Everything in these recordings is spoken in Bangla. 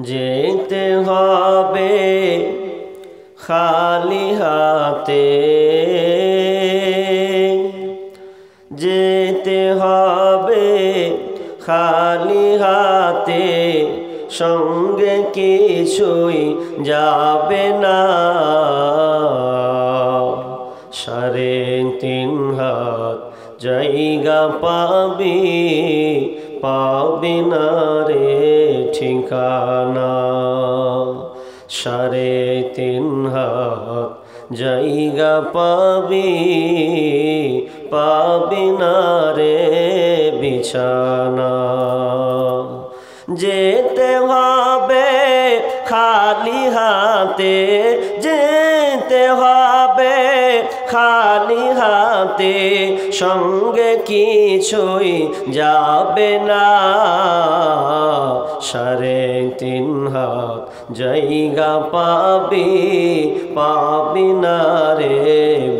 যেতে হবে খালি হাতে, যেতে হবে খালি হাতে, সঙ্গে কিছুই যাবে না। 3.5 হাত জায়গা পাবি, পাবি না রে ঠিকানা। 3.5 হাত জায়গা পাবি, পাবি না রে বিছানা। যেতে হবে খালি হাতে, যেতে হবে খালি হাতে, সঙ্গে কিছুই যাবে না। 3.5 হাত জায়গা পাবি, পাবি না রে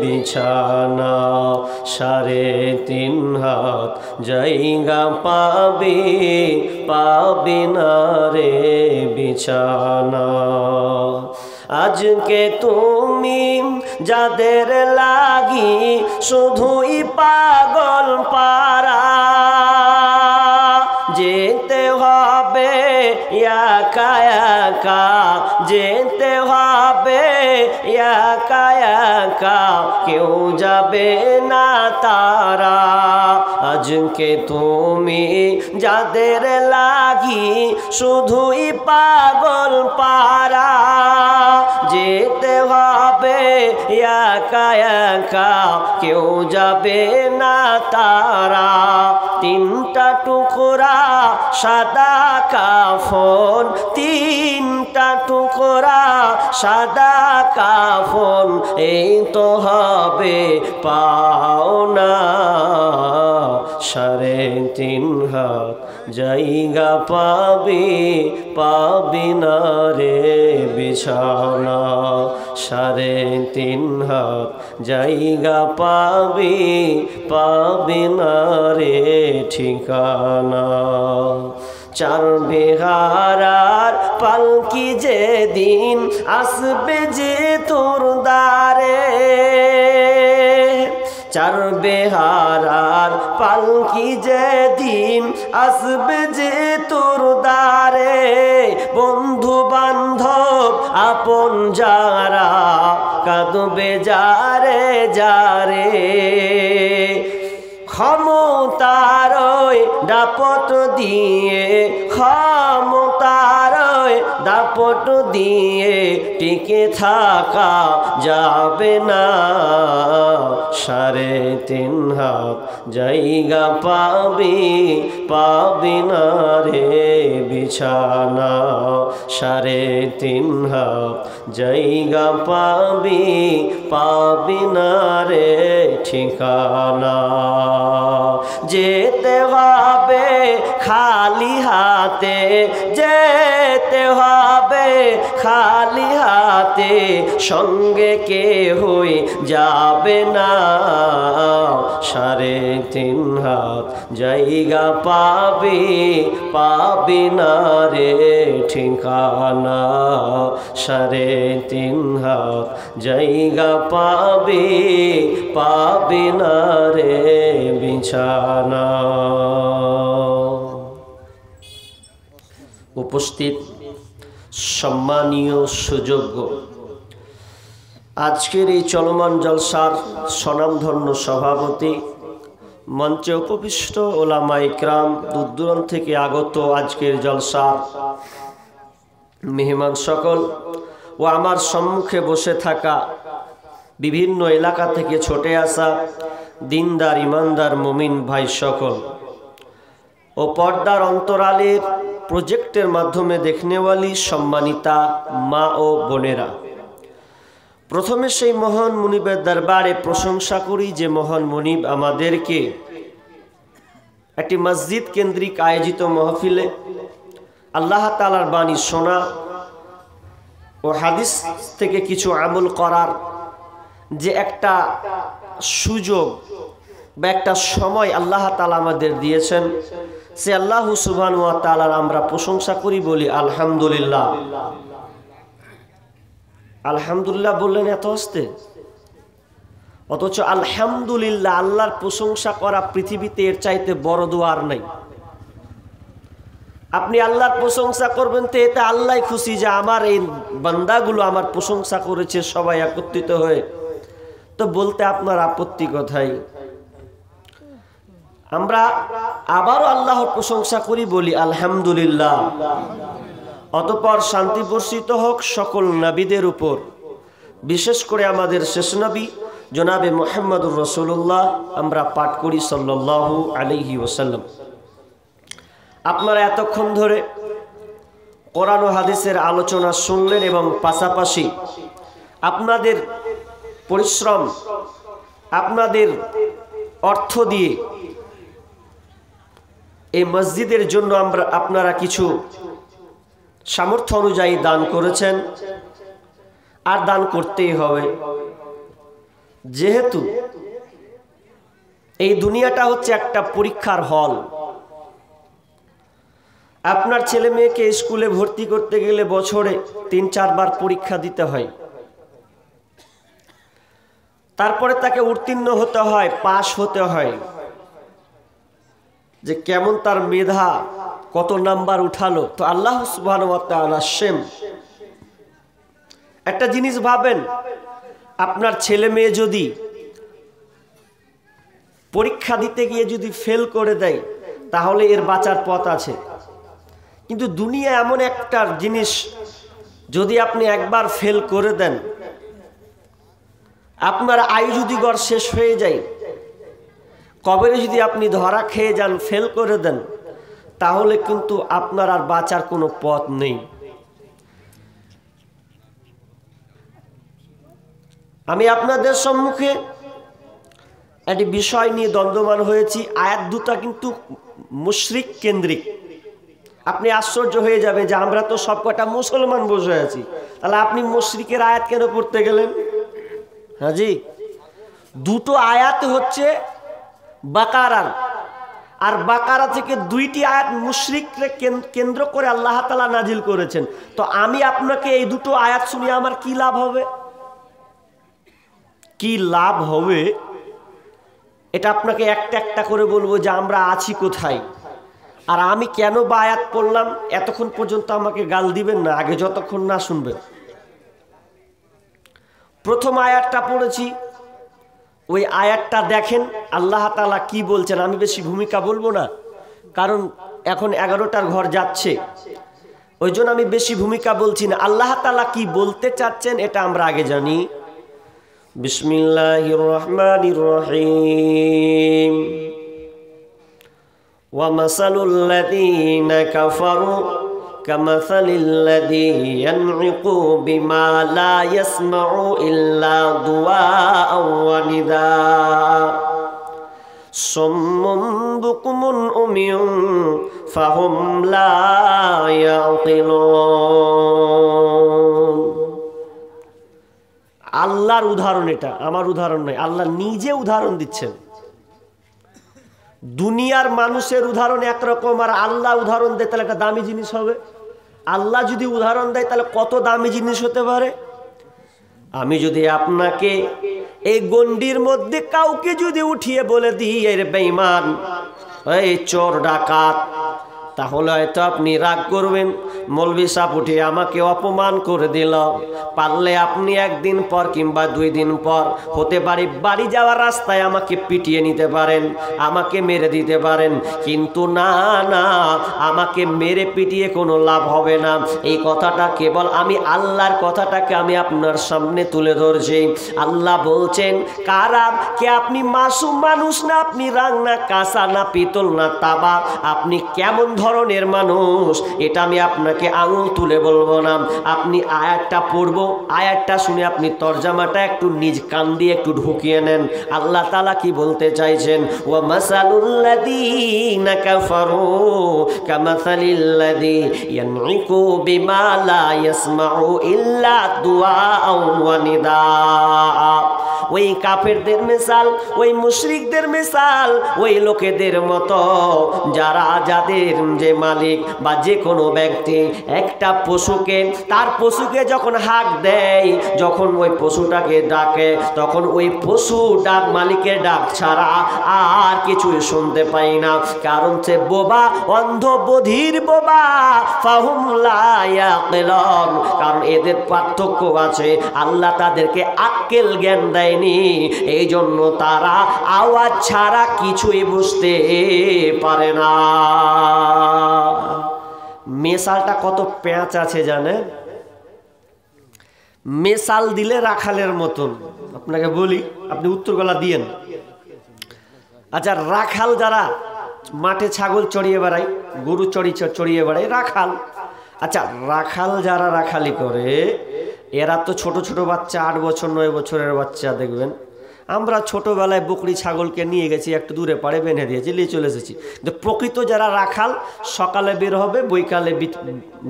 বিছানা। 3.5 হাত জায়গা পাবি, পাবি না রে বিছানা। আজকে তুমি যাদের লাগি শুধুই পাগল পারা, যেতে হবে একা একা, যেতে হবে একা একা, কেউ যাবে না তারা। আজকে তুমি যাদের লাগি শুধুই পাগল পারা, যেতে হবে একা একা, কেউ যাবে না তারা। 3টা টুকরা সাদা কাফন, 3টা টুকরা সাদা কাফন, এই তো হবে পাওনা। 3.5 হাত জায়গা পাবি, পাবি না রে বিছানা। 3.5 হাত জায়গা পাবি, পাবি না রে ঠিকানা। 4 বিঘার পালকি যেদিন আসবে যে তোর দ্বারে, 4 বিঘার পালকি যেদিন আসবে যে তোর দ্বারে, বন্ধু বান্ধব আপন যারা কাঁদবে যারে যারে। ক্ষমতার দাপট দিয়ে, ক্ষমতার দাপট দিয়ে টিকে থাকা যাবে না। 3.5 হাত জায়গা পাবি, পাবি না রে বিছানা। 3.5 হাত জায়গা পাবি, পাবি না রে ঠিকানা। যেতে হবে খালি হাতে, যেতে হবে খালি হাতে, সঙ্গে কেহই যাবে না। 3.5 হাত জায়গা পাবি, পাবি না রে ঠিকানা। 3.5 হাত জায়গা পাবি, পাবি না রে বিছানা। উপস্থিত সম্মানীয় সুযোগ্য, আজকের এই চলমান জলসার স্বনামধন্য সভাপতি, মঞ্চে উপবিষ্ট ওলামা ইকরাম, দূর দূরান্ত থেকে আগত আজকের জলসার মেহমান সকল ও আমার সম্মুখে বসে থাকা বিভিন্ন এলাকা থেকে ছুটে আসা দিনদার ইমানদার মুমিন ভাই সকল ও পর্দার অন্তরালের প্রজেক্টের মাধ্যমে দেখনেওয়ালি সম্মানিতা মা ও বোনেরা, প্রথমে সেই মহান মুনিবের দরবারে প্রশংসা করি যে মহান মুনিব আমাদেরকে একটি মসজিদ কেন্দ্রিক আয়োজিত মাহফিলে আল্লাহ তাআলার বাণী শোনা ও হাদিস থেকে কিছু আমল করার যে একটা সুযোগ বা একটা সময় আল্লাহ তাআলা আমাদের দিয়েছেন, সে আল্লাহ সুবহানাহু ওয়া তাআলার আমরা প্রশংসা করি, বলি আলহামদুলিল্লাহ। আলহামদুলিল্লাহ বললেন এত আস্তে, অথচ আলহামদুলিল্লাহ আল্লাহর প্রশংসা করা পৃথিবীতে এর চাইতে বড় দোয়া আর নাই। আপনি আল্লাহর প্রশংসা করবেন তো এতে আল্লাহ খুশি যে আমার এই বান্দাগুলো আমার প্রশংসা করেছে সবাই একত্রিত হয়ে, তো বলতে আপনার আপত্তি কোথায়? আমরা আবারও আল্লাহর প্রশংসা করি, বলি আলহামদুলিল্লাহ। অতঃপর শান্তি বর্ষিত হোক সকল নবীদের উপর, বিশেষ করে আমাদের শেষ নবী জনাবে মুহাম্মদুর রাসূলুল্লাহ, আমরা পাঠ করি সাল্লাল্লাহু আলাইহি ওয়াসাল্লাম। আপনারা এতক্ষণ ধরে কোরআন ও হাদিসের আলোচনা শুনলেন এবং পাশাপাশি আপনাদের পরিশ্রম, আপনাদের অর্থ দিয়ে এই মসজিদের জন্য আপনারা কিছু সামর্থ্য অনুযায়ী দান করেছেন, আর দান করতেই হবে। যেহেতু এই দুনিয়াটা হচ্ছে একটা পরীক্ষার হল, আপনার ছেলে মেয়েকে স্কুলে ভর্তি করতে গেলে বছরে ৩-৪ বার পরীক্ষা দিতে হয়, তারপরে তাকে উত্তীর্ণ হতে হয়, পাশ হতে হয়, যে কেমন তার মেধা, কত নাম্বার উঠালো। তো আল্লাহ সুবহানাহু ওয়া তাআলা সেম একটা জিনিস ভাবেন, আপনার ছেলে মেয়ে যদি পরীক্ষা দিতে গিয়ে যদি ফেল করে দেয় তাহলে এর বাঁচার পথ আছে। কিন্তু দুনিয়া এমন একটা জিনিস, যদি আপনি একবার ফেল করে দেন, আপনার আয়ু যদি গড় শেষ হয়ে যায়, কবরে যদি আপনি ধরা খেয়ে যান, ফেল করে দেন, তাহলে কিন্তু আপনার আর বাঁচার কোনো পথ নেই। আমি আপনাদের সম্মুখে একটি বিষয় নিয়ে দ্বন্দ্বমান হয়েছি। আয়াত দুটা কিন্তু মুশরিক কেন্দ্রিক। আপনি আশ্চর্য হয়ে যাবে যে আমরা তো সবকটা মুসলমান বসে আছি, তাহলে আপনি মুশরিকের আয়াত কেন পড়তে গেলেন? হ্যাঁ জি, দুটো আয়াত হচ্ছে বাকারার, আর বাকারা থেকে 2টি আয়াত মুশরিককে কেন্দ্র করে আল্লাহ তাআলা নাজিল করেছেন। তো আমি আপনাকে এই দুটো আয়াত শুনিয়ে আমার কি লাভ হবে? কি লাভ হবে এটা আপনাকে একটা একটা করে বলবো যে আমরা আছি কোথায়, আর আমি কেন বা আয়াত পড়লাম। এতক্ষণ পর্যন্ত আমাকে গাল দিবেন না, আগে যতক্ষণ না শুনবেন। প্রথম আয়াতটা পড়েছি, ওই আয়াতটা দেখেন আল্লাহ তাআলা কি বলছেন। আমি বেশি ভূমিকা বলবো না, কারণ এখন 11টার ঘর যাচ্ছে, ওই জন্য আমি বেশি ভূমিকা বলছি না। আল্লাহ তাআলা কি বলতে চাচ্ছেন এটা আমরা আগে জানি। বিসমিল্লাহির রহমানির রহিম। ওয়া মাসালুল লাযীনা কাফারু কামাসালিল লাযী ইয়ানইকু বিমা লা ইয়াসমাউ ইল্লা দুআআন ওয়া নিদাআ সুম্মুন বুকুমুন উমিয়ুন ফাহুম লা ইয়াকিলুন। আল্লাহর উদাহরণ এটা, আমার উদাহরণ নয়, আল্লাহ নিজে উদাহরণ দিচ্ছেন। দুনিয়ার মানুষের উদাহরণ একরকম, আর আল্লাহ উদাহরণ দেয় তাহলে একটা দামি জিনিস হবে। আল্লাহ যদি উদাহরণ দেয় তাহলে কত দামি জিনিস হতে পারে। আমি যদি আপনাকে এই গণ্ডির মধ্যে কাউকে যদি উঠিয়ে বলে দিই এর বেঈমান, এই চোর ডাকাত, তাহলে হয়তো আপনি রাগ করবেন, মৌলভী সাহেব উঠে আমাকে অপমান করে দিল। পারলে আপনি একদিন পর কিংবা 2 দিন পর হতে পারে বাড়ি যাওয়ার রাস্তায় আমাকে পিটিয়ে নিতে পারেন, আমাকে মেরে দিতে পারেন। কিন্তু না না, আমাকে মেরে পিটিয়ে কোনো লাভ হবে না। এই কথাটা কেবল আমি আল্লাহর কথাটাকে আমি আপনার সামনে তুলে ধরছি। আল্লাহ বলছেন, কারা কে আপনি মাসুম মানুষ না, আপনি রাং না কাঁসা না পিতল না তাবা, আপনি কেমন ধরনের মানুষ এটা আমি আপনাকে আঙুল তুলে বলবো না। আপনি আয়াতটা পড়বো, আয়াতটা শুনে আপনি তরজামাটা একটু নিজ কান দিয়ে একটু ঢুকিয়ে নেন। আল্লাহ তাআলা কি বলতে চাইছেন? ওয়া মাসালুল লাযীনা কাফারু কামাসালিল লাযী ইয়ানইকু বিমা লা ইয়াসমাউ ইল্লা দুআআন ওয়া নিদাআ ওই কাফেরদের মিসাল, ওই মুশরিকদের মিসাল, ওই লোকেদের মতো যাদের যে মালিক বা যে কোনো ব্যক্তি একটা পশুকে, তার পশুকে যখন হাঁক দেয়, যখন ওই পশুটাকে ডাকে, তখন ওই পশু ডাক মালিকের ডাক ছাড়া আর কিছুই শুনতে পাই না। কারণ সে বোবা, অন্ধ বধির বোবা। ফাহুম লা ইয়াকিলুন, কারণ এদের পার্থক্য আছে, আল্লাহ তাদেরকে আক্কেল জ্ঞান দেয়নি, এই জন্য তারা আওয়াজ ছাড়া কিছুই বুঝতে পারে না। মেসালটা কত পেঁচ আছে জানেন? মেসাল দিলে রাখালের মতন। আপনাকে বলি, আপনি উত্তর গলা দিয়েন। আচ্ছা, রাখাল যারা মাঠে ছাগল চড়িয়ে বেড়ায়, গরু চড়িয়ে বেড়ায়, রাখাল। আচ্ছা, রাখাল যারা রাখালি করে, এরা তো ছোট ছোট বাচ্চা, 8 বছর 9 বছরের বাচ্চা দেখবেন। আমরা ছোটবেলায় বকরি ছাগলকে নিয়ে গেছি, একটু দূরে পাড়ে বেঁধে দিয়েছি, নিয়ে চলে এসেছি। কিন্তু প্রকৃত যারা রাখাল, সকালে বের হবে, বৈকালে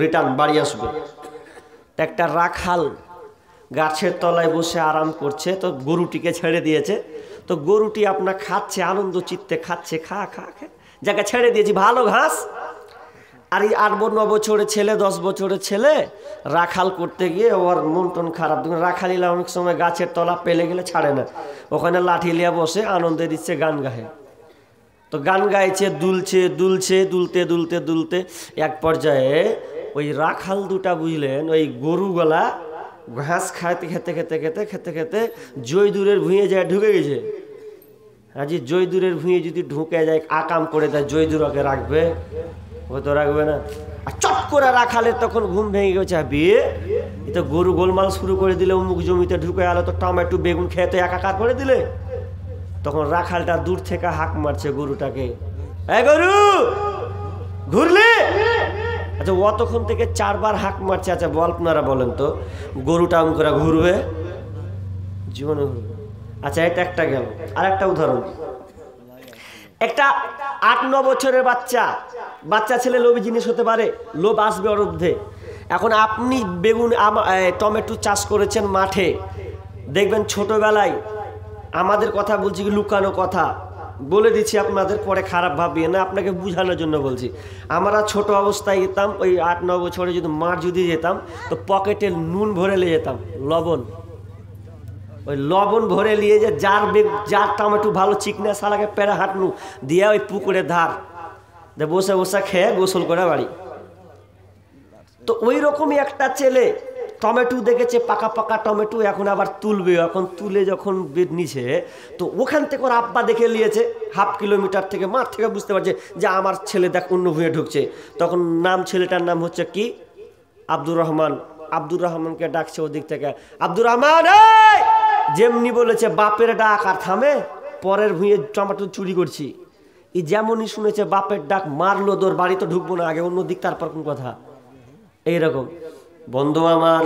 রিটার্ন বাড়ি আসবে। একটা রাখাল গাছের তলায় বসে আরাম করছে, তো গরুটিকে ছেড়ে দিয়েছে। তো গরুটি আপনার খাচ্ছে, আনন্দ চিত্তে খাচ্ছে, খা যাকে ছেড়ে দিয়েছি, ভালো ঘাস। আর এই 8-9 বছরের ছেলে, 10 বছরের ছেলে রাখাল করতে গিয়ে ওর মন টন খারাপ। রাখালিলা অনেক সময় গাছের তলা পেলে গেলে ছাড়ে না, ওখানে লাঠি লিয়া বসে আনন্দে দিচ্ছে, গান গায়ে। তো গান গাইছে, দুলতে এক পর্যায়ে ওই রাখাল দুটা বুঝলেন, ওই গরুগুলা ঘাস খেতে জয়দুরের ভুঁয়ে যায় ঢুকে গেছে। আজি জয়দুরের ভুঁয়ে যদি ঢুকে যায়, আকাম করে দেয়, জয়দুর ওকে রাখবে? ও তো রাখবে না। আর চট করে রাখালের তখন ঘুম ভেঙে গেছে, বিয়ে এটা গরু গোলমাল শুরু করে দিলে, অমুক জমিতে ঢুকে আলো, তো টমেটো বেগুন খেয়ে তো একাকার করে দিলে। তখন রাখালটা দূর থেকে হাঁক মারছে গরুটাকে, এই গরু ঘুরলে। আচ্ছা, অতক্ষণ থেকে 4 বার হাঁক মারছে। আচ্ছা আপনারা বলেন তো, গরুটা অমুক করে ঘুরবে? জীবনে ঘুরবে? আচ্ছা, এটা একটা গেল। আর একটা উদাহরণ, একটা 8-9 বছরের বাচ্চা ছেলে লোভী জিনিস হতে পারে, লোভ আসবে ওর মধ্যে। এখন আপনি বেগুন টমেটো চাষ করেছেন মাঠে, দেখবেন ছোটবেলায়, আমাদের কথা বলছি, কি লুকানো কথা বলে দিচ্ছি আপনাদের, পরে খারাপ ভাবিয়ে না, আপনাকে বোঝানোর জন্য বলছি। আমরা ছোট অবস্থায় যেতাম, ওই 8-9 বছরে যদি মাঠ যদি যেতাম, তো পকেটে নুন ভরে নিয়ে যেতাম, ওই লবণ ভরে নিয়ে যে যার টমেটো ভালো চিকনা সালাকে পেড়ে হাঁটনু দিয়ে ওই পুকুরের ধার বসে খেয়ে গোসল করে বাড়ি। তো ওই রকমই একটা ছেলে টমেটো দেখেছে, পাকা টমেটো, এখন আবার তুলবে। এখন তুলে যখন নিচে, তো ওখান থেকে ওর আব্বা দেখে নিয়েছে, 1/2 কিলোমিটার থেকে, মাঠ থেকে বুঝতে পারছে যে আমার ছেলে দেখ অন্য ভুঁয়ে ঢুকছে। তখন ছেলেটার নাম হচ্ছে কি, আব্দুর রহমান। আব্দুর রহমানকে ডাকছে ওদিক থেকে, আব্দুর রহমান, যেমনি বলেছে বাপের ডাক আর থামে, পরের ভুঁয়ে টমেটো চুরি করছি। এই যেমনই শুনেছে বাপের ডাক, মারলো, তোর বাড়ি তো ঢুকবো না, আগে অন্য দিক, তারপর কোন কথা। এইরকম বন্ধু আমার,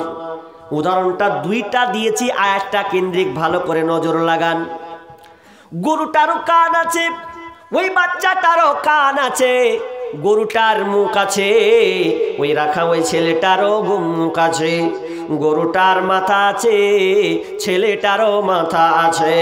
উদাহরণটা 2টা দিয়েছি, আয়াতটা কেন্দ্রিক, ভালো করে নজর লাগান। গরুটারও কান আছে, ওই বাচ্চাটারও কান আছে, গরুটার মুখ আছে, ওই ছেলেটারও মুখ আছে। গরুটার মাথা আছে, ছেলেটারও মাথা আছে।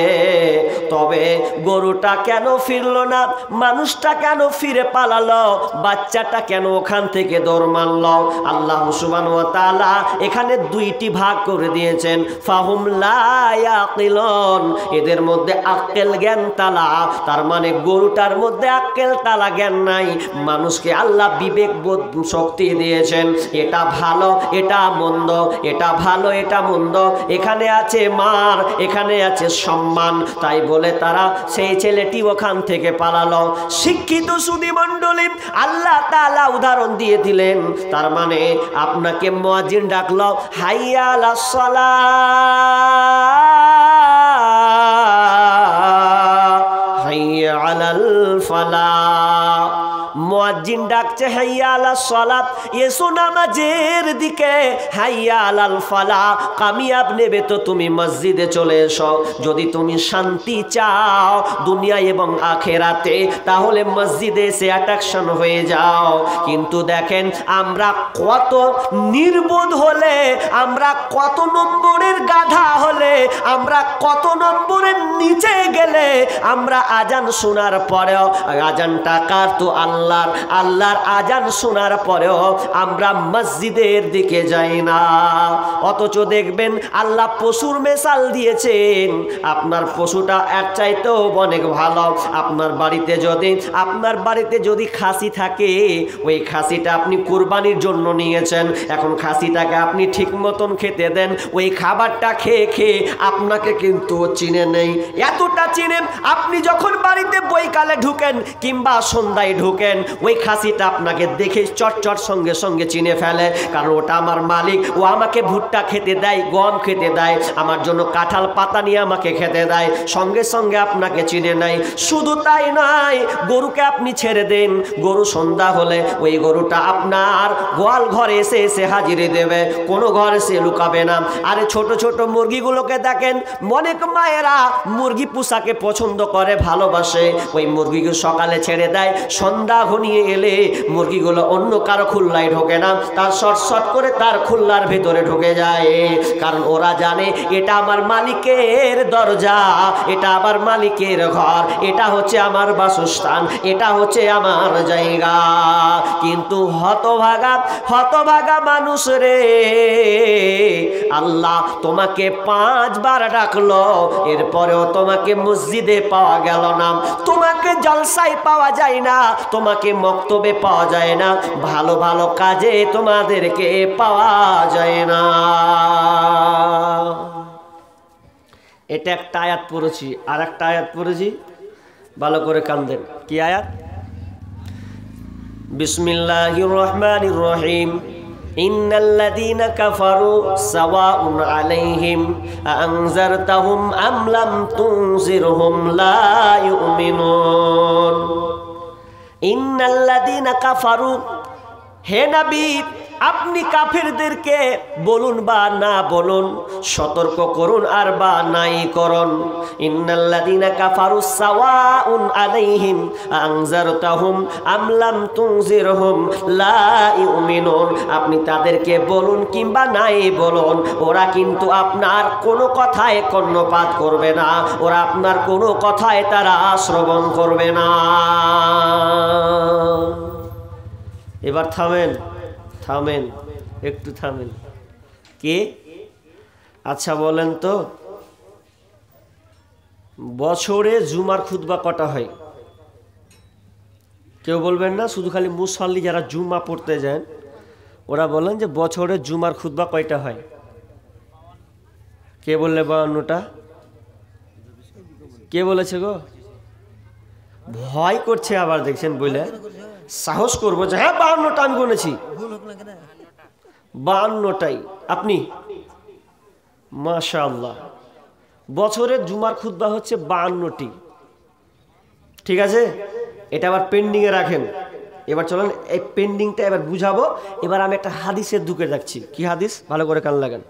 তবে গরুটা কেন ফিরল না, মানুষটা কেন ফিরে পালালো, বাচ্চাটা কেন ওখান থেকে দৌড় মারল? আল্লাহ সুবহানাহু ওয়া তাআলা এখানে 2টি ভাগ করে দিয়েছেন। ফাহুম লা ইয়াকিলুন, এদের মধ্যে আক্কেল জ্ঞান তালা। তার মানে গরুটার মধ্যে আক্কেল তালা জ্ঞান নাই। মানুষকে আল্লাহ বিবেক বোধ শক্তি দিয়েছেন, এটা ভালো এটা মন্দ, এটা ভালো এটা মন্দ, এখানে আছে মার, এখানে আছে সম্মান। তাই বলে তারা, সেই ছেলেটি ওখান থেকে পালালো। শিক্ষিত সুধী মণ্ডলী, আল্লাহ তাআলা উদাহরণ দিয়ে দিলেন। তার মানে আপনাকে মুয়াজ্জিন ডাকলো, হাইয়া আলাস সালাহ, হাইয়া আলাল ফালাহ, মুয়াজ্জিন ডাকছে হাইয়া আলাস সালাত, এসো নামাজের দিকে, হাইয়া আলাল ফালাহ, কামিয়াব নেবে তো তুমি মসজিদে চলে এসো। যদি তুমি শান্তি চাও দুনিয়া এবং আখেরাতে, তাহলে মসজিদে এসে অ্যাট্রাকশন হয়ে যাও। কিন্তু দেখেন আমরা কত নির্বোধ হলে, আমরা কত নম্বরের গাধা হলে, আমরা কত নম্বরের নিচে গেলে, আমরা আজান শোনার পরেও, আজানটা কার? তো আল্লাহর, আল্লাহর আজান শোনার পরেও আমরা মসজিদের দিকে যাই না। অথচ দেখবেন আল্লাহ পশুর মেসাল দিয়েছেন, আপনার পশুটা এক চাইতেও অনেক ভালো। আপনার বাড়িতে যদি খাসি থাকে, ওই খাসিটা আপনি কুরবানির জন্য নিয়েছেন, এখন খাসিটাকে আপনি ঠিক মতন খেতে দেন, ওই খাবারটা খেয়ে খেয়ে আপনাকে কিন্তু চিনে নেই। এতটা চিনেন, আপনি যখন বাড়িতে বৈকালে ঢুকেন কিংবা সন্ধ্যায় ঢুকেন, ওই খাসিটা আপনাকে দেখে চটচট সঙ্গে সঙ্গে চিনে ফেলে, কারণ ওটা আমার মালিক, ও আমাকে ভুট্টা খেতে দেয়, গম খেতে দেয়, আমার জন্য কাঁঠাল পাতা নিয়ে আমাকে খেতে দেয়, সঙ্গে সঙ্গে আপনাকে চিনে নেয়। শুধু তাই নয়, গরুকে আপনি ছেড়ে দেন, গরু সন্ধ্যা হলে ওই গরুটা আপনার গোয়াল ঘরে এসে এসে হাজিরে দেবে, কোনো ঘরে সে লুকাবে না। আরে ছোট ছোট মুরগিগুলোকে দেখেন, অনেক মায়েরা মুরগি পোষাকে পছন্দ করে, ভালোবাসে, ওই মুরগিগুলো সকালে ছেড়ে দেয়, সন্ধ্যা ঘনিয়ে এলে মুরগিগুলো অন্য কারো খুল্লায় ঢোকে না, তার শর্ট শর্ট করে তার খুল্লার ভেতরে ঢুকে যায়, কারণ ওরা জানে এটা আমার মালিকের দরজা, এটা আমার মালিকের ঘর, এটা হচ্ছে আমার বাসস্থান, এটা হচ্ছে আমার জায়গা। কিন্তু হতভাগা মানুষ রে, আল্লাহ তোমাকে 5 বার ডাকলো, এরপরেও তোমাকে মসজিদে পাওয়া গেল না, তোমাকে জলসায় পাওয়া যায় না, তোমাকে মক্তবে পাওয়া যায় না, ভালো ভালো কাজে তোমাদেরকে পাওয়া যায় না। এটা একটা আয়াত পড়েছি, আর একটা আয়াত পড়েছি, ভালো করে কান দেন। কি আয়াত? বিসমিল্লাহির রহমানির রহিম। ইন্নাল্লাযীনা কাফারু সাওয়াউন আলাইহিম আনজারতাহুম আম লাম তুনজিরহুম লা ইউমিনুন। ইন্নাল্লাযীনা কাফারু, হে নবী আপনি কাফেরদেরকে বলুন বা না বলুন, সতর্ক করুন আর বা নাই করুন। ইন্নাল্লাযীনা কাফারু সাওয়াউন আলাইহিম আনজারতাহুম আম লাম তুনজিরহুম লা ইউমিনুন। আপনি তাদেরকে বলুন কিংবা নাই বলুন, ওরা কিন্তু আপনার কোনো কথায় কর্ণপাত করবে না, ওরা আপনার কোনো কথায় তারা শ্রবণ করবে না। এবার থামেন, একটু থামেন। কে? আচ্ছা বলেন তো, বছরে জুমার খুতবা কটা হয়? কেউ বলবেন না, শুধু খালি মুসল্লি যারা জুমা পড়তে যান ওরা বলেন যে বছরে জুমার খুতবা কয়টা হয়? কে বললে 52টা? কে বলেছে গো? ভয় করছে আবার, দেখছেন বলে সাহস করবো যে হ্যাঁ 52টা আমি গুনেছি, 52টাই। আপনি মাশাআল্লাহ, বছরের জুমার খুতবা হচ্ছে 52টি। ঠিক আছে, এটা আবার পেন্ডিংয়ে রাখেন। এবার চলেন এই পেন্ডিংটা এবার বুঝাবো। এবার আমি একটা হাদিসের ঢুকে যাচ্ছি। কি হাদিস? ভালো করে কান লাগান।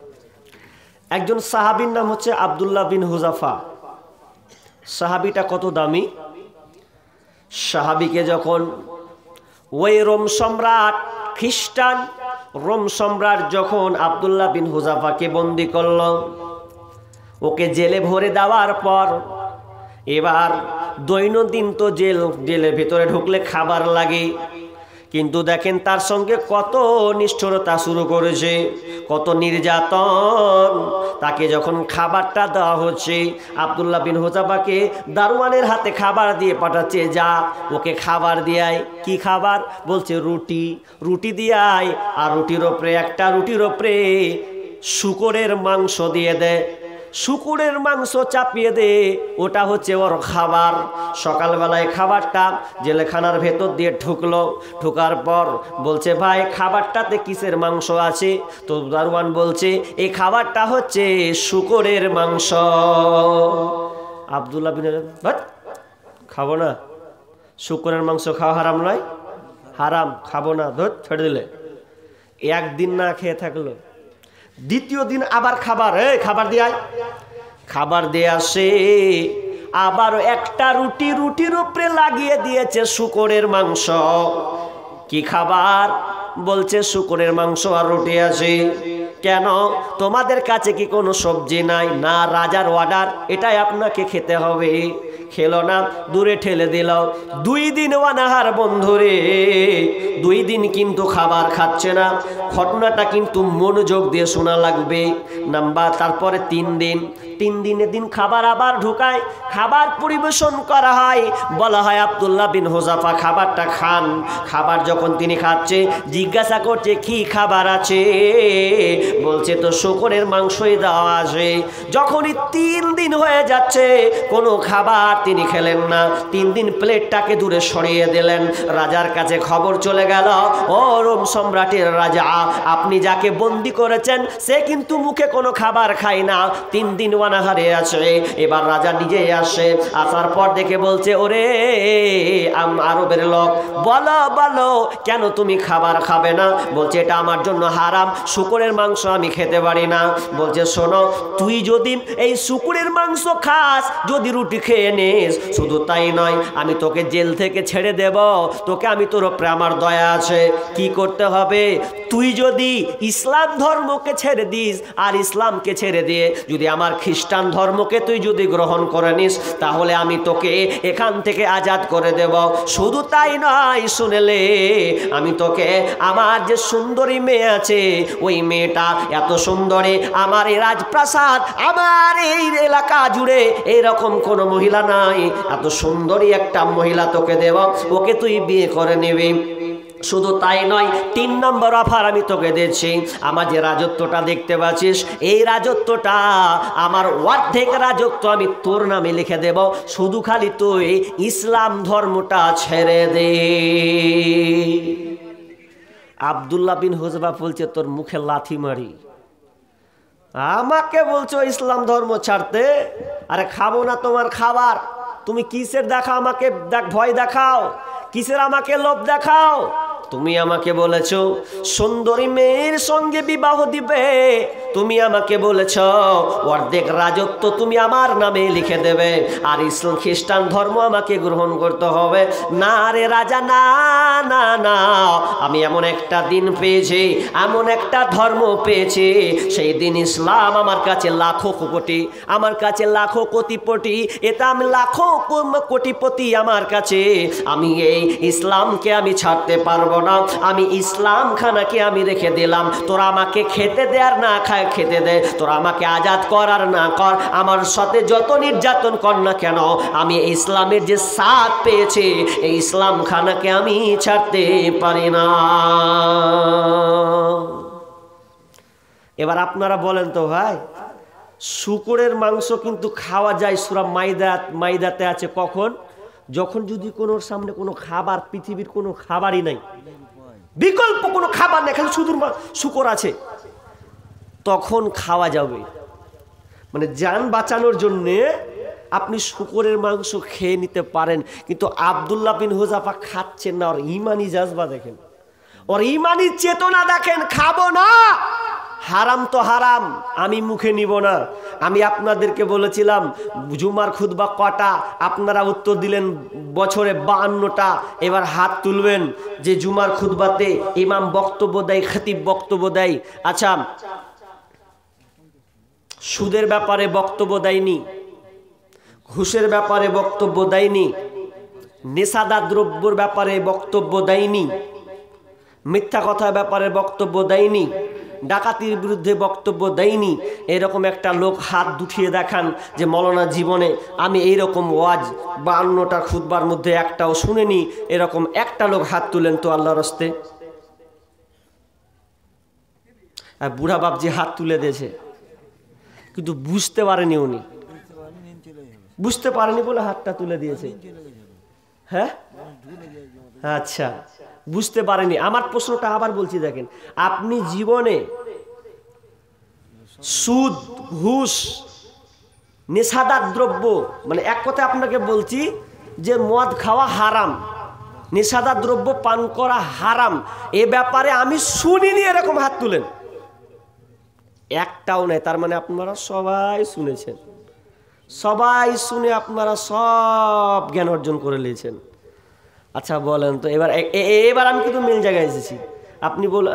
একজন সাহাবীর নাম হচ্ছে আব্দুল্লাহ বিন হুজাফা। সাহাবীটা কত দামি! সাহাবীকে যখন ওই রোম সম্রাট, খ্রিস্টান রোম সম্রাট যখন আব্দুল্লাহ বিন হুজাফাকে বন্দি করল, ওকে জেলে ভরে দেওয়ার পর এবার দৈনন্দিন তো জেলের ভিতরে ঢুকলে খাবার লাগে, কিন্তু দেখেন তার সঙ্গে কত নিষ্ঠুরতা শুরু করেছে, কত নির্যাতন। তাকে যখন খাবারটা দেওয়া হচ্ছে, আব্দুল্লাহ বিন হুজাফাকে দারোয়ানের হাতে খাবার দিয়ে পাঠাচ্ছে, যা ওকে খাবার দিয়ায়। কি খাবার? বলছে রুটি দিয়ায়, আর রুটির ওপরে শূকরের মাংস দিয়ে দেয়, শূকরের মাংস চাপিয়ে দে, ওটা হচ্ছে ওর খাবার। সকালবেলায় খাবারটা জেলখানার ভেতর দিয়ে ঢুকার পর বলছে ভাই খাবারটাতে কিসের মাংস আছে? তো দারোয়ান বলছে এই খাবারটা হচ্ছে শূকরের মাংস। আব্দুল্লাহ বিন খাবো না, শূকরের মাংস খাওয়া হারাম নয়? হারাম, খাবো না, ধর ছেড়ে দিলে। একদিন না খেয়ে থাকলো, দ্বিতীয় দিন আবার খাবার, খাবার দিয়ে আয়। খাবার দিয়ে আসে, আবার একটা রুটির উপরে লাগিয়ে দিয়েছে শুকরের মাংস। কি খাবার? বলছে শুকরের মাংস আর রুটি আছে। কেন, তোমাদের কাছে কি কোনো সবজি নাই? না, রাজার অর্ডার, এটাই আপনাকে খেতে হবে। খেলো না, দূরে ঠেলে দিল। 2 দিন অনাহার বন্ধুরে, 2 দিন কিন্তু খাবার খাচ্ছে না। ঘটনাটা কিন্তু মনোযোগ দিয়ে শোনা লাগবে। তারপরে 3 দিন, 3 দিনের দিন খাবার আবার ঢুকায়, খাবার পরিবেশন করা হয়। বলা হয় আব্দুল্লাহ বিন হুযাফা খাবারটা খান। খাবার যখন তিনি খাচ্ছে, জিজ্ঞাসা করছে কি খাবার আছে? বলছে তো শুকরের মাংসই দেওয়া আছে। যখনই 3 দিন হয়ে যাচ্ছে, কোনো খাবার তিনি খেলেন না। 3 দিন প্লেটটাকে দূরে সরিয়ে দিলেন। রাজার কাছে খবর চলে গেল, ও রোম সম্রাটের রাজা, আপনি যাকে বন্দি করেছেন সে কিন্তু মুখে কোনো খাবার খায় না, 3 দিন অনাহারে আছে। এবার রাজা নিজে আসে, আসার পর দেখে বলছে, ওরে আরবের লোক, বলো বলো কেন তুমি খাবার খাবে না? বলছে এটা আমার জন্য হারাম, শুকরের মাংস আমি খেতে পারি না। বলছে শোনো, তুই যদি এই শুকরের মাংস খাস, যদি রুটি খেয়ে নিস, শুধু তাই নয়, আমি তোকে জেল থেকে ছেড়ে দেব। তোকে আমি, তোর উপরে আমার দয়া আছে। কি করতে হবে? তুই যদি ইসলাম ধর্মকে ছেড়ে দিস, আর ইসলামকে ছেড়ে দিয়ে যদি আমার খ্রিস্টান ধর্মকে তুই যদি গ্রহণ করে নিস, তাহলে আমি তোকে এখান থেকে আজাদ করে দেব। শুধু তাই নয়, শুনেলে আমি তোকে, আমার যে সুন্দরী মেয়ে আছে, ওই মেয়েটা এত সুন্দরী, আমার এই রাজপ্রাসাদ, আমার এই এলাকা জুড়ে এইরকম কোনো মহিলা নাই, এত সুন্দরী একটা মহিলা তোকে দেব, ওকে তুই বিয়ে করে নিবি। শুধু তাই নয়, 3 নম্বর অফার আমি তোকে দিচ্ছি। আমার যে রাজত্বটা দেখতে পাচ্ছিস, এই রাজত্বটা আমার অর্ধেক রাজত্ব আমি তোর নামে লিখে দেব, শুধু খালি তুই ইসলাম ধর্মটা ছেড়ে দে। আব্দুল্লাহ বিন হুযাফা বলছে, তোর মুখে লাথি মারি, আমাকে বলছো ইসলাম ধর্ম ছাড়তে? আরে খাবো না তোমার খাবার, তুমি কিসের দেখা আমাকে ভয় দেখাও, কিসের আমাকে লোভ দেখাও? তুমি আমাকে বলেছো সুন্দরী মেয়ের সঙ্গে বিবাহ দিবে, তুমি আমাকে বলেছ অর্ধেক রাজত্ব তুমি আমার নামে লিখে দেবে, আর ইসলাম খ্রিস্টান ধর্ম আমাকে গ্রহণ করতে হবে। না রে রাজা, না না না, আমি এমন একটা দিন পেয়েছি, এমন একটা ধর্ম পেয়েছি, সেই দিন ইসলাম আমার কাছে লাখো কোটি, আমার কাছে লাখো কোটিপতি, এটা আমি লাখো কোটিপতি আমার কাছে, আমি এই ইসলামকে আমি ছাড়তে পারবো না, আমি ইসলাম খানাকে আমি রেখে দিলাম। তোরা আমাকে খেতে দে আর না খায় খেতে দে, তোরা আমাকে আজাদ কর আর না কর, আমার সাথে যত নির্যাতন কর না কেন, আমি ইসলামের যে স্বাদ পেয়েছি, এই ইসলাম খানাকে আমি ছাড়তে পারি না। এবার আপনারা বলেন তো ভাই, শুকরের মাংস কিন্তু খাওয়া যায়, সূরা মাইদাতে আছে, কখন? যখন যদি কোনোর সামনে কোনো খাবার, পৃথিবীর কোনো খাবারই নাই, বিকল্প কোনো খাবার নেই, খালি শুধু শুকর আছে, তখন খাওয়া যাবে। মানে জান বাঁচানোর জন্যে আপনি শুকরের মাংস খেয়ে নিতে পারেন। কিন্তু আব্দুল্লাহ বিন হুযাফা খাচ্ছেন না, ওর ইমানি জাজবা দেখেন, ওর ইমানি চেতনা দেখেন, খাবো না, হারাম তো হারাম, আমি মুখে নিব না। আমি আপনাদেরকে বলেছিলাম জুমার খুতবা কটা, আপনারা উত্তর দিলেন বছরে 52টা। এবার হাত তুলবেন যে জুমার খুতবাতে ইমাম বক্তব্য দেয়, খতিব বক্তব্য দেয়। আচ্ছা, সুদের ব্যাপারে বক্তব্য দেয়নি, ঘুষের ব্যাপারে বক্তব্য দেয়নি, নেশাদার দ্রব্যের ব্যাপারে বক্তব্য দেয়নি, মিথ্যা কথার ব্যাপারে বক্তব্য দেয়নি, ডাকাতির বিরুদ্ধে বক্তব্য দেয়নি। এরকম একটা লোক হাত উঠিয়ে দেখান যে মৌলানা জীবনে আমি এইরকম ওয়াজ 52টা খুতবার মধ্যে একটাও শুনিনি, এরকম একটা লোক হাত তুলেন তো আল্লাহর রাস্তে। বুড়া বাপজি হাত তুলে দিয়েছে, কিন্তু বুঝতে পারেনি, উনি বুঝতে পারেনি বলে হাতটা তুলে দিয়েছে। হ্যাঁ, আচ্ছা, বুঝতে পারেনি। আমার প্রশ্নটা আবার বলছি, দেখেন, আপনি জীবনে সুদ, ঘুষ, নেশাদার দ্রব্য, মানে এক কথায় আপনাকে বলছি যে মদ খাওয়া হারাম, নেশাদার দ্রব্য পান করা হারাম, এ ব্যাপারে আমি শুনিনি এরকম হাত তুলেন। একটাও নেই। তার মানে আপনারা সবাই শুনেছেন, সবাই শুনে আপনারা সব জ্ঞান অর্জন করে নিয়েছেন। আচ্ছা বলেন তো, এবার আমি কিন্তু মেন জায়গায় এসেছি।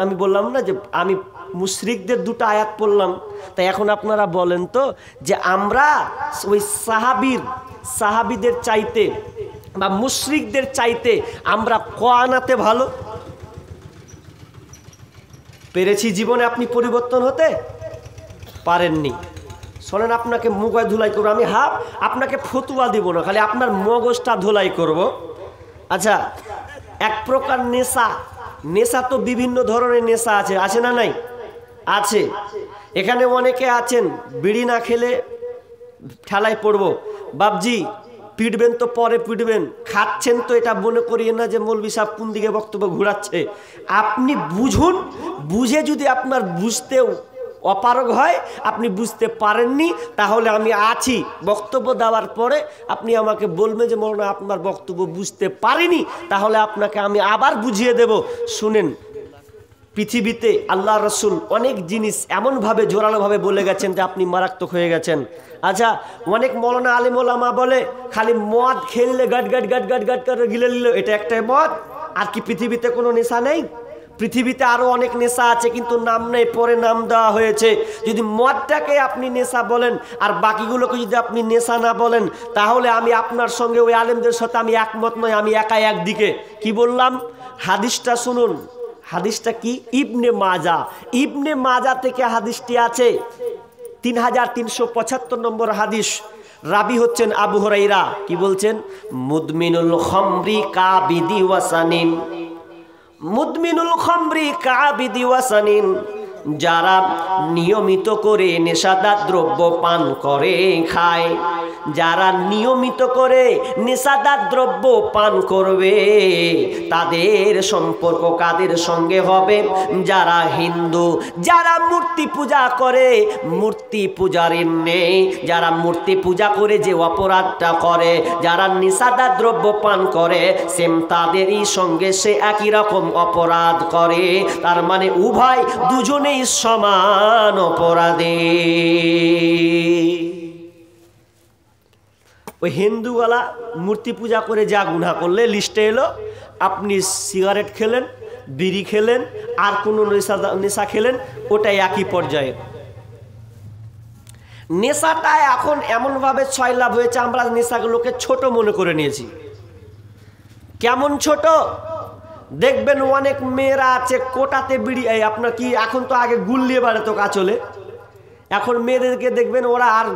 আমি বললাম না যে আমি মুশরিকদের দুটো আয়াত পড়লাম, তাই এখন আপনারা বলেন তো যে আমরা ওই সাহাবিদের চাইতে বা মুশরিকদের চাইতে আমরা ক আনাতে ভালো? পেরেছি জীবনে আপনি পরিবর্তন হতে পারেননি। শোনেন, আপনাকে মুগায় ধুলাই করবো আমি, আপনাকে ফতুয়া দিব না, খালি আপনার মগজটা ধুলাই করব। আচ্ছা, এক প্রকার নেশা তো বিভিন্ন ধরনের নেশা আছে না নাই? আছে। এখানে অনেকে আছেন বিড়ি না খেলে ঠেলায় পড়বো, বাবজি পিটবেন তো পরে পিটবেন, খাচ্ছেন তো এটা মনে করিয়ে না যে মৌলভী সাহেব কোন দিকে বক্তব্য ঘুরাচ্ছে। আপনি বুঝুন, বুঝে যদি আপনার বুঝতেও অপারগ হয়, আপনি বুঝতে পারেননি, তাহলে আমি আছি বক্তব্য দেওয়ার পরে আপনি আমাকে বলবেন যে মৌলানা আপনার বক্তব্য বুঝতে পারিনি, তাহলে আপনাকে আমি আবার বুঝিয়ে দেব। শুনেন, পৃথিবীতে আল্লাহ রসুল অনেক জিনিস এমনভাবে জোরালোভাবে বলে গেছেন যে আপনি মারাত্মক হয়ে গেছেন। আচ্ছা, অনেক মৌলানা আলিম ওলামা বলে খালি মদ খেললে গাট গাট গাট গাট গাট করে গিলে নিল, এটা একটাই মদ। আর কি পৃথিবীতে কোনো নেশা নেই? পৃথিবীতে আরও অনেক নেশা আছে, কিন্তু নাম নেই, পরে নাম দেওয়া হয়েছে। যদি মদটাকে আপনি নেশা বলেন আর বাকিগুলোকে যদি আপনি নেশা না বলেন, তাহলে আমি আপনার সঙ্গে ওই আলেমদের সাথে আমি একমত নয়, আমি একাই একদিকে। কি বললাম? হাদিসটা শুনুন। হাদিসটা কি? ইবনে মাজা থেকে হাদিসটি আছে, 3375 নম্বর হাদিস। রাবি হচ্ছেন আবু হুরায়রা। কি বলছেন? মুদমিনুল খামরি কাবিদি ওয়াসানিন, মুদমিনুল খামরি কাবিদি ওয়াসানিন, যারা নিয়মিত করে নেশাদার দ্রব্য পান করে খায়, যারা নিয়মিত করে নেশাদার দ্রব্য পান করবে, তাদের সম্পর্ক কাদের সঙ্গে হবে? যারা হিন্দু, যারা মূর্তি পূজা করে, মূর্তি পূজারীর নেই, যারা মূর্তি পূজা করে যে অপরাধটা করে, যারা নেশাদার দ্রব্য পান করে, সেম তাদেরই সঙ্গে সে একই রকম অপরাধ করে। তার মানে উভয় দুজনেই সমান অপরাধী। ওই হিন্দুওয়ালা মূর্তি পূজা করে যা গুনাহ করলে লিস্টে এলো, আপনি সিগারেট খেলেন, বিড়ি খেলেন, আর কোনো নেশা খেলেন, ওটাই একই পর্যায়ে। নেশাটা এখন এমনভাবে ছয়লাভ হয়েছে, আমরা নেশাগুলোকে ছোট মনে করে নিয়েছি। কেমন ছোট? দেখবেন অনেক মেয়েরা আছে কোটাতে বিড়ি, আপনার কি এখন তো আগে গুল দিয়ে বেড়াতো কাচলে, এখন মেয়েদেরকে দেখবেন ওরা আর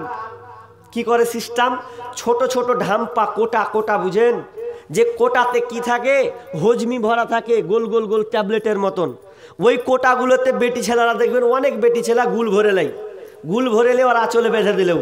কি করে সিস্টেম, ছোট ছোট ঢাম্পা কোটা বুঝেন, যে কোটাতে কি থাকে, হজমি ভরা থাকে, গোল গোল গোল ট্যাবলেটের মতন। ওই কোটাগুলোতে বেটি ছেলেরা দেখবেন, অনেক বেটি ছেলে গুল ভরেলে ওরা আঁচলে বেঁধে দিলেও।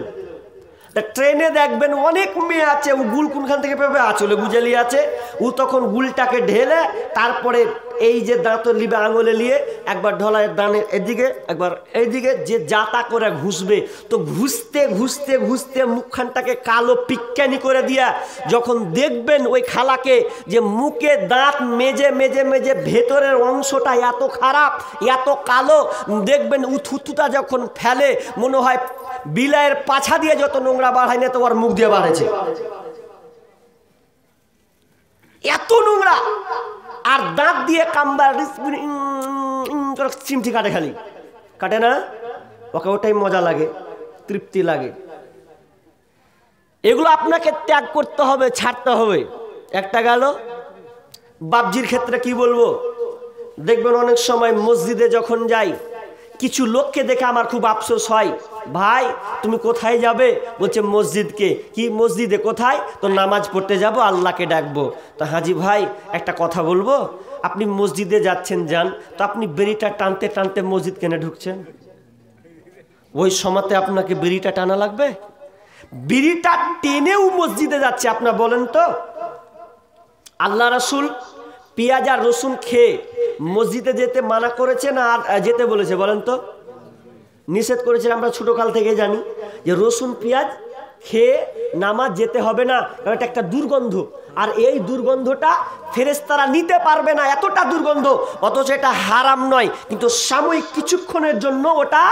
তা ট্রেনে দেখবেন অনেক মেয়ে আছে, ও গুল কোনখান থেকে পাবে, আঁচলে গুজালি আছে, ও তখন গুলটাকে ঢেলে তারপরে এই যে দাঁত লিবে আঙুলে নিয়ে একবার ঢলায় দানের এদিকে একবার এইদিকে, যে যাতা করে ঘুষবে, তো ঘুষতে ঘুষতে ঘুষতে মুখখানটাকে কালো পিক্কানি করে দিয়া যখন দেখবেন ওই খালাকে যে মুখে দাঁত মেজে মেজে মেজে ভেতরের অংশটা এত খারাপ, এত কালো, দেখবেন উথুতুটা যখন ফেলে মনে হয় বিলাইয়ের পাছা দিয়ে যত নোংরা বাড়ায় না তো ওর মুখ দিয়ে বাড়েছে, এত নোংরা। আর দাঁত দিয়ে কামবার চিমটি কাটে, খালি কাটে না, ওকে ওটাই মজা লাগে, তৃপ্তি লাগে। এগুলো আপনাকে ত্যাগ করতে হবে, ছাড়তে হবে। একটা গেল। বাবজির ক্ষেত্রে কি বলবো, দেখবেন অনেক সময় মসজিদে যখন যাই, কিছু লোককে দেখে আমার খুব আফসোস হয়, ভাই তুমি কোথায় যাবে? বলছে মসজিদকে। কি মসজিদে? কোথায়? তো নামাজ পড়তে যাব, আল্লাহকে ডাকবো। তো হাজি ভাই একটা কথা বলবো, আপনি মসজিদে যাচ্ছেন যান, তো আপনি বেড়িটা টানতে টানতে মসজিদ কেনে ঢুকছেন? ওই সময়তে আপনাকে বিড়িটা টানা লাগবে? বিড়িটা টেনেও মসজিদে যাচ্ছে আপনার, বলেন তো? আল্লাহ রাসূল পেঁয়াজ আর রসুন খেয়ে মসজিদে যেতে মানা করেছে না যেতে বলেছে? বলেন তো। নিষেধ করেছে। আমরা ছোটকাল থেকে জানি যে রসুন পেঁয়াজ খেয়ে নামাজ যেতে হবে না, কারণ এটা একটা দুর্গন্ধ। আর এই দুর্গন্ধটা ফেরেশতারা নিতে পারবে না, এতটা দুর্গন্ধ। অথচ এটা হারাম নয়, কিন্তু সাময়িক কিছুক্ষণের জন্য ওটা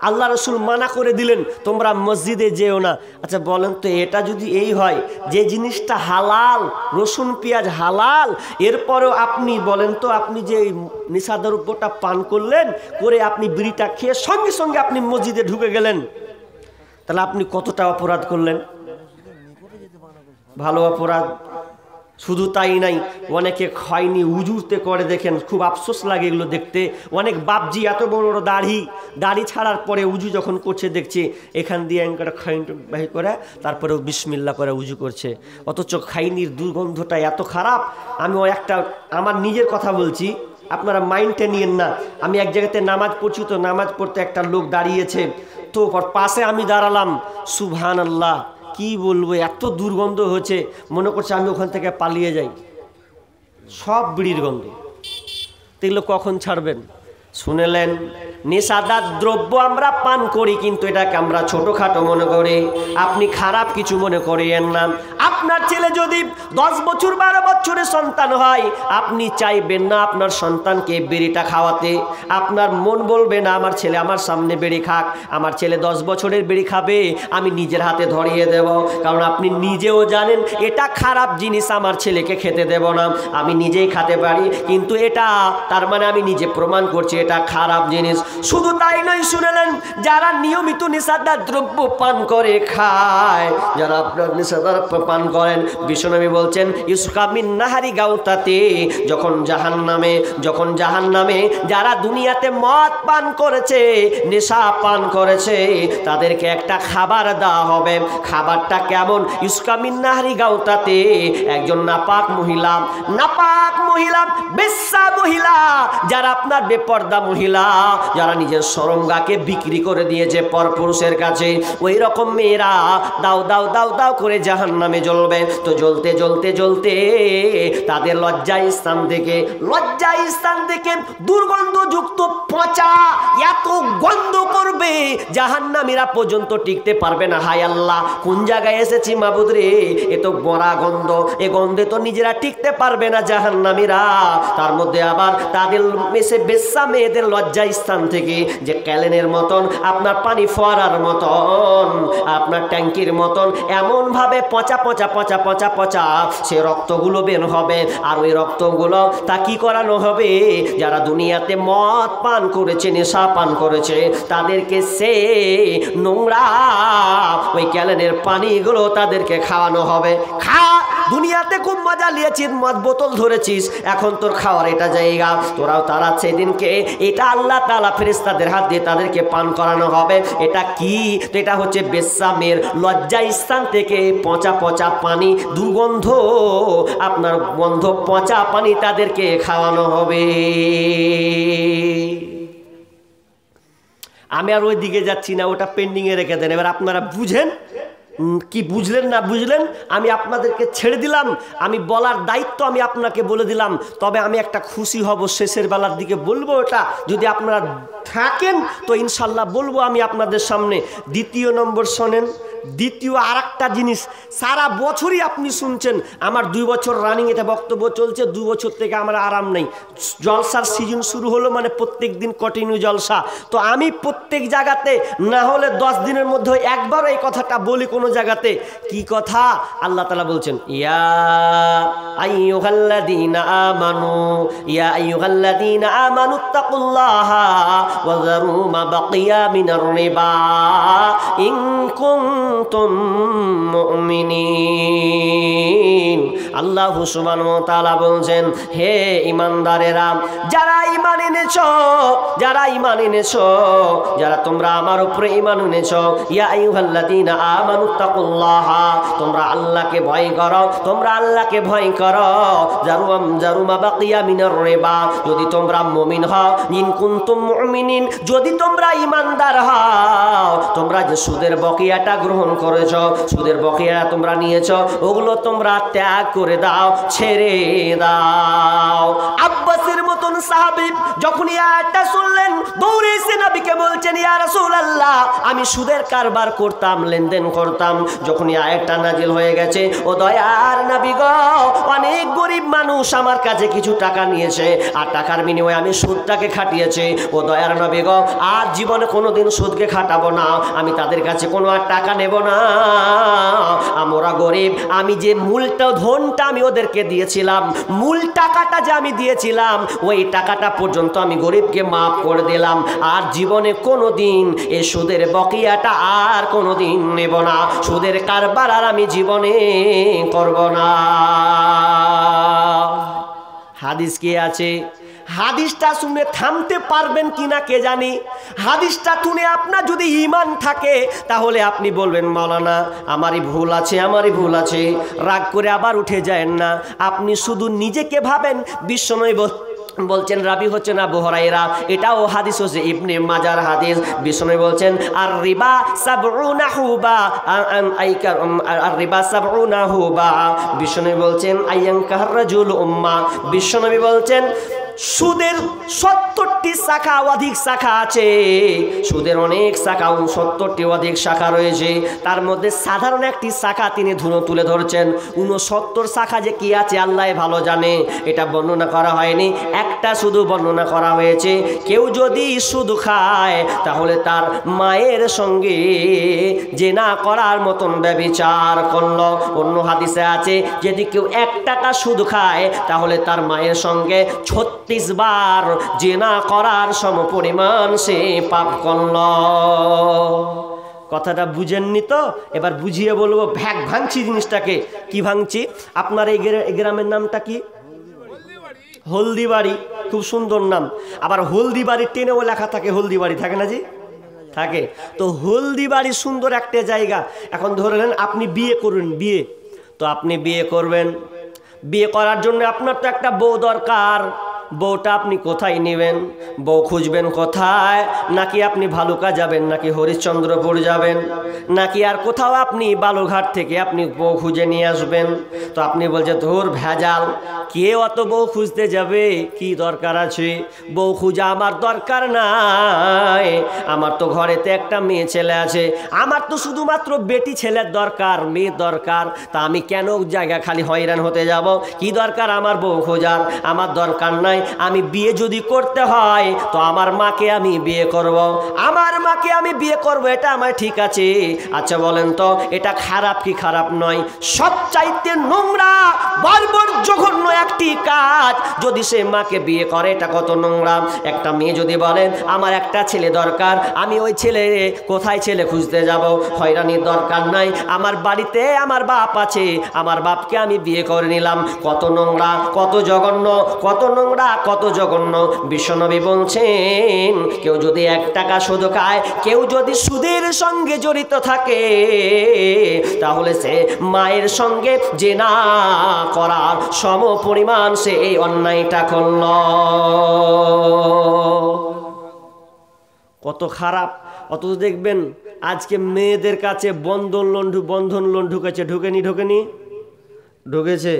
আল্লাহ রসুল মানা করে দিলেন, তোমরা মসজিদে যেও না। আচ্ছা বলেন তো, এটা যদি এই হয় যে জিনিসটা হালাল, রসুন পেঁয়াজ হালাল, এরপরেও আপনি বলেন তো, আপনি যে নেশাদ্রব্যটা পান করলেন, করে আপনি বিড়িটা খেয়ে সঙ্গে সঙ্গে আপনি মসজিদে ঢুকে গেলেন, তাহলে আপনি কতটা অপরাধ করলেন? ভালো অপরাধ। শুধু তাই নাই, অনেকে খয়নি উজুতে করে, দেখেন খুব আফসোস লাগে এগুলো দেখতে। অনেক বাপজি এত বড় বড় দাড়ি ছাড়ার পরে উজু যখন করছে দেখছে এখান দিয়ে একটা খৈন বাহির করে তারপরেও বিসমিল্লাহ করে উজু করছে, অথচ খাইনির দুর্গন্ধটা এত খারাপ। আমি একটা আমার নিজের কথা বলছি, আপনারা মাইন্ডে নিয়েন না। আমি এক জায়গাতে নামাজ পড়ছি, তো নামাজ পড়তে একটা লোক দাঁড়িয়েছে, তো পাশে আমি দাঁড়ালাম, সুবহানাল্লাহ কি বলবো, এত দুর্গন্ধ হচ্ছে, মনে করছে আমি ওখান থেকে পালিয়ে যাই, সব বিড়ির গন্ধ। এগুলো কখন ছাড়বেন? শুনেলেন, নেশাদার দ্রব্য আমরা পান করি, কিন্তু এটাকে আমরা ছোটোখাটো মনে করি। আপনি খারাপ কিছু মনে করিয়েন না। আপনার ছেলে যদি 10 বছর 12 বছরের সন্তান হয়, আপনি চাইবেন না আপনার সন্তানকে বিড়িটা খাওয়াতে। আপনার মন বলবে না আমার ছেলে আমার সামনে বিড়ি খাক, আমার ছেলে 10 বছরের বিড়ি খাবে, আমি নিজের হাতে ধরিয়ে দেব। কারণ আপনি নিজেও জানেন এটা খারাপ জিনিস, আমার ছেলেকে খেতে দেব না, আমি নিজেই খেতে পারি, কিন্তু এটা তার মানে আমি নিজে প্রমাণ করছি এটা খারাপ জিনিস। শুধু তাই নয়, শুনেলেন, যারা নিয়মিত নেশাদার দ্রব্য পান করে খায়, যারা আপনার নেশাদার পান করেন, বিশ্বনবী বলছেন ইসকা মিন নাহারি গাউতাতে, যখন জাহান্নামে যারা দুনিয়াতে মদ পান করেছে, নেশা পান করেছে, তাদেরকে একটা খাবার দেওয়া হবে। খাবারটা কেমন? ইসকা মিন নাহারি গাউতাতে, একজন নাপাক মহিলা, বেশ্যা মহিলা, যারা আপনার বেপর্দা মহিলা, যারা নিজের শরমগাকে বিক্রি করে দিয়েছে পরপুরুষের কাছে, ওই রকম মেয়েরা দাও দাও দাও দাও করে জাহান্নামে জ্বলবে। তো জ্বলতে জ্বলতে জ্বলতে তাদের লজ্জা স্থান থেকে দুর্গন্ধযুক্ত পচা এত গন্ধ করবে, জাহান্নামীরা পর্যন্ত টিকতে পারবে না। হায় আল্লাহ, কোন জায়গায় এসেছি মাবুদ রে, এ তো মরা গন্ধ, এ গন্ধে তো নিজেরা টিকতে পারবে না জাহান্নামীরা। তার মধ্যে আবার তাদের বেশ্যা মেয়েদের লজ্জা স্থান থেকে যে ক্যালেনের মতন, আপনার পানি ফোয়ারার মতন, আপনার ট্যাঙ্কির মতন এমন ভাবে পচা পচা পচা পচা পচা সে রক্তগুলো বের হবে। আর ওই রক্তগুলো তা কি করানো হবে? যারা দুনিয়াতে মদ পান করেছে, নেশা পান করেছে, তাদেরকে সে নোংরা ওই ক্যালেনের পানিগুলো তাদেরকে খাওয়ানো হবে। দুনিয়াতে খুব মজা নিয়েছিস, মদ বোতল ধরেছিস, এখন তোর খাওয়ার এটা জায়গা, তোরাও তারা সেদিনকে এটা আল্লাহ তাআলা ফেরেশতাদের হাত দিয়ে তাদেরকে পান করানো হবে। এটা কি? তো এটা হচ্ছে বেশ্যা মেয়ের লজ্জা স্থান থেকে পচা পচা পানি, দুর্গন্ধ, আপনার গন্ধ পচা পানি তাদেরকে খাওয়ানো হবে। আমি আর ওই দিকে যাচ্ছি না, ওটা পেন্ডিংয়ে রেখে দেন। এবার আপনারা বুঝেন কি বুঝলেন না বুঝলেন, আমি আপনাদেরকে ছেড়ে দিলাম। আমি বলার দায়িত্ব আমি আপনাকে বলে দিলাম। তবে আমি একটা খুশি হব, শেষের বেলার দিকে বলবো ওটা, যদি আপনারা থাকেন তো ইনশাল্লাহ বলবো আমি আপনাদের সামনে। দ্বিতীয় নম্বর শোনেন, দ্বিতীয় আর একটা জিনিস, সারা বছরই আপনি শুনছেন, আমার 2 বছর রানিং এটা বক্তব্য চলছে, 2 বছর থেকে আমার আরাম নেই। জলসার সিজন শুরু হলো মানে প্রত্যেক দিন কন্টিনিউ জলসা। তো আমি প্রত্যেক জায়গাতে না হলে 10 দিনের মধ্যে একবার এই কথাটা বলি কোনো জায়গাতে। কি কথা? আল্লাহ তাআলা বলছেন, ইয়া আইয়ুহাল্লাযীনা আমানুত্তাকুল্লাহা ওয়া যারু মা বাকিয়া মিনার রিবা ইন কুনতুম মুমিনিন। আল্লাহ সুবহানাহু ওয়া তাআলা বলছেন, হে ঈমানদারেরা, যারা ঈমান এনেছো, যারা তোমরা আমার উপরে ঈমান এনেছো, ইয়া আইয়ুহাল্লাযীনা আমানুত্তাকুল্লাহা, তোমরা আল্লাহকে ভয় করো, যারু মা বাকিয়া মিনার রিবা, যদি তোমরা মুমিন হও, ইন কুনতুম মুমিনিন, যদি তোমরা ঈমানদার হও, তোমরা যে সুদের বকেয়াটা গ্রহণ করেছো, সুদের বকেয়া তোমরা নিয়েছো, ওগুলো তোমরা ত্যাগ করে দাও, ছেড়ে দাও। আব্বাসের মতন সাহাবী যখন এই আয়াতটা শুনলেন, দৌড়ে এসে নবীকে বলছে, বলছেন ইয়া রাসূলুল্লাহ আমি সুদের কারবার করতাম, লেনদেন করতাম। যখন এই আয়াতটা নাজিল হয়ে গেছে, ও দয়ার নবী গো, অনেক গরিব মানুষ আমার কাছে কিছু টাকা নিয়েছে আর টাকার বিনিময়ে আমি সুদটাকে খাটিয়েছি। ও দয়ার নবী গো, আর জীবনে কোনোদিন সুদকে খাটাবো না, আমি তাদের কাছে কোনো আর টাকা নেব না। আমরা গরিব, আমি যে মূলটা ধনটা আমি ওদেরকে দিয়েছিলাম, মূল টাকাটা যে আমি দিয়েছিলাম, ওই টাকাটা পর্যন্ত আমি গরিবকে মাফ করে দিলাম। আর জীবনে কোনোদিন এই সুদের বকেয়াটা আর কোনোদিন নেব না, সুদের কারবার আর আমি জীবনে করব না। হাদিস কি আছে? হাদিসটা শুনে থামতে পারবেন কিনা কে জানি। হাদিসটা শুনে আপনার যদি ঈমান থাকে তাহলে আপনি বলবেন মাওলানা আমারই ভুল আছে, আমারই ভুল আছে। রাগ করে আবার উঠে যায়েন না, আপনি শুধু নিজেকে ভাবেন। বিশ্বনবী বলছেন, রাবি হচ্ছেন আবু হুরায়রা, এটাও হাদিস হচ্ছে ইবনে মাজার হাদিস। বিশ্বনবী বলছেন আর রিবা সাবউনা হুবা, আর রিবা সাবউনা হুবা। বিশ্বনবী বলছেন আইয়ানকার রাজুল উম্মা। বিশ্বনবী বলছেন সুদের 70টি শাখা অধিক শাখা আছে, সুদের অনেক শাখা, 70টি অধিক শাখা রয়েছে। তার মধ্যে সাধারণ একটি শাখা তিনি তুলে ধরছেন। 69 শাখা যে কি আছে আল্লাহ ভালো জানে, এটা বর্ণনা করা হয়নি, একটা শুধু বর্ণনা করা হয়েছে। কেউ যদি সুদ খায় তাহলে তার মায়ের সঙ্গে জেনা করার মতন ব্যভিচার করল। অন্য হাদিসে আছে যদি কেউ 1 টাকা সুদ খায় তাহলে তার মায়ের সঙ্গে 36 বার জেনা করার সমপরিমাণ সে পাপ করল। কথাটা বুঝেননি তো? এবার বুঝিয়ে বলবো। ভাঙছি জিনিসটাকে। কি ভাঙছি? আপনার এই গ্রামের নামটা কি? হলদিবাড়ি। খুব সুন্দর নাম। আবার হলদিবাড়ি টেনেও লেখা থাকে হলদিবাড়ি, থাকে না জি? থাকে তো। হলদিবাড়ি সুন্দর একটা জায়গা। এখন ধরে নেন আপনি বিয়ে করবেন, বিয়ে তো আপনি বিয়ে করবেন, বিয়ে করার জন্য আপনার তো একটা বউ দরকার। বউটা আপনি কোথায় নেবেন? বউ খুঁজবেন কোথায়? নাকি আপনি ভালুকা যাবেন, নাকি হরিশ্চন্দ্রপুর যাবেন, নাকি আর কোথাও আপনি বালুরঘাট থেকে আপনি বউ খুঁজে নিয়ে আসবেন? তো আপনি বলছেন ধুর ভেজাল, কে অত বউ খুঁজতে যাবে? কি দরকার আছে? বউ খুঁজা আমার দরকার নাই, আমার তো ঘরেতে একটা মেয়ে ছেলে আছে, আমার তো শুধুমাত্র বেটি ছেলের দরকার, মেয়ের দরকার। তা আমি কেন জায়গা খালি হয়রান হতে যাব? কি দরকার আমার বউ খোঁজার? আমার দরকার নাই। আমি বিয়ে যদি করতে হয় তো আমার মাকে আমি বিয়ে করব, আমার মাকে আমি বিয়ে করব, এটা আমার ঠিক আছে। আচ্ছা বলেন তো এটা খারাপ কি খারাপ নয়? সবচাইতে নোংরা বর্বর জঘন্য একটি কাজ যদি সে মাকে বিয়ে করে, এটা কত নোংরা। একটা মেয়ে যদি বলেন আমার একটা ছেলে দরকার, আমি ওই ছেলে কোথায় ছেলে খুঁজতে যাব? হয়রানির দরকার নাই, আমার বাড়িতে আমার বাপ আছে, আমার বাপকে আমি বিয়ে করে নিলাম। কত নোংরা, কত জঘন্য, কত নোংরা, কত জঘন্য। বিশ্বনবী বলছেন কেউ যদি 1 টাকা সুদ খায়, কেউ যদি সুদের সঙ্গে জড়িত থাকে তাহলে সে মায়ের সঙ্গে জেনা করার সমপরিমাণ সে এই অন্যায়টা করল। কত খারাপ। অথচ দেখবেন আজকে মেয়েদের কাছে বন্ধন লোন ঢুকেছে, ঢুকেনি? ঢুকেছে।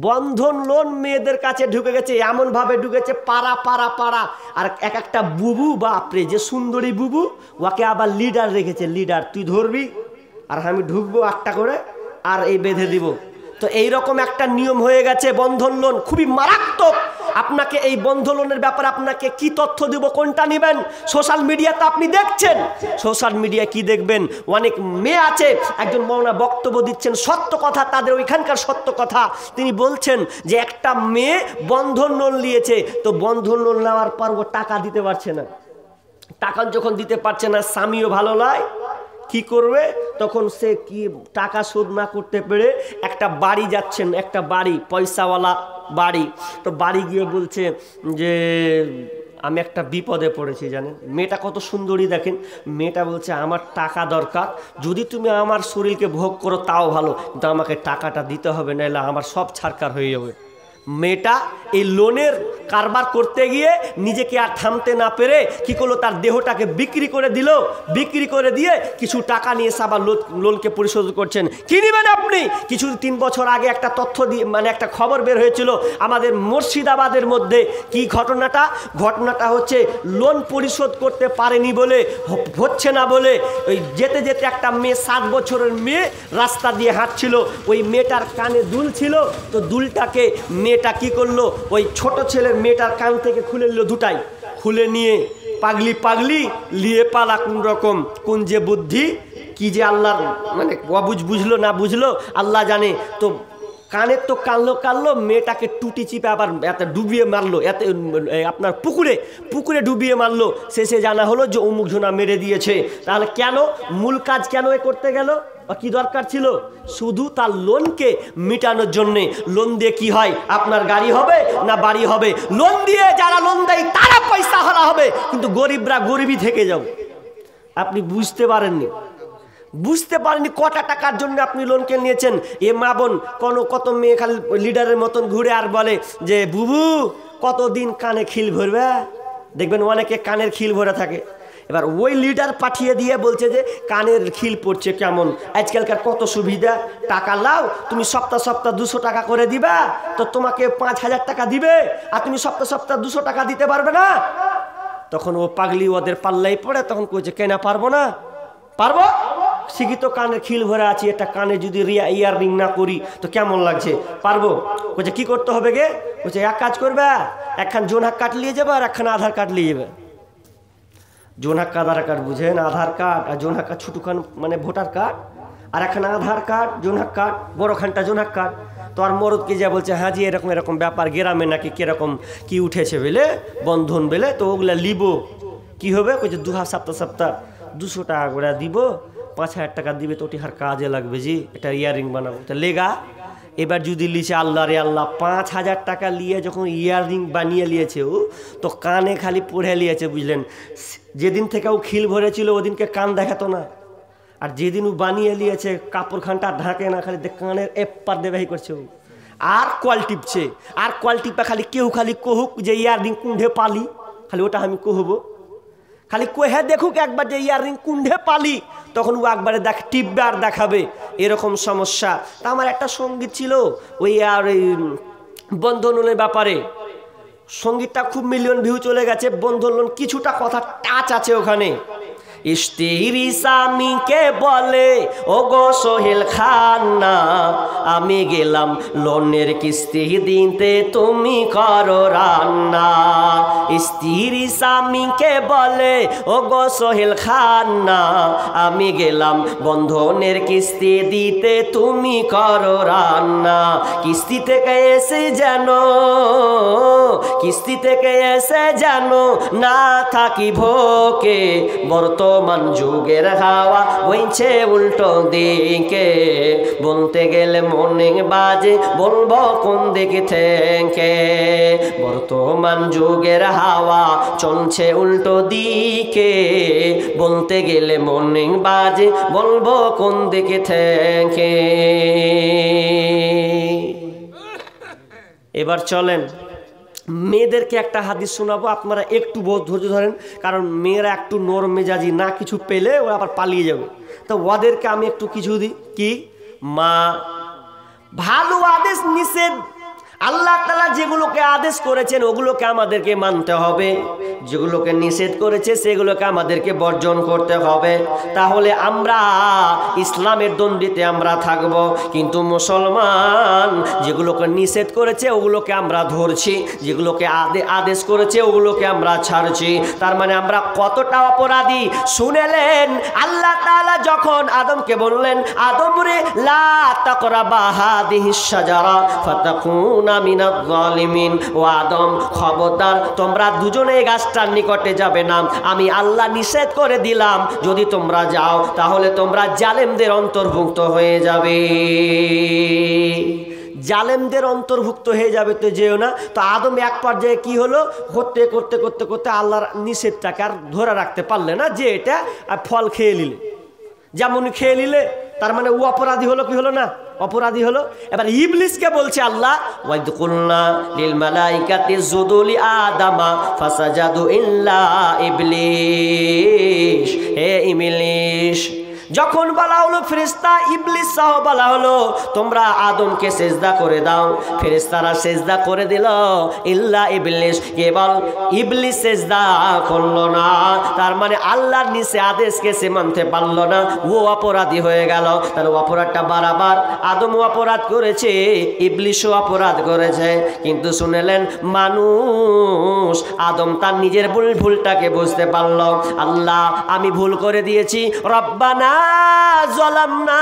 বন্ধন লোন মেয়েদের কাছে ঢুকে গেছে, এমন ভাবে ঢুকেছে পাড়া পাড়া পাড়া। আর একটা বুবু, বাপরে যে সুন্দরী বুবু, ওকে আবার লিডার রেখেছে। লিডার, তুই ধরবি আর আমি ঢুকবো 8টা করে আর এই বেঁধে দিব। তো এইরকম একটা নিয়ম হয়ে গেছে বন্ধন লোন, খুবই মারাত্মক। আপনাকে এই বন্ধন লোনের ব্যাপারে আপনাকে কি তথ্য দেব, কোনটা নেবেন? সোশ্যাল মিডিয়াতে আপনি দেখছেন, সোশ্যাল মিডিয়া কি দেখবেন, অনেক মেয়ে আছে, একজন মৌলানা বক্তব্য দিচ্ছেন, সত্য কথা, তাদের ওইখানকার সত্য কথা। তিনি বলছেন যে একটা মেয়ে বন্ধন লোন নিয়েছে, তো বন্ধন লোন নেওয়ার পর ও টাকা দিতে পারছে না। টাকা যখন দিতে পারছে না, স্বামীও ভালো নয়, কি করবে? তখন সে কি টাকা শোধ না করতে পেরে একটা বাড়ি যাচ্ছেন, একটা বাড়ি, পয়সাওয়ালা বাড়ি। তো বাড়ি গিয়ে বলছে যে আমি একটা বিপদে পড়েছি জানেন। মেয়েটা কত সুন্দরী দেখেন। মেয়েটা বলছে আমার টাকা দরকার, যদি তুমি আমার শরীরকে ভোগ করো তাও ভালো, কিন্তু আমাকে টাকাটা দিতে হবে, নাহলে আমার সব ছারকার হয়ে যাবে। মেয়েটা এই লোনের কারবার করতে গিয়ে নিজেকে আর থামতে না পেরে কি করলো, তার দেহটাকে বিক্রি করে দিল। বিক্রি করে দিয়ে কিছু টাকা নিয়ে আবার লোনকে পরিশোধ করছেন। কি নেবেন আপনি? কিছু 3 বছর আগে একটা তথ্য দিয়ে মানে একটা খবর বের হয়েছিল আমাদের মুর্শিদাবাদের মধ্যে। কি ঘটনাটা? ঘটনাটা হচ্ছে লোন পরিশোধ করতে পারেনি বলে, হচ্ছে না বলে, ওই যেতে যেতে একটা মেয়ে 7 বছরের মেয়ে রাস্তা দিয়ে হাঁটছিল। ওই মেয়েটার কানে দুল ছিল, তো দুলটাকে মেয়েটা কি করলো, ওই ছোট ছেলের মেয়েটার কান থেকে খুলে নিল, দুটাই খুলে নিয়ে পাগলি পাগলি লিয়ে পালা কোন রকম, কোন যে বুদ্ধি, কি যে আল্লাহর মানে বুঝলো না বুঝলো আল্লাহ জানে। তো কানের তো কানলো, মেয়েটাকে টুটি চিপে আবার এত ডুবিয়ে মারলো, এত আপনার পুকুরে ডুবিয়ে মারলো। শেষে জানা হলো যে অমুক জনা মেরে দিয়েছে। তাহলে কেন? মূল কাজ কেন এ করতে গেল? কি দরকার ছিল? শুধু তার লোনকে মিটানোর জন্যে। লোন দিয়ে কি হয়? আপনার গাড়ি হবে না বাড়ি হবে? লোন দিয়ে যারা লোন দেয় তারা পয়সা হারা হবে, কিন্তু গরিবরা গরিবই থেকে যাবে। আপনি বুঝতে পারেননি কটা টাকার জন্য আপনি লোনকে নিয়েছেন। এ মা বোন কত মেয়ে খালি লিডারের মতন ঘুরে আর বলে যে বুবু কতদিন কানে খিল ভরবে। দেখবেন অনেকে কানের খিল ভরে থাকে। এবার ওই লিডার পাঠিয়ে দিয়ে বলছে যে কানের খিল পড়ছে কেমন, আজকালকার কত সুবিধা, টাকা লাও, তুমি সপ্তাহ 200 টাকা করে দিবা, তো তোমাকে 5000 টাকা দিবে, আর তুমি সপ্তাহ 200 টাকা দিতে পারবে না। তখন ও পাগলি ওদের পাল্লাই পড়ে, তখন কইছে কেন পারবো না? পারবো, শিখি তো কানের খিল ভরে আছি, একটা কানে যদি ইয়াররিং না করি তো কেমন লাগছে, পারবো। কইছে কি করতে হবে গে? কইছে এক কাজ করবে, একখান জোনহাক কার্ড নিয়ে যাবে আর একখান আধার কার্ড নিয়ে যাবে। জোনহাক আধার কার্ড বুঝেন? আধার কার্ড আর জোনহাক কার্ড ছোটখান মানে ভোটার কার্ড, আর একখান আধার কার্ড জোনহাক কার্ড, বড়খানটা জোনহাক কার্ড। তো আর মরদকে যা বলছে হ্যাঁ জি এরকম ব্যাপার, গ্রামে নাকি কিরকম কি উঠেছে বেলে বন্ধন বেলে, তো ওগুলা লিব কি হবে? কইছে সপ্তাহ 200 টাকা করে দিব, 5000 টাকা দিবে, তো ওটি হার কাজে লাগবে জি, এটা ইয়ারিং বানাবো। তা লেগা এবার যদি লিছে আল্লাহ রে আল্লাহ, 5000 টাকা নিয়ে যখন ইয়াররিং বানিয়ে নিয়েছে ও, তো কানে খালি পড়ে নিয়েছে বুঝলেন। যেদিন থেকে ও খিল ভরেছিল ওদিনকে কান দেখাতো না, আর যেদিন ও বানিয়ে নিয়েছে কাপড়খানটা ঢাকে না, খালি কানের এপার দেবাহি করছে ও, আর কল টিপছে, আর কল টিপা খালি কেউ খালি কহুক যে ইয়াররিং কুণ্ঠে পালি, খালি ওটা আমি কহবো, খালি কোহে দেখুক একবার যে ইয়াররিং কুণ্ঠে পালি, তখন ও একবারে টিপবে আর দেখাবে। এরকম সমস্যা। তা আমার একটা সঙ্গীত ছিল ওই আর ওই বন্ধন লোনের ব্যাপারে, সঙ্গীতটা খুব মিলিয়ন ভিউ চলে গেছে। বন্ধন লোন কিছুটা কথা টাচ আছে ওখানে। স্ত্রী স্বামীকে বলে ও গো সোহেল খান্না, আমি গেলাম লোনের কিস্তি দিতে তুমি করো রান্না। স্ত্রী স্বামীকে বলে ও গো সোহেল খান্না, আমি গেলাম বন্ধনের কিস্তি দিতে তুমি করো রান্না। কিস্তি থেকে এসে যেন না থাকি ভোকে, বর্তমান যুগের হাওয়া বইছে উল্টো দিকে। বলতে গেলে মনে বাজে, বলবো কোন দিকে থেকে। বর্তমান যুগের হাওয়া চলছে উল্টো দিকে, বলতে গেলে মনে বাজে, বলবো কোন দিকে থেকে। এবার চলেন মেয়েদেরকে একটা হাদিস শোনাবো, আপনারা একটু ধৈর্য ধরেন, কারণ মেয়েরা একটু নরম মেজাজি, না কিছু পেলে ওরা আবার পালিয়ে যাবে। তো ওদেরকে আমি একটু কিছু দিই। কি মা, ভালো আদেশ নিষেধ আল্লাহ তাআলা যেগুলোকে আদেশ করেছেন ওগুলোকে আমাদেরকে মানতে হবে, যেগুলোকে নিষেধ করেছে সেগুলোকে আমাদেরকে বর্জন করতে হবে। তাহলে আমরা ইসলামের দণ্ডিতে আমরা থাকব। কিন্তু মুসলমান যেগুলোকে নিষেধ করেছে ওগুলোকে আমরা ধরছি, যেগুলোকে আদেশ করেছে ওগুলোকে আমরা ছাড়ছি। তার মানে আমরা কতটা অপরাধী শুনেলেন। আল্লাহ তাআলা যখন আদমকে বললেন, আদম রে লা তাকরাবা হাদিহিস শাজারা ফাতাকুনা মিনাজ জালিমিন, ও আদম খবরদার তোমরা দুজনে এই গাছটার নিকটে যাবে না, আমি আল্লাহ নিষেধ করে দিলাম, যদি তোমরা যাও তাহলে তোমরা জালেমদের অন্তর্ভুক্ত হয়ে যাবে। জালেমদের অন্তর্ভুক্ত হয়ে যাবে, তো যেও না। তো আদম এক পর্যায়ে কি হলো, করতে আল্লাহর নিষেধটাকে আর ধরে রাখতে পারলে না, যে এটা ফল খেয়ে নিলে, যেমন খেয়ে নিলে, তার মানে ও অপরাধী হলো কি হলো না? অপরাধী হলো। এবার ইবলিসকে বলছে আল্লাহ ওয়াইদ কুলনা লিল মালাইকাতি ইসজুদু লি আদামা ফাসাজাদু ইল্লা ইবলিস। হে ইবলিস, যখন বলা হলো ফেরেশতা ইবলিস সহ বলা হলো তোমরা আদমকে সেজদা করে দাও, ফেরেশতারা সেজদা করে দিল, ইল্লা ইবলিস, কেবল ইবলিস সেজদা করলো না। তার মানে আল্লাহর নিচে আদেশকে সে মানতে পারলো না, ও অপরাধী হয়ে গেল। তাহলে অপরাধটা বারবার আদমও অপরাধ করেছে, ইবলিসও অপরাধ করেছে। কিন্তু শুনলেন মানুষ, আদম তার নিজের ভুলটাকে বুঝতে পারলো। আল্লাহ আমি ভুল করে দিয়েছি, রব্বানা যালামনা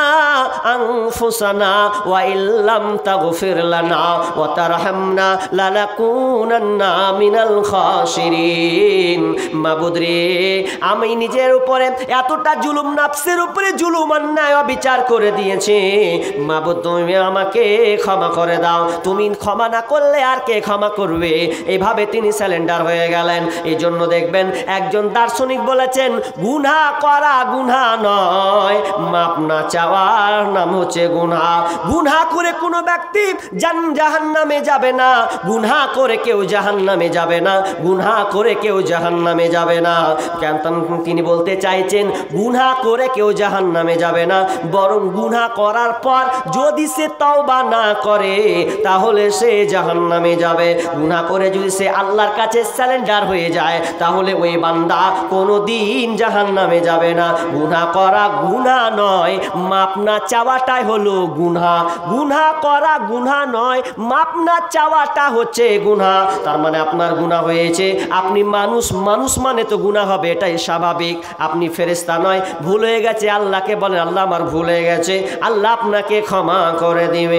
আনফুসানা ওয়া ইল্লাম তাগফির লানা ওয়া তারহামনা লানাকুনান্না মিনাল খাসিরিন। মাবুদ রে, আমি নিজের উপরে এতটা জুলুম, নাফসের উপরে জুলুম, অন্যায় অবিচার করে দিয়েছি। মাবুদ তুমি আমাকে ক্ষমা করে দাও, তুমি ক্ষমা না করলে আর কে ক্ষমা করবে? এইভাবে তিনি স্যালেন্ডার হয়ে গেলেন। এই জন্য দেখবেন একজন দার্শনিক বলেছেন গুনাহ করা গুনাহ নয়, মাপ না চাওয়ার নাম হচ্ছে গুনাহ। গুনাহ করে কোনো ব্যক্তি জাহান্নামে যাবে না, গুনাহ করে কেউ জাহান্নামে যাবে না, গুনাহ করে কেউ জাহান্নামে যাবে না। কেন তিনি বলতে চাইছেন গুনাহ করে কেউ জাহান্নামে যাবে না, বরং গুনাহ করার পর যদি সে তওবা না করে তাহলে সে জাহান্নামে যাবে। গুনাহ করে যদি সে আল্লাহর কাছে সারেন্ডার হয়ে যায় তাহলে ওই বান্দা কোনোদিন জাহান্নামে যাবে না। গুনাহ করা গুনাহ নয়, মাপ না চাওয়াটাই হলো গুনাহ। গুনাহ করা গুনাহ নয়, মাপ না চাওয়াটা হচ্ছে গুনাহ। তার মানে আপনার গুনাহ হয়েছে, আপনি মানুষ, মানুষ মানে তো গুনাহ হবে, এটাই স্বাভাবিক। আপনি ফেরেশতা নয়, ভুল হয়ে গেছে, আল্লাহকে বলেন আল্লাহ আমার ভুল হয়ে গেছে, আল্লাহ আপনাকে ক্ষমা করে দিবেন।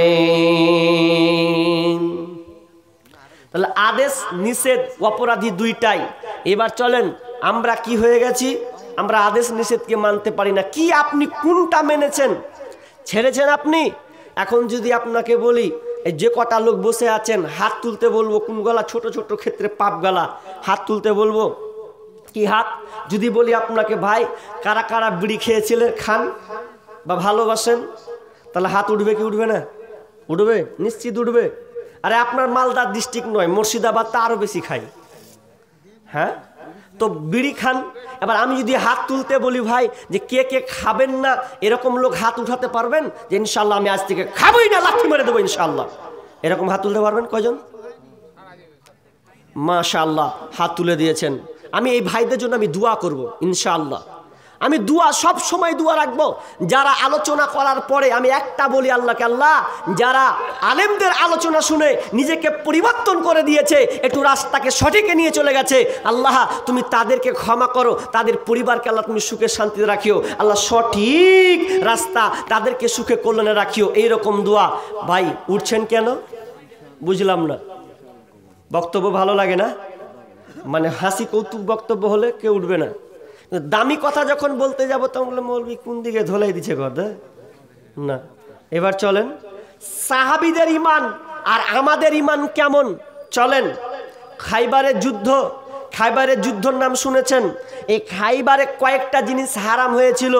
তাহলে আদেশ নিষেধ অপরাধী দুইটাই। এবার চলেন আমরা কি হয়ে গেছি, আমরা আদেশ নিষেধকে মানতে পারি না। কি আপনি কোনটা মেনেছেন, ছেড়েছেন আপনি? এখন যদি আপনাকে বলি এই যে কটা লোক বসে আছেন হাত তুলতে বলবো, কোন গলা? ছোট ছোট ক্ষেত্রে পাপ গলা, হাত তুলতে বলবো। কি হাত? যদি বলি আপনাকে ভাই কারা কারা বিড়ি খেয়েছিলেন, খান বা ভালোবাসেন, তাহলে হাত উঠবে কি উঠবে না? উঠবে, নিশ্চিত উঠবে। আরে আপনার মালদা ডিস্ট্রিক্ট নয়, মুর্শিদাবাদ তা আরও বেশি খাই। হ্যাঁ, তো বিড়ি খান। এবার আমি যদি হাত তুলতে বলি ভাই যে কে কে খাবেন না, এরকম লোক হাত উঠাতে পারবেন যে ইনশাল্লাহ আমি আজ থেকে খাবোই না, লাঠি মেরে দেবো ইনশাল্লাহ? এরকম হাত তুলতে পারবেন কয়জন? মাশাআল্লাহ, হাত তুলে দিয়েছেন। আমি এই ভাইদের জন্য আমি দোয়া করব ইনশাআল্লাহ। আমি দোয়া সব সময় দোয়া রাখবো। যারা আলোচনা করার পরে আমি একটা বলি আল্লাহকে, আল্লাহ যারা আলেমদের আলোচনা শুনে নিজেকে পরিবর্তন করে দিয়েছে, একটু রাস্তাকে সঠিকে নিয়ে চলে গেছে, আল্লাহ তুমি তাদেরকে ক্ষমা করো, তাদের পরিবারকে আল্লাহ তুমি সুখে শান্তিতে রাখিও, আল্লাহ সঠিক রাস্তা তাদেরকে সুখে কল্যাণে রাখিও। এইরকম দোয়া। ভাই উঠছেন কেন বুঝলাম না? বক্তব্য ভালো লাগে না, মানে হাসি কৌতুক বক্তব্য হলে কেউ উঠবে না। দামি কথা যখন বলতে যাব তখন বলে মৌলবি কোন দিকে ধলাই দিচ্ছে কথা না। এবার চলেন সাহাবীদের ঈমান আর আমাদের ঈমান কেমন, চলেন। খাইবারের যুদ্ধ, খাইবারের যুদ্ধর নাম শুনেছেন? এই খাইবারে কয়েকটা জিনিস হারাম হয়েছিল,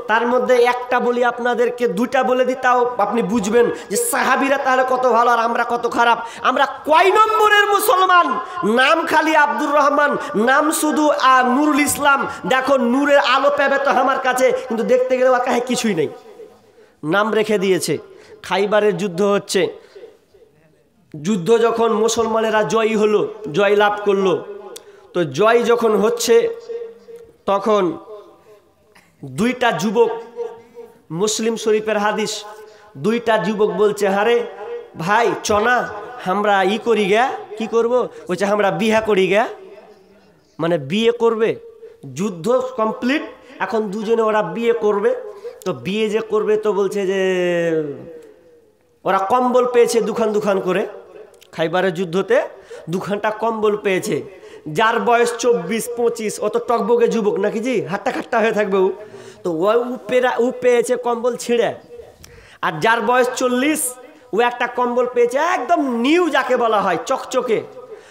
তার মধ্যে একটা বলি আপনাদেরকে, দুইটা বলে দিই তাও আপনি বুঝবেন যে সাহাবীরা তাহলে কত ভালো আর আমরা কত খারাপ। আমরা কয় নম্বরের মুসলমান? নাম খালি আব্দুর রহমান, নাম শুধু নুরুল ইসলাম। দেখো নূরের আলো পাবে তো আমার কাছে, কিন্তু দেখতে গেলে ওর কাছে কিছুই নেই, নাম রেখে দিয়েছে। খাইবারের যুদ্ধ হচ্ছে, যুদ্ধ যখন মুসলমানেরা জয়ী হলো, জয় লাভ করলো, তো জয় যখন হচ্ছে তখন দুইটা যুবক, মুসলিম শরীফের হাদিস, দুইটা যুবক বলছে হারে ভাই চনা আমরা করি গে। কি করব? বলছে আমরা বিয়ে করি গে। মানে বিয়ে করবে, যুদ্ধ কমপ্লিট, এখন দুজনে ওরা বিয়ে করবে। তো বিয়ে যে করবে তো বলছে যে ওরা কম্বল পেয়েছে দুখান দুখান করে, খাইবারের যুদ্ধতে দুখানটা কম্বল পেয়েছে। যার বয়স 24-25, অত টকবগে যুবক নাকি জি, হাট্টা খাট্টা হয়ে থাকবে ও, তো ও পেয়েছে কম্বল ছিঁড়ে। আর যার বয়স 40, ও একটা কম্বল পেয়েছে একদম নিউ, যাকে বলা হয় চকচকে।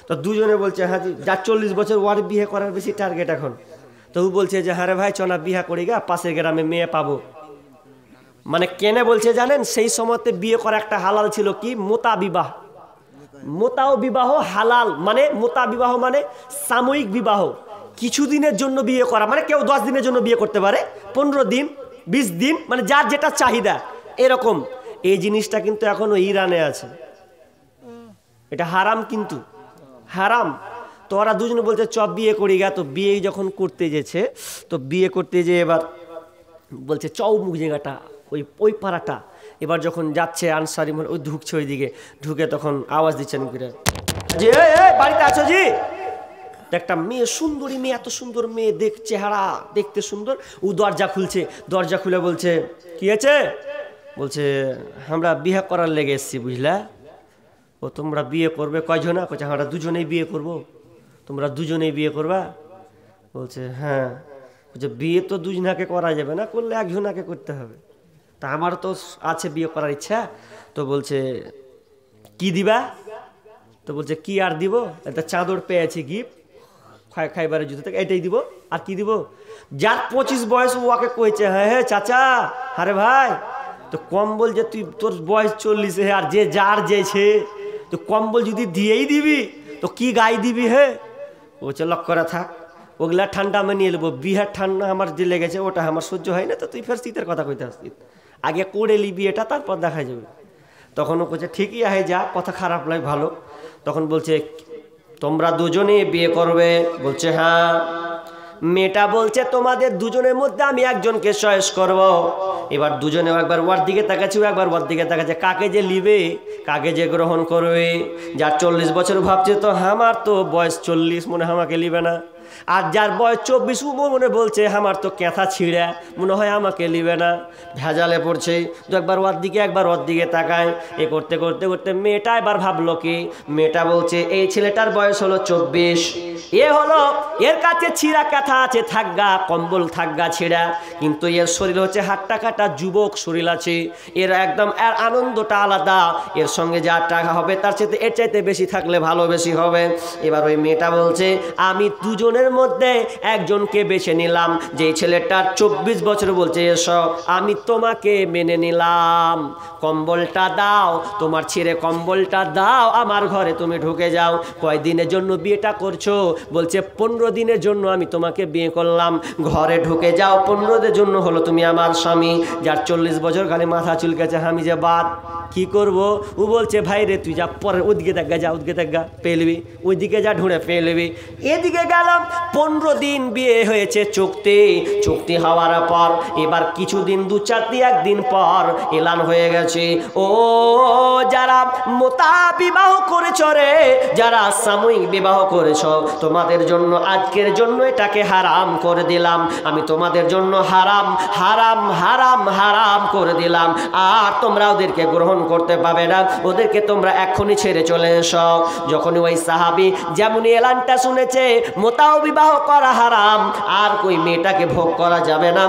তো দুজনে বলছে হ্যাঁ জি, যার 40 বছর ওর বিয়ে করার বেশি টার্গেট এখন। তো ও বলছে যে হ্যাঁ রে ভাই চনা বিয়ে করি গা, পাশের গ্রামে মেয়ে পাবো। মানে কেনে বলছে জানেন, সেই সময়তে বিয়ে করা একটা হালাল ছিল কি, মোতা বিবাহ। মোতাও বিবাহ হালাল, মানে মোতা বিবাহ মানে সাময়িক বিবাহ, কিছুদিনের জন্য বিয়ে করা। মানে কেউ 10 দিনের জন্য বিয়ে করতে পারে, 15 দিন, 20 দিন, মানে যার যেটা চাহিদা এরকম। এই জিনিসটা কিন্তু এখনো ইরানে আছে, এটা হারাম, কিন্তু হারাম। তো ওরা দুজনে বলছে চ বিয়ে করি গা। তো বিয়ে যখন করতে যেছে, তো বিয়ে করতে যে এবার বলছে চৌমুখ জায়গাটা, ওই পাড়াটা। এবার যখন যাচ্ছে আনসারি ওই ঢুকছে, ওই দিকে ঢুকে তখন আওয়াজ দিচ্ছেন যে বাড়িতে আছো জি। একটা মেয়ে, সুন্দরী মেয়ে, এত সুন্দর মেয়ে, চেহারা দেখতে সুন্দর। ও দরজা খুলছে, দরজা খুলে বলছে কি আছে? বলছে আমরা বিয়ে করার লেগে এসছি, বুঝলা। ও তোমরা বিয়ে করবে কয়জনা? বলছে আমরা দুজনেই বিয়ে করব। তোমরা দুজনেই বিয়ে করবা? বলছে হ্যাঁ। বলছে বিয়ে তো দুজনাকে করা যাবে না, করলে একজনাকে করতে হবে। তা আমার তো আছে বিয়ে করার ইচ্ছা। তো বলছে কি দিবা? তো বলছে কি আর দিব, একটা চাদর পেয়েছি গিফট, খাইবারের জুতো থেকে, এটাই দিব। আর কি দিব? যার 25 বয়স ওকে কইছে হ্যাঁ হ্যাঁ চাচা, আরে ভাই তো কম্বল যে তুই, তোর বয়স 40, আর যে যার যেছে, তো কম্বল যদি দিয়েই দিবি তো কি গায়ে দিবি? হে বলছে লক্ষ্য করে থাক, ওগুলা ঠান্ডা মানিয়ে নেবো। বিহার ঠান্ডা আমার যে লেগেছে ওটা আমার সহ্য হয় না, তো তুই ফের শীতের কথা কইতে আসছিস, আগে করে নিবি এটা, তারপর দেখা যাবে। তখন ও বলছে ঠিকই আহে যা, কথা খারাপ লাগে ভালো। তখন বলছে তোমরা দুজনে বিয়ে করবে? বলছে হ্যাঁ। মেয়েটা বলছে তোমাদের দুজনের মধ্যে আমি একজনকে চয়েস করব। এবার দুজনে একবার ওর দিকে তাকাচ্ছে, একবার ওর দিকে তাকাচ্ছে, কাকে যে লিবে, কাকে যে গ্রহণ করবে। যার 40 বছর ভাবছে তো আমার তো বয়স 40, মনে হয় আমাকে লিবে না। আর যার বয়স 24 মনে বলছে আমার তো ক্যাথা ছিঁড়া, মনে হয় আমাকে লিবে না। ভেজালে পড়ছে। তো একবার ওর দিকে একবার ওর দিকে তাকায়। এ করতে করতে করতে মেয়েটা এবার ভাবলো কি, মেয়েটা বলছে এই ছেলেটার বয়স হলো 24, এ হলো এর কাছে ছিঁড়া ক্যাথা আছে, থাকগা কম্বল থাকগা ছিঁড়া, কিন্তু এর শরীর হচ্ছে হাট্টা কাটা যুবক শরীর আছে, এর একদম এর আনন্দটা আলাদা, এর সঙ্গে যা টাকা হবে তার চাইতে এর চাইতে বেশি থাকলে ভালো বেশি হবে। এবার ওই মেয়েটা বলছে আমি দুজনের মধ্যে একজনকে বেছে নিলাম, যেই ছেলেটার 24 বছর। বলছে এসো আমি তোমাকে মেনে নিলাম, কম্বলটা দাও, তোমার ছিঁড়ে কম্বলটা দাও, আমার ঘরে তুমি ঢুকে যাও। কয়দিনের জন্য বিয়েটা করছো? বলছে 15 দিনের জন্য আমি তোমাকে বিয়ে করলাম, ঘরে ঢুকে যাও, 15 দিনের জন্য হলো তুমি আমার স্বামী। যার 40 বছর খালি মাথা চুলকেছে, আমি যে বাদ কি করব? ও বলছে ভাই রে তুই যা, পরে ওদিকে দেখা যা, ওদিকে দেখা পেয়ে নিবি, ওইদিকে যা ঢুঁড়ে পেয়ে নিবি। এদিকে গেলাম, 15 দিন বিয়ে হয়েছে চুক্তি হওয়ার পর এবার কিছুদিন 2-4 দিন পর এলান হয়ে গেছে, ও যারা মোতা বিবাহ করেছ রে, যারা সাময়িক বিবাহ করেছ, তোমাদের জন্য আজকের জন্য এটাকে হারাম করে দিলাম, আমি তোমাদের জন্য হারাম হারাম হারাম হারাম করে দিলাম। আর তোমরা ওদেরকে গ্রহণ করতে পাবে না, ওদেরকে তোমরা এখনই ছেড়ে চলে এসো। যখন ওই সাহাবী যেমন এলানটা শুনেছে মোতাও বিবাহ করা হারাম, আর কই মেয়েটাকে ভোগ করা যাবে না,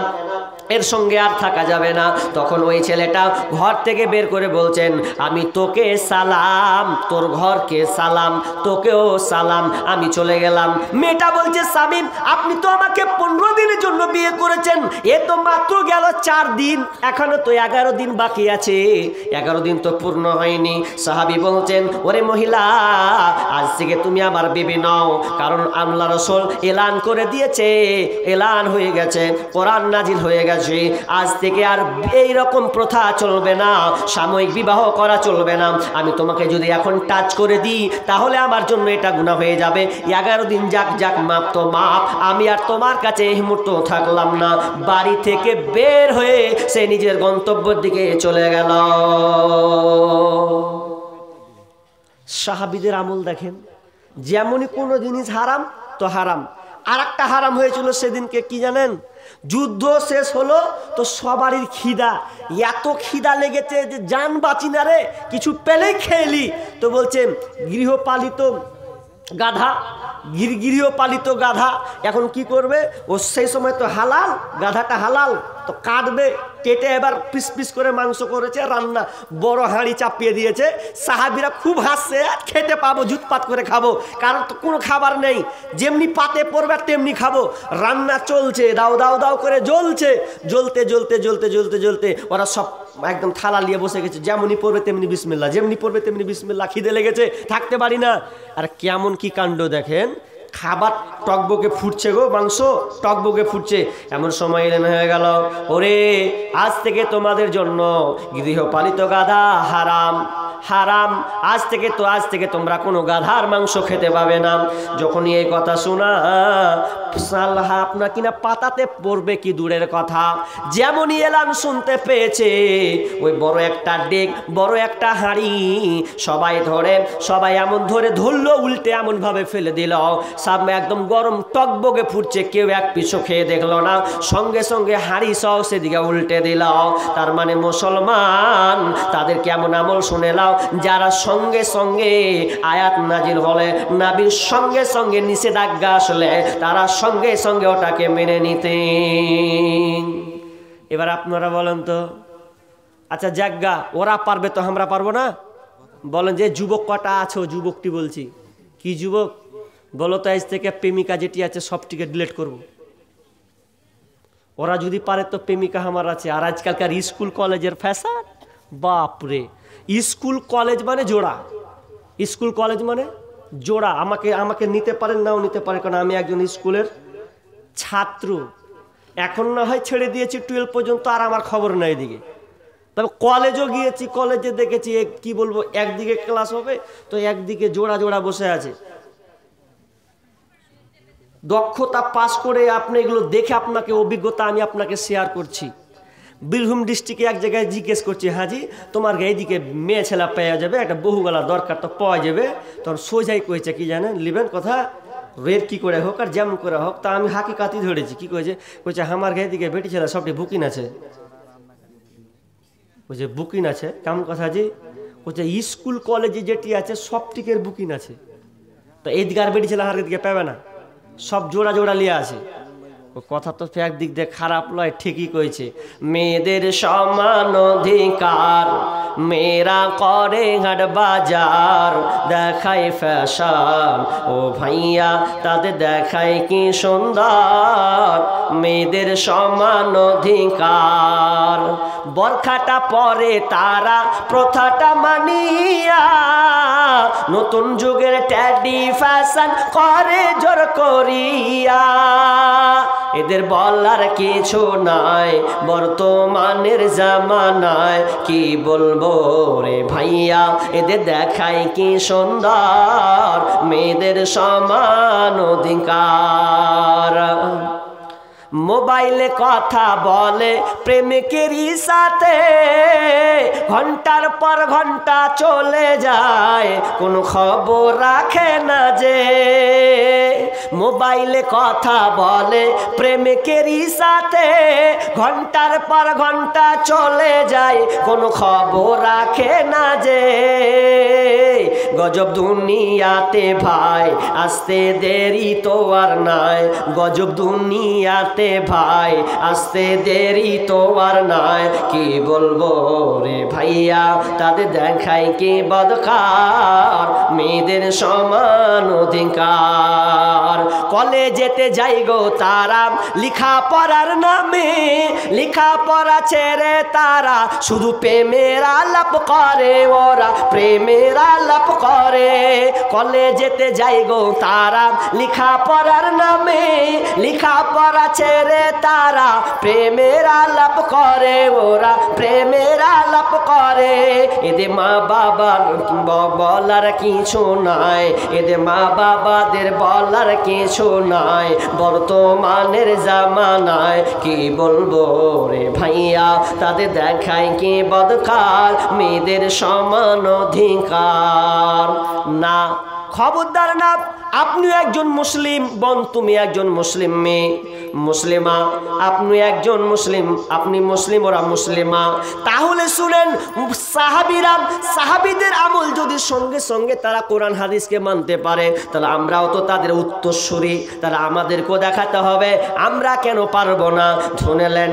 এর সঙ্গে আর থাকা যাবে না, তখন ওই ছেলেটা ঘর থেকে বের করে বলছেন আমি তোকে সালাম, তোর ঘরকে সালাম, তোকেও সালাম, আমি চলে গেলাম। মেয়েটা বলছে স্বামী আপনি তো আমাকে 15 দিনের জন্য বিয়ে করেছেন, এ তো মাত্র গেল 4 দিন, এখনো তো 11 দিন বাকি আছে, 11 দিন তো পূর্ণ হয়নি। সাহাবী বলছেন ওরে মহিলা, আজ থেকে তুমি আমার বিবি নও, কারণ আল্লাহ রাসূল এলান করে দিয়েছে, এলান হয়ে গেছে, কোরআন নাজিল হয়ে গেছে, আজ থেকে আর এই রকম প্রথা চলবে না, সাময়িক বিবাহ করা চলবে না। আমি তোমাকে যদি এখন টাচ করে দিই তাহলে আমার জন্য এটা গুনাহ হয়ে যাবে। 11 দিন যাক যাক, মাপ তো মাপ, আমি আর তোমার কাছে এই মুহূর্তে থাকলাম না। বাড়ি থেকে বের হয়ে সে নিজের গন্তব্যের দিকে চলে গেল। সাহাবীদের আমল দেখেন, যেমনই কোনো জিনিস হারাম তো হারাম। আর একটা হারাম হয়েছিল সেদিনকে কি জানেন? যুদ্ধ শেষ হলো তো সবারই খিদা, এত খিদা লেগেছে যে জান বাঁচি না রে, কিছু পেলেই খেলি। তো বলছেন গৃহপালিত গাধা, গৃহপালিত গাধা এখন কি করবে? ও সেই সময় তো হালাল, গাধাটা হালাল, তো কাটবে, কেটে এবার পিস পিস করে মাংস করেছে, রান্না বড় হাঁড়ি চাপিয়ে দিয়েছে। সাহাবীরা খুব হাসছে, খেতে পাবো, জুতপাত করে খাবো, কারণ তো কোনো খাবার নেই, যেমনি পাতে পড়বে তেমনি খাবো। রান্না চলছে, দাও দাও দাও করে জ্বলছে, জ্বলতে জ্বলতে জ্বলতে জ্বলতে জ্বলতে ওরা সব একদম থালা নিয়ে বসে গেছে, যেমনি পড়বে তেমনি বিসমিল্লাহ, যেমনি পড়বে তেমনি বিসমিল্লাহ। খিদে লেগেছে, থাকতে পারি না। আর কেমন কি কাণ্ড দেখেন, খাবার টকবকে ফুটছে গো, মাংস টকবকে ফুটছে। এমন সময় এলেন হয়ে গেল, ওরে আজ থেকে তোমাদের জন্য গৃহপালিত গাধা হারাম, হারাম, আজ থেকে তোমরা কোনো গাধার মাংস খেতে পাবে না। যখনই এই কথা শোনা, সাল্লাহ আপনার কিনা পাতাতে পড়বে কি দূরের কথা, যেমনই এলান শুনতে পেয়েছে, ওই বড় একটা ডেক, বড় একটা হাঁড়ি সবাই এমন ধরে ধরলো, উল্টে এমন ভাবে ফেলে দিল, সামনে একদম গরম টকবকে ফুটছে, কেউ এক পিছু খেয়ে দেখলো না, সঙ্গে সঙ্গে হাঁড়ি সহ সেদিকে উল্টে দিল। তার মানে মুসলমান, তাদের কেমন আমল শুনে নাও, যারা সঙ্গে সঙ্গে আয়াত নাজিল হলে, নবীর সঙ্গে সঙ্গে নিষেধাজ্ঞা আসলে তারা সঙ্গে সঙ্গে ওটাকে মেনে নিতেন। এবার আপনারা বলেন তো, আচ্ছা জাগ্গা, ওরা পারবে তো আমরা পারবো না? বলেন যে যুবক কটা আছো, যুবকটি বলছি, কি যুবক বলো তো, আজ থেকে প্রেমিকা যেটি আছে সবটিকে ডিলিট করব। ওরা যদি পারে তো প্রেমিকা আমার আছে। আর আজকালকার স্কুল কলেজের ফ্যাশন, বাপরে, স্কুল কলেজ মানে জোড়া, স্কুল কলেজ মানে জোড়া। আমাকে নিতে পারেন, নাও নিতে পারেন, কারণ আমি একজন স্কুলের ছাত্র। এখন না হয় ছেড়ে দিয়েছি 12 পর্যন্ত, আর আমার খবর নাই এদিকে। তবে কলেজও গিয়েছি, কলেজে দেখেছি কি বলবো, একদিকে ক্লাস হবে তো একদিকে জোড়া জোড়া বসে আছে। দক্ষতা পাস করে আপনি এগুলো দেখে আপনাকে অভিজ্ঞতা আমি আপনাকে শেয়ার করছি। বীরভূম ডিস্ট্রিক্টে এক জায়গায় জিজ্ঞেস করছি, হাজি তোমার এইদিকে মেয়ে ছেলা পাওয়া যাবে, একটা বহুগলা দরকার তো পাওয়া যাবে। তখন সোজাই কয়েছে কি জানেন, লিবেন কথা রেট কি করে হোক আর যেমন করে হোক। তা আমি হাকিকাতি ধরেছি, কি কয়েছে, আমার গায়ে দিকে বেটি ছেলা সবটি বুকিং আছে। বলছে বুকিং আছে, কেমন কথা জি? বলছে স্কুল কলেজে যেটি আছে সবটিকের বুকিং আছে, তো এইদিকে আর বেটি ছেলে হার দিকে পাবে না, সব জোড়া জোড়া লিয়ে আছে। কথা তো একদিক দিয়ে খারাপ নয়, ঠিকই কইছে। মেয়েদের সমান অধিকার, মেয়েরা করে হাট বাজার, দেখায় ফ্যাশন, ও ভাইয়া তাদের দেখায় কি সুন্দর। মেয়েদের সমান অধিকার, বরখাটা পরে তারা প্রথাটা মানিয়া, নতুন যুগের ট্যাডি ফ্যাশন করে জোর করিয়া। এদের বলার কিছু নাই বর্তমানের জামানায়, কি বলবো রে ভাইয়া, এদের দেখায় কি সুন্দর, মেয়েদের সমান অধিকার। মোবাইলে কথা বলে প্রেমিকেরই সাথে, ঘন্টার পর ঘন্টা চলে যায়, কোনো খবর রাখে না যে। মোবাইলে কথা বলে প্রেমিকেরই সাথে, ঘন্টার পর ঘন্টা চলে যায়, কোনো খবর রাখে না যে। গজব দুনিয়াতে ভাই, আসতে দেরি তো আর নাই, গজব দুনিয়াতে ভাই, আসতে দেরি তো আর নাই। কি বলবো রে ভাইয়া, তাদের দেখায় কি বদকার, মেয়েদের সমান অধিকার। কলেজেতে যাই গো তারা লিখা পড়ার নামে, লিখা পড়া ছেড়ে তারা শুধু প্রেমের আলাপ করে, ওরা প্রেমের আলাপ করে। কলেজেতে যাই গো তারা লিখা পড়ার নামে, লিখা পড়া ছেড়ে তারা প্রেমের আলাপ করে, ওরা প্রেমের আলাপ করে। এদের মা বাবার বলার কিছু নাই, এদের মা বাবাদের বলার কিছু নাই, বর্তমানের জামানায়। কি বলবো রে ভাইয়া, তাদের দেখায় কি বদকার, মেয়েদের সমান অধিকার না। খবরদার না, আপনি একজন মুসলিম বোন, তুমি একজন মুসলিম মেয়ে, মুসলিমা, আপনি একজন মুসলিম, আপনি মুসলিম, ওরা মুসলিমা। তাহলে শুনেন, সাহাবীরা, সাহাবীদের আমল যদি সঙ্গে সঙ্গে তারা কোরআন হাদিসকে মানতে পারে, তাহলে আমরাও তো তাদের উত্তরসূরি, তাহলে আমাদেরকেও দেখাতে হবে আমরা কেন পারবো না। শুনেলেন,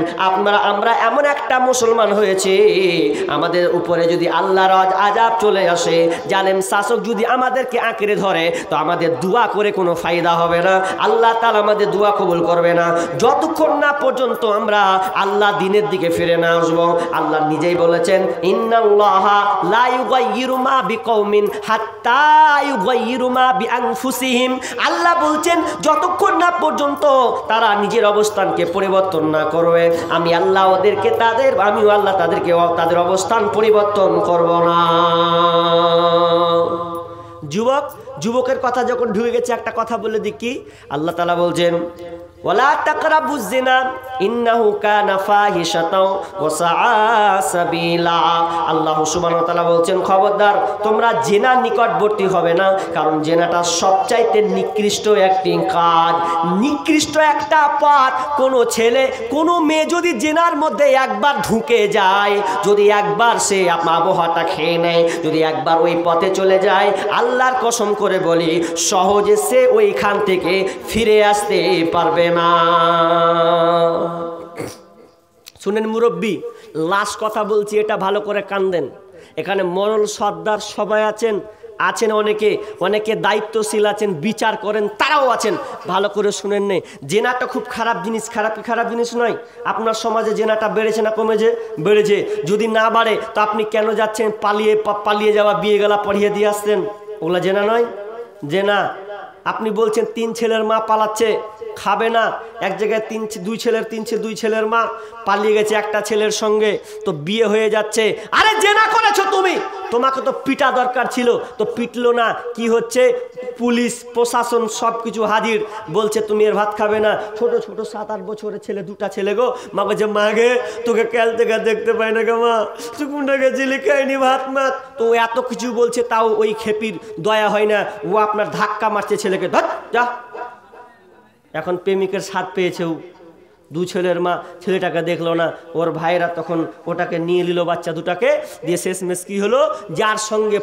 আমরা এমন একটা মুসলমান হয়েছি, আমাদের উপরে যদি আল্লাহর আযাব চলে আসে, জালেম শাসক যদি আমাদেরকে আঁকড়ে ধরে, তো আমাদের দোয়া করে কোনো ফায়দা হবে না, আল্লাহ তাআলা আমাদের দোয়া কবুল করবে না, যতক্ষণ না পর্যন্ত আমরা আল্লাহ দিনের দিকে ফিরে না আসবো। আল্লাহ নিজেই বলেছেন, ইন্নাল্লাহা লা ইউগাইয়িরু মা বিকওমিন হাত্তা ইউগাইয়িরু মা বিআনফুসিহিম। আল্লাহ বলছেন, যতক্ষণ না পর্যন্ত তারা নিজের অবস্থানকে পরিবর্তন না করবে, আমি আল্লাহ আমিও আল্লাহ তাদেরকে তাদের অবস্থান পরিবর্তন করব না। যুবকের কথা যখন ঢুকে গেছে, একটা কথা বলে দিই, কি আল্লাহ তাআলা বলছেন, ওয়ালা তাকরাবুজ জিনা ইন্নাহু কানা ফাহিশাতাও ওয়া সাআ সাবিলা। আল্লাহ সুবহানাহু ওয়া তাআলা বলছেন, খবরদার তোমরা জিনার নিকটবর্তী হবে না, কারণ জিনাটা সবচাইতে নিকৃষ্ট একটি কাজ, নিকৃষ্ট একটা পথ। কোনো ছেলে কোনো মেয়ে যদি জিনার মধ্যে একবার ঢুকে যায়, যদি একবার সে আবহাওয়াটা খেয়ে নেয়, যদি একবার ওই পথে চলে যায়, আল্লাহর কসম করে বলি, সহজে সে ওইখান থেকে ফিরে আসতে পারবে না। শুনেন মুরব্বী, লাস্ট কথা বলছি, এটা ভালো করে কান দেন। এখানে মরল সর্দার সবাই আছেন, অনেকে দায়িত্বশীল আছেন, বিচার করেন, তারাও আছেন, ভালো করে শুনেন নে। জেনাটা খুব খারাপ জিনিস, খারাপ জিনিস নয়। আপনার সমাজে জেনাটা বেড়েছে না কমেছে? বেড়েছে। যদি না বাড়ে তো আপনি কেন যাচ্ছেন পালিয়ে যাওয়া বিয়ে গেলা পড়িয়ে দিয়ে আসছেন? ওগুলা জেনা নয়। জেনা আপনি বলছেন 3 ছেলের মা পালাচ্ছে, খাবে না, এক জায়গায় 2 ছেলের মা পালিয়ে গেছে একটা ছেলের সঙ্গে, তো বিয়ে হয়ে যাচ্ছে। আরে জেনা করেছো তুমি, তোমাকে তো পিটা দরকার ছিল, তো পিটলো না। কি হচ্ছে, পুলিশ প্রশাসন সব কিছু হাজির, বলছে তুমি এর ভাত খাবে না। ছোট 7-8 বছরের ছেলে, 2টা ছেলে গো। মা বলছে, মা গে তোকে কাল থেকে দেখতে পাই না গো মা, তুই কোনটা গেছিলি, খাইনি ভাত মাত। তো এত কিছু বলছে, তাও ওই খেপির দয়া হয় না, ও আপনার ধাক্কা মারছে ছেলেকে, ধর যা। এখন প্রেমিকের স্বাদ পেয়েছে, 2 ছেলের মা ছেলেটাকে দেখলো না, ওর ভাইরা তখন ওটাকে নিয়ে নিল, বাচ্চা 2টাকে দিয়ে। শেষমেশ কি হলো, যার সঙ্গে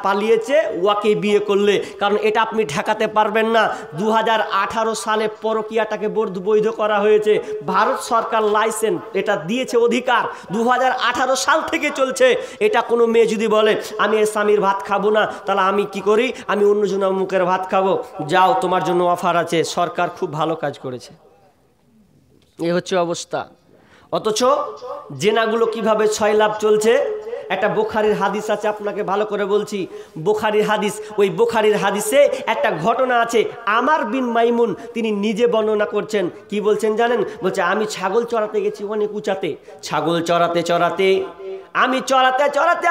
পালিয়েছে ওকে বিয়ে করলে। কারণ এটা আপনি ঠেকাতে পারবেন না। 2018 সালে পরকীয়াটাকে বৈধ করা হয়েছে, ভারত সরকার লাইসেন্স এটা দিয়েছে, অধিকার 2018 সাল থেকে চলছে। এটা কোনো মেয়ে যদি বলে আমি এর স্বামীর ভাত খাবো না, তাহলে আমি কি করি, আমি অন্যজনের মুখের ভাত খাবো, যাও তোমার জন্য অফার আছে। সরকার খুব ভালো কাজ করেছে। এ হচ্ছে অবস্থা। অথচ জেনাগুলো কিভাবে 6 লাভ চলছে। একটা বুখারীর হাদিস আছে, আপনাকে ভালো করে বলছি, বুখারীর হাদিস। ওই বুখারীর হাদিসে একটা ঘটনা আছে, আমার বিন মাইমুন তিনি নিজে বর্ণনা করছেন। কি বলছেন জানেন? বলছে, আমি ছাগল চড়াতে গেছি অনেক উঁচাতে, ছাগল চড়াতে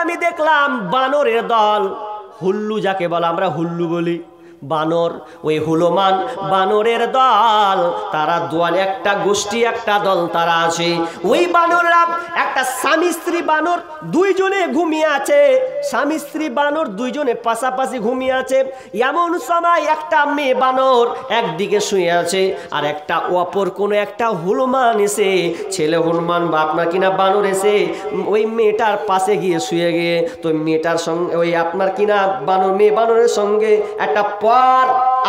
আমি দেখলাম বানরের দল, হুল্লু যাকে বলা, আমরা হুল্লু বলি, বানর, ওই হুলমান বানরের দল, তারা একটা গোষ্ঠী, একটা দল তারা আছে। ওই বানররা একটা স্বামী স্ত্রী বানর 2 জনে ঘুমিয়ে আছে, স্বামী স্ত্রী বানর 2 জনে পাশাপাশি ঘুমিয়ে আছে। এমন সময় একটা মেয়ে বানর একদিকে শুয়ে আছে, আর একটা অপর কোনো একটা হনুমান এসে, ছেলে হনুমান বা আপনার কিনা বানর এসে ওই মেয়েটার পাশে গিয়ে শুয়ে গিয়ে, তো মেয়েটার সঙ্গে ওই আপনার কিনা মেয়ে বানরের সঙ্গে একটা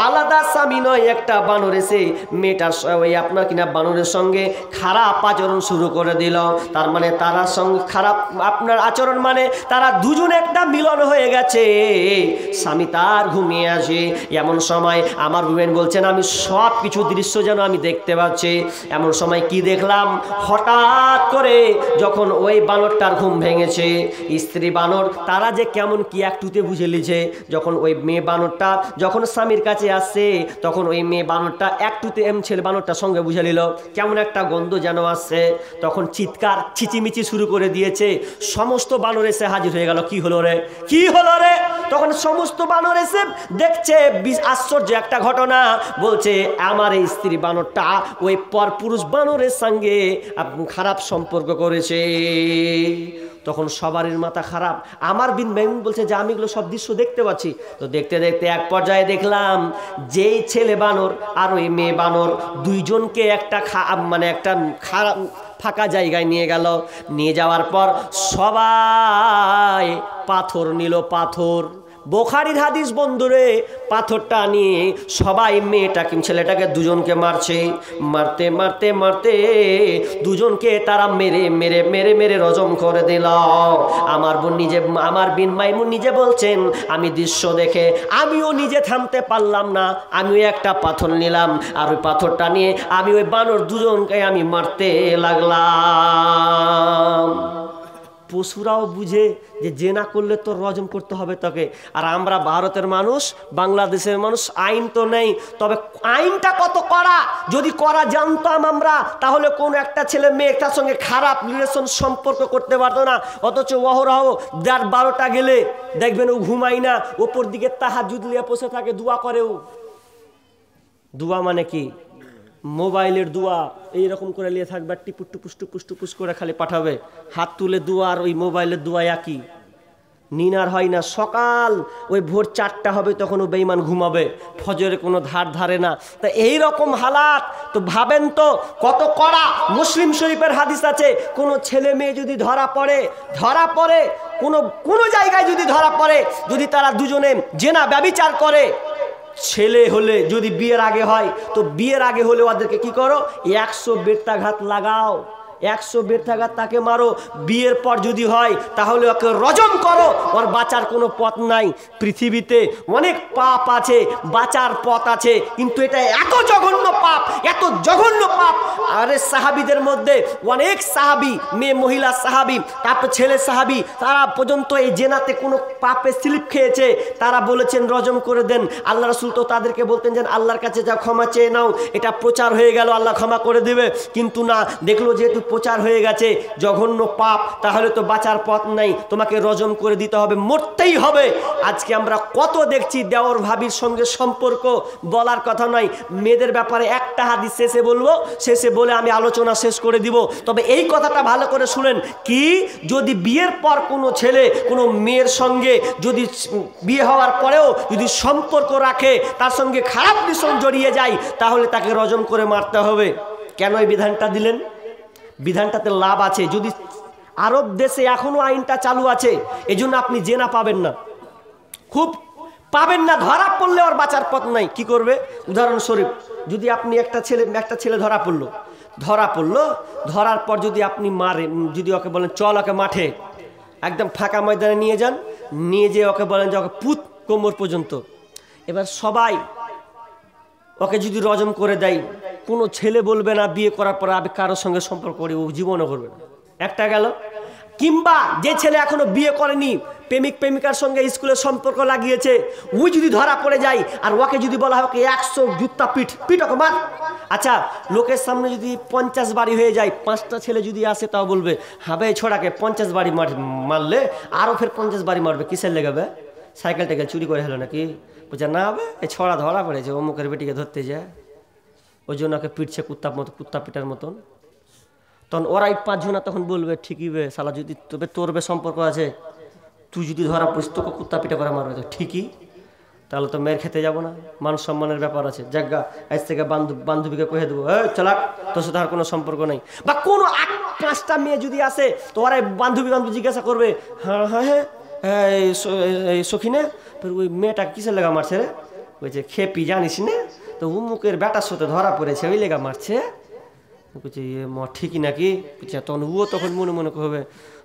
আলাদা স্বামী নয়, একটা বানর এসে মেয়েটার ওই আপনার কিনা বানরের সঙ্গে খারাপ আচরণ শুরু করে দিল। তার মানে তারা সঙ্গে খারাপ আপনার আচরণ, মানে তারা 2 জনে একটা মিলন হয়ে গেছে। স্বামী তার ঘুমিয়ে আসে। এমন সময় আমার বোন বলছেন, আমি সব কিছু দৃশ্য যেন আমি দেখতে পাচ্ছি। এমন সময় কি দেখলাম, হঠাৎ করে যখন ওই বানরটার ঘুম ভেঙেছে, স্ত্রী বানর তারা যে কেমন কি একটুতে বুঝে লিছে। যখন ওই মেয়ে বানরটা যখন স্বামীর কাছে আসছে, তখন ওই মেয়ে বানরটা একটুতে ছেলে বানরটার সঙ্গে বুঝে নিল কেমন একটা গন্ধ যেন আসছে। তখন চিৎকার চিচিমিচি শুরু করে দিয়েছে। সমস্ত বানর এসে হাজির হয়ে গেল, কি হলো রে, কি হলো রে। তখন সমস্ত বানর এসে দেখছে, আশ্চর্য একটা ঘটনা। বলছে, আমার এই স্ত্রী বানরটা ওই পরপুরুষ বানরের সঙ্গে খারাপ সম্পর্ক করেছে। তখন সবারই মাথা খারাপ। আমার বিন মাইমুন বলছে যে আমি এগুলো সব দৃশ্য দেখতে পাচ্ছি। তো দেখতে দেখতে এক পর্যায়ে দেখলাম যেই ছেলে বানর আর ওই মেয়ে বানর দুইজনকে একটা একটা খারাপ ফাঁকা জায়গায় নিয়ে গেল। নিয়ে যাওয়ার পর সবাই পাথর নিল, পাথর, বুখারীর হাদিস বন্ধুরে, পাথরটা নিয়ে সবাই মেয়েটাকে ছেলেটাকে দুজনকে মারছে। মারতে মারতে মারতে দুজনকে তারা মেরে মেরে মেরে মেরে রজম করে দিল। আমার বিন মাইমুন নিজে বলছেন আমি দৃশ্য দেখে আমিও নিজে থামতে পারলাম না, আমিও একটা পাথর নিলাম আর ওই পাথরটা নিয়ে আমি ওই বানর দুজনকে আমি মারতে লাগলাম। পশুরাও বুঝে যে জেনা করলে তো রজম করতে হবে তাকে। আর আমরা ভারতের মানুষ, বাংলাদেশের মানুষ, আইন তো নেই, তবে আইনটা কত কড়া। যদি করা জানতাম আমরা তাহলে কোন একটা ছেলে মেয়ে তার সঙ্গে খারাপ রিলেশন সম্পর্ক করতে পারতো না। অথচ অহরহ 12টা গেলে দেখবেন ও ঘুমাই না, ওপর দিকে তাহাজ্জুদ নিয়ে বসে থাকে, দোয়া করেও। দোয়া মানে কি? মোবাইলের দোয়া এইরকম করে নিয়ে থাকবে, টিপুস টুপুস টুপুস টুপুস করে খালি পাঠাবে, হাত তুলে দোয়া আর ওই মোবাইলের দোয়া একই। নিনার হয় না, সকাল ওই ভোর 4টা হবে তখন ও বেঈমান ঘুমাবে, ফজরে কোনো ধারে না। তা এইরকম হালাত তো ভাবেন তো কত কড়া। মুসলিম শরীফের হাদিস আছে, কোনো ছেলে মেয়ে যদি ধরা পড়ে কোনো জায়গায় যদি ধরা পড়ে, যদি তারা দুজনে জেনা ব্যভিচার করে, ছেলে হলে যদি বিয়ের আগে হয় তো বিয়ের আগে হলে ওদেরকে কি করো, 100 বেত্রাঘাত লাগাও, 100 বেত্রাঘাত তাকে মারো। বিয়ের পর যদি হয় তাহলে ওকে রজম করো, ওর বাঁচার কোনো পথ নাই। পৃথিবীতে অনেক পাপ আছে, বাঁচার পথ আছে, কিন্তু এটা এত জঘন্য পাপ, এত জঘন্য পাপ। আরে সাহাবীদের মধ্যে অনেক সাহাবী, মেয়ে মহিলা সাহাবী, তারপর ছেলে সাহাবী, তারা পর্যন্ত এই জেনাতে কোনো পাপে স্লিপ খেয়েছে, তারা বলেছেন রজম করে দেন। আল্লাহ রাসূল তো তাদেরকে বলতেন যে আল্লাহর কাছে যা ক্ষমা চেয়ে নাও, এটা প্রচার হয়ে গেল, আল্লাহ ক্ষমা করে দেবে। কিন্তু না, দেখলো যেহেতু প্রচার হয়ে গেছে, জঘন্য পাপ, তাহলে তো বাঁচার পথ নাই, তোমাকে রজম করে দিতে হবে, মরতেই হবে। আজকে আমরা কত দেখছি দেওর ভাবির সঙ্গে সম্পর্ক, বলার কথা নয়। মেয়েদের ব্যাপারে একটা হাদিস শেষে বলবো, শেষে বলে আমি আলোচনা শেষ করে দিব। তবে এই কথাটা ভালো করে শুনেন, কি যদি বিয়ের পর কোনো ছেলে কোনো মেয়ের সঙ্গে যদি বিয়ে হওয়ার পরেও যদি সম্পর্ক রাখে, তার সঙ্গে খারাপ রিলেশন জড়িয়ে যায়, তাহলে তাকে রজম করে মারতে হবে। কেন এই বিধানটা দিলেন? বিধানটাতে লাভ আছে। যদি আরব দেশে এখনো আইনটা চালু আছে, এজন্য আপনি জেনা পাবেন না, খুব পাবেন না। ধরা পড়লে আর বাঁচার পথ নাই। কি করবে? উদাহরণস্বরূপ, যদি আপনি একটা ছেলে ধরা পড়লো, ধরার পর যদি আপনি মারেন, যদি ওকে বলেন চল ওকে মাঠে একদম ফাঁকা ময়দানে নিয়ে যান, নিয়ে যেয়ে ওকে বলেন যে ওকে পুত কোমর পর্যন্ত, এবার সবাই ওকে যদি রজম করে দেয়, কোনো ছেলে বলবে না বিয়ে করার পর আমি কারোর সঙ্গে সম্পর্ক করি, ও জীবনও করবে না। একটা গেল। কিংবা যে ছেলে এখনো বিয়ে করেনি, প্রেমিক প্রেমিকার সঙ্গে স্কুলে সম্পর্ক লাগিয়েছে, ওই যদি ধরা পড়ে যায় আর ওকে যদি বলা হয় ওকে 100 জুতা পিট ওকে মার। আচ্ছা, লোকের সামনে যদি 50 বাড়ি হয়ে যায়, 5টা ছেলে যদি আসে তাও বলবে হবে ছোড়াকে 50 বাড়ি মারলে আরও ফের 50 বাড়ি মারবে, কিসের লেগাবে? সাইকেল টাইকেল চুরি করে হলো নাকি? বুঝা না হবে, এই ছড়া ধরা পড়েছে, অমুকের বেটিকে ধরতে যায়, ওই জন্য ওকে পিটছে কুত্তা পিটার মতন। তখন ওরাই 5 জনা তখন বলবে ঠিকই বে শালা, যদি তোর সম্পর্ক আছে, তুই যদি ধরা পড়িস তোকে কুত্তা পিটা করে মারবে, তো ঠিকই, তাহলে তো মেয়ের খেতে যাবো না, মান সম্মানের ব্যাপার আছে। জায়গা আজ থেকে বান্ধবীকে কহে দেবো, চালাক, তোর সাথে আর কোনো সম্পর্ক নেই। বা কোনো 5টা মেয়ে যদি আসে তো ওরাই বান্ধবী জিজ্ঞাসা করবে, হ্যাঁ এই সখিনে ওই মেয়েটা কিসের লেগা মারছে রে? বলছে খেপি জানিস না, তো উমুকের বেটার সাথে ধরা পড়েছে, ওই লেগা মারছে। বলছে ঠিকই নাকি? তখন ও তখন মনে মনে করবে